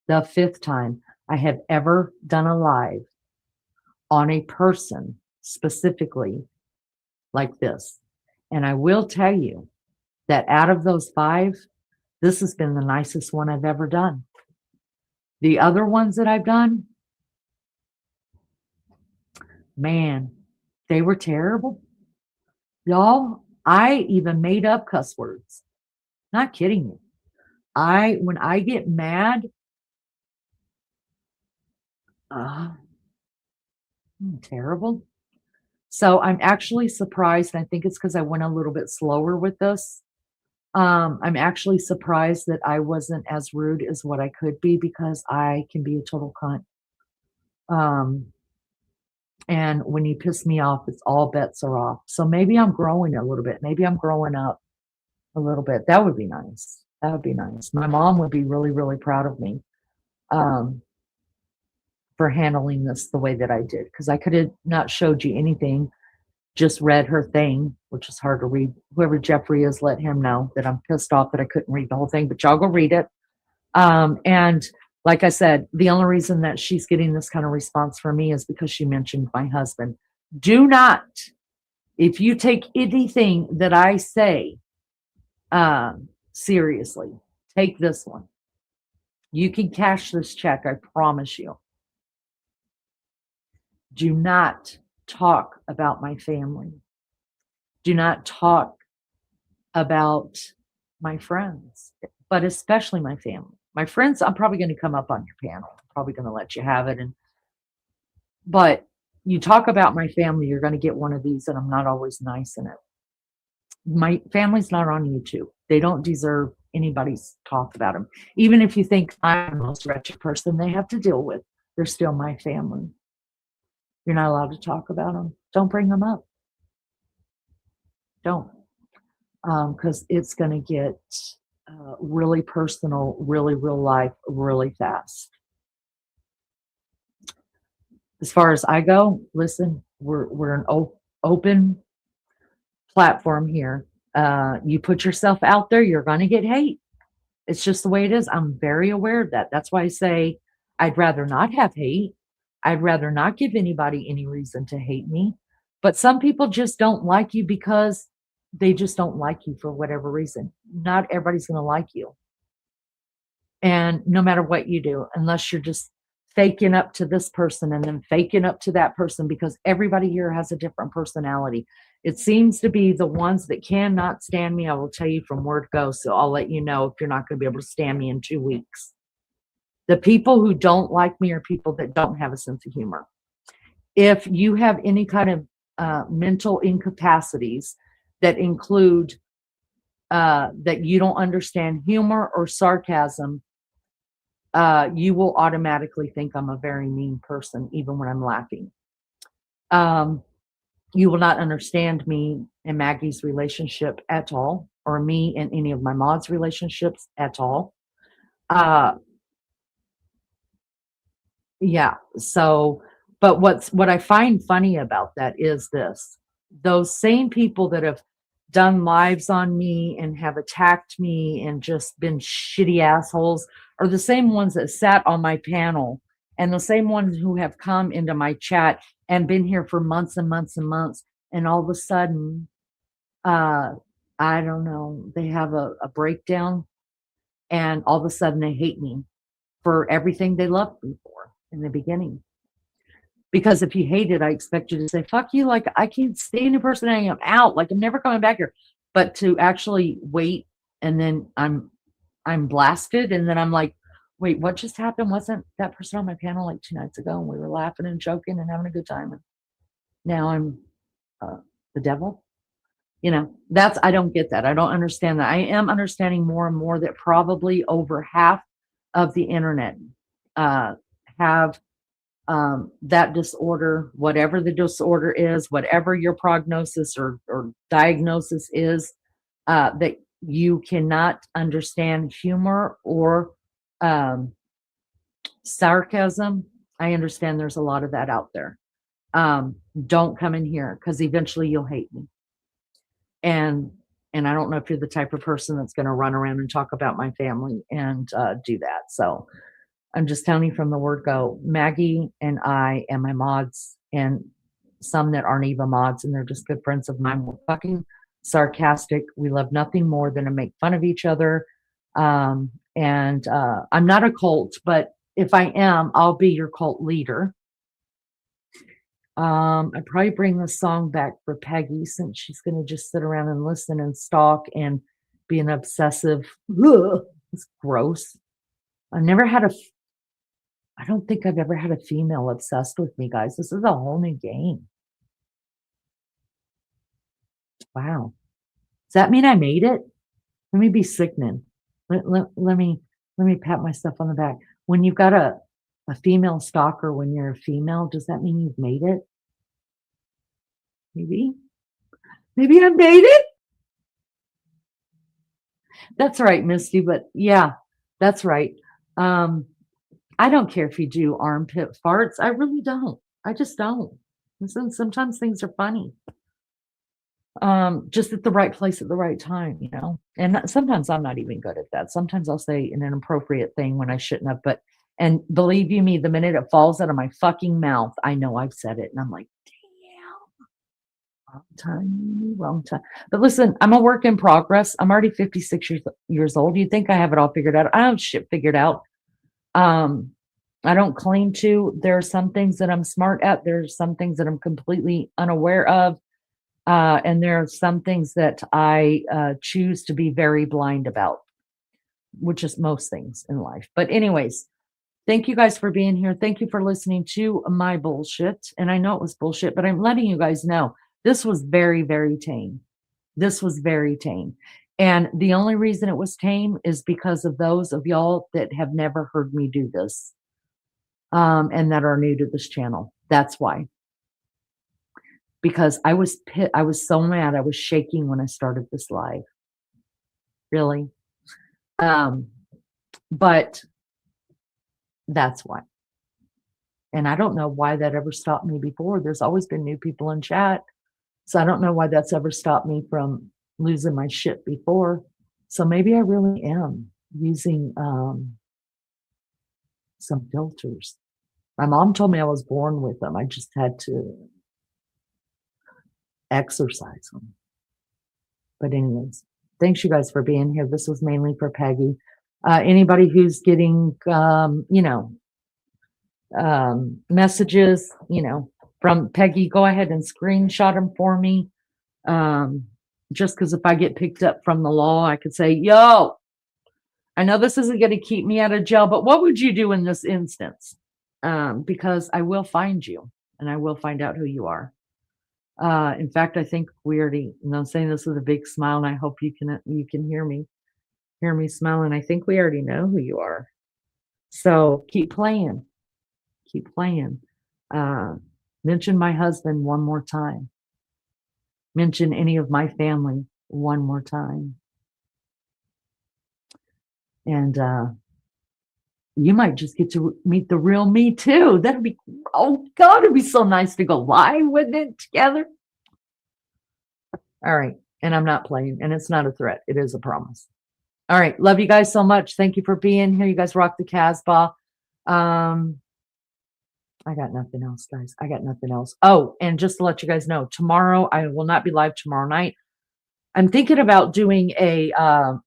The 5th time I have ever done a live on a person specifically like this. And I will tell you that out of those 5, this has been the nicest one I've ever done. The other ones that I've done, man, they were terrible. Y'all, I even made up cuss words. Not kidding you. When I get mad, terrible. So I'm actually surprised. I think it's because I went a little bit slower with this. I'm actually surprised that I wasn't as rude as what I could be, because I can be a total cunt. And when you piss me off, it's all bets are off. So maybe I'm growing a little bit. Maybe I'm growing up a little bit. That would be nice. That would be nice. My mom would be really, really proud of me for handling this the way that I did, because I could have not showed you anything, just read her thing, which is hard to read. Whoever Jeffrey is, let him know that I'm pissed off that I couldn't read the whole thing, but y'all go read it. And like I said, the only reason that she's getting this kind of response from me is because she mentioned my husband. Do not, if you take anything that I say seriously, take this one. You can cash this check, I promise you. Do not talk about my family. Do not talk about my friends, but especially my family. My friends, I'm probably going to come up on your panel. I'm probably going to let you have it. But you talk about my family, you're going to get one of these, and I'm not always nice in it. My family's not on YouTube. They don't deserve anybody's talk about them. Even if you think I'm the most wretched person they have to deal with, they're still my family. You're not allowed to talk about them. Don't bring them up. Don't. Because it's going to get really personal, really real life, really fast. As far as I go, listen, we're an open platform here. You put yourself out there, you're going to get hate. It's just the way it is. I'm very aware of that. That's why I say I'd rather not have hate. I'd rather not give anybody any reason to hate me. But some people just don't like you because they just don't like you for whatever reason. Not everybody's going to like you. And no matter what you do, unless you're just faking up to this person and then faking up to that person, because everybody here has a different personality. It seems to be the ones that cannot stand me. I will tell you from word go. So I'll let you know if you're not going to be able to stand me in 2 weeks. The people who don't like me are people that don't have a sense of humor. If you have any kind of mental incapacities that include that you don't understand humor or sarcasm, you will automatically think I'm a very mean person, even when I'm laughing. You will not understand me and Maggie's relationship at all, or me and any of my mods' relationships at all. Yeah. So, but what I find funny about that is this: those same people that have done lives on me and have attacked me and just been shitty assholes are the same ones that sat on my panel and the same ones who have come into my chat and been here for months and months and months. And all of a sudden, uh, I don't know, they have a breakdown and all of a sudden they hate me for everything they loved me for in the beginning. Because if you hate it, I expect you to say, fuck you, like I can't stand your personality, I'm out, like I'm never coming back here. But to actually wait and then I'm blasted and then I'm like, wait, what just happened? Wasn't that person on my panel like 2 nights ago and we were laughing and joking and having a good time? And now I'm the devil? That's, I don't get that. I don't understand that. I am understanding more and more that probably over half of the internet have that disorder, whatever the disorder is, whatever your prognosis or diagnosis is, that you cannot understand humor or sarcasm. I understand there's a lot of that out there. Don't come in here because eventually you'll hate me. And I don't know if you're the type of person that's going to run around and talk about my family and do that. So I'm just telling you from the word go, Maggie and I and my mods and some that aren't even mods and they're just good friends of mine, we're fucking sarcastic. We love nothing more than to make fun of each other. I'm not a cult, but if I am, I'll be your cult leader. I'd probably bring the song back for Peggy since she's going to just sit around and listen and stalk and be an obsessive. Ugh, it's gross. I don't think I've ever had a female obsessed with me, guys. This is a whole new game. Wow. Does that mean I made it? Let me be sickening. Let me pat myself on the back. When you've got a female stalker, when you're a female, does that mean you've made it? Maybe I made it. That's right, Misty. But yeah, that's right. I don't care if you do armpit farts. I really don't. I just don't. Listen, sometimes things are funny. Just at the right place at the right time, And sometimes I'm not even good at that. Sometimes I'll say an inappropriate thing when I shouldn't have. And believe you me, the minute it falls out of my fucking mouth, I know I've said it. And I'm like, damn, wrong time. But listen, I'm a work in progress. I'm already 56 years old. You think I have it all figured out? I have shit figured out. I don't claim to. There are some things that I'm smart at. There's some things that I'm completely unaware of. And there are some things that I choose to be very blind about, which is most things in life. But anyways, thank you guys for being here. Thank you for listening to my bullshit. And I know it was bullshit, but I'm letting you guys know this was very, very tame. This was very tame. And the only reason it was tame is because of those of y'all that have never heard me do this and that are new to this channel. That's why. Because I was so mad. I was shaking when I started this live. Really. But that's why. And I don't know why that ever stopped me before. There's always been new people in chat. So I don't know why that's ever stopped me from losing my shit before. So maybe I really am. using some filters. My mom told me I was born with them. I just had to exercise them. But anyways, thanks you guys for being here. This was mainly for Peggy. Anybody who's getting, messages, from Peggy, go ahead and screenshot them for me. Just because if I get picked up from the law, I could say, yo, I know this isn't going to keep me out of jail, but what would you do in this instance? Because I will find you and I will find out who you are. In fact, I think we already, I'm saying this with a big smile, and I hope you can hear me smiling. I think we already know who you are. So keep playing. Mention my husband one more time. Mention any of my family one more time. And you might just get to meet the real me too. That'd be, oh God, it'd be so nice to go live with it together. All right. And I'm not playing, and it's not a threat. It is a promise. All right. Love you guys so much. Thank you for being here. You guys rock the Casbah. I got nothing else, guys. I got nothing else. Oh, and just to let you guys know, tomorrow I will not be live tomorrow night. I'm thinking about doing a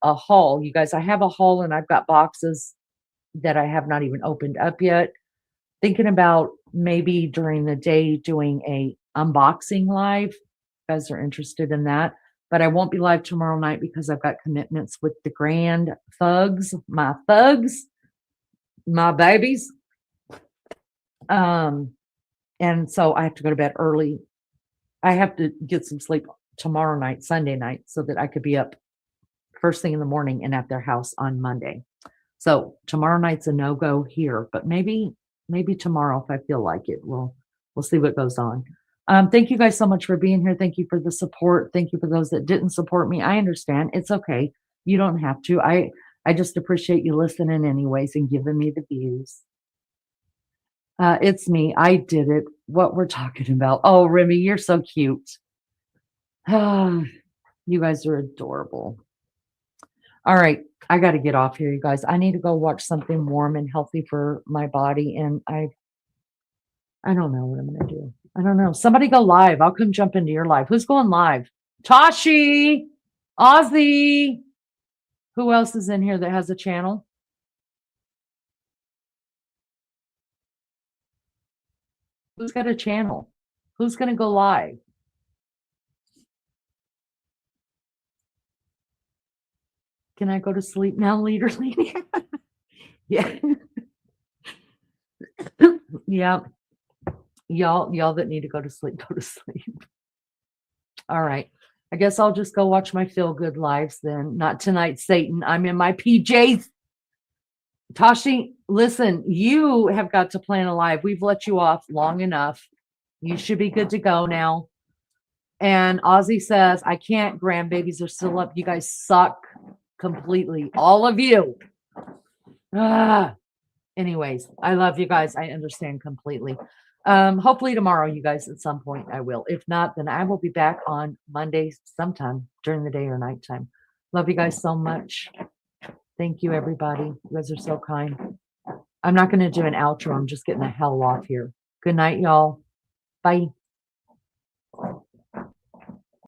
haul. You guys, I have a haul and I've got boxes that I have not even opened up yet. Thinking about maybe during the day doing a unboxing live. You guys are interested in that. But I won't be live tomorrow night because I've got commitments with the grand thugs, my babies. And so I have to go to bed early. I have to get some sleep tomorrow night, Sunday night, so that I could be up first thing in the morning and at their house on Monday. So tomorrow night's a no-go here, but maybe tomorrow if I feel like it, we'll see what goes on. Thank you guys so much for being here. Thank you for the support. Thank you for those that didn't support me. I understand. It's okay. You don't have to. I just appreciate you listening anyways and giving me the views. It's me. I did it. What we're talking about. Oh, Remy, you're so cute. You guys are adorable. All right. I got to get off here, you guys. I need to go watch something warm and healthy for my body. And I don't know what I'm going to do. I don't know. Somebody go live. I'll come jump into your live. Who's going live? Tashi, Ozzy. Who else is in here that has a channel? Who's got a channel? Who's going to go live? Can I go to sleep now, leader lady? Yeah. Yeah. Y'all that need to go to sleep, go to sleep. All right. I guess I'll just go watch my feel good lives then. Not tonight, Satan. I'm in my PJs. Tashi, listen, you have got to plan a live. We've let you off long enough. You should be good to go now. And Ozzy says, I can't. Grandbabies are still up. You guys suck completely. All of you. Anyways, I love you guys. I understand completely. Hopefully tomorrow, you guys, at some point I will. If not, then I will be back on Monday sometime during the day or nighttime. Love you guys so much. Thank you, everybody. You guys are so kind. I'm not going to do an outro. I'm just getting the hell off here. Good night, y'all. Bye.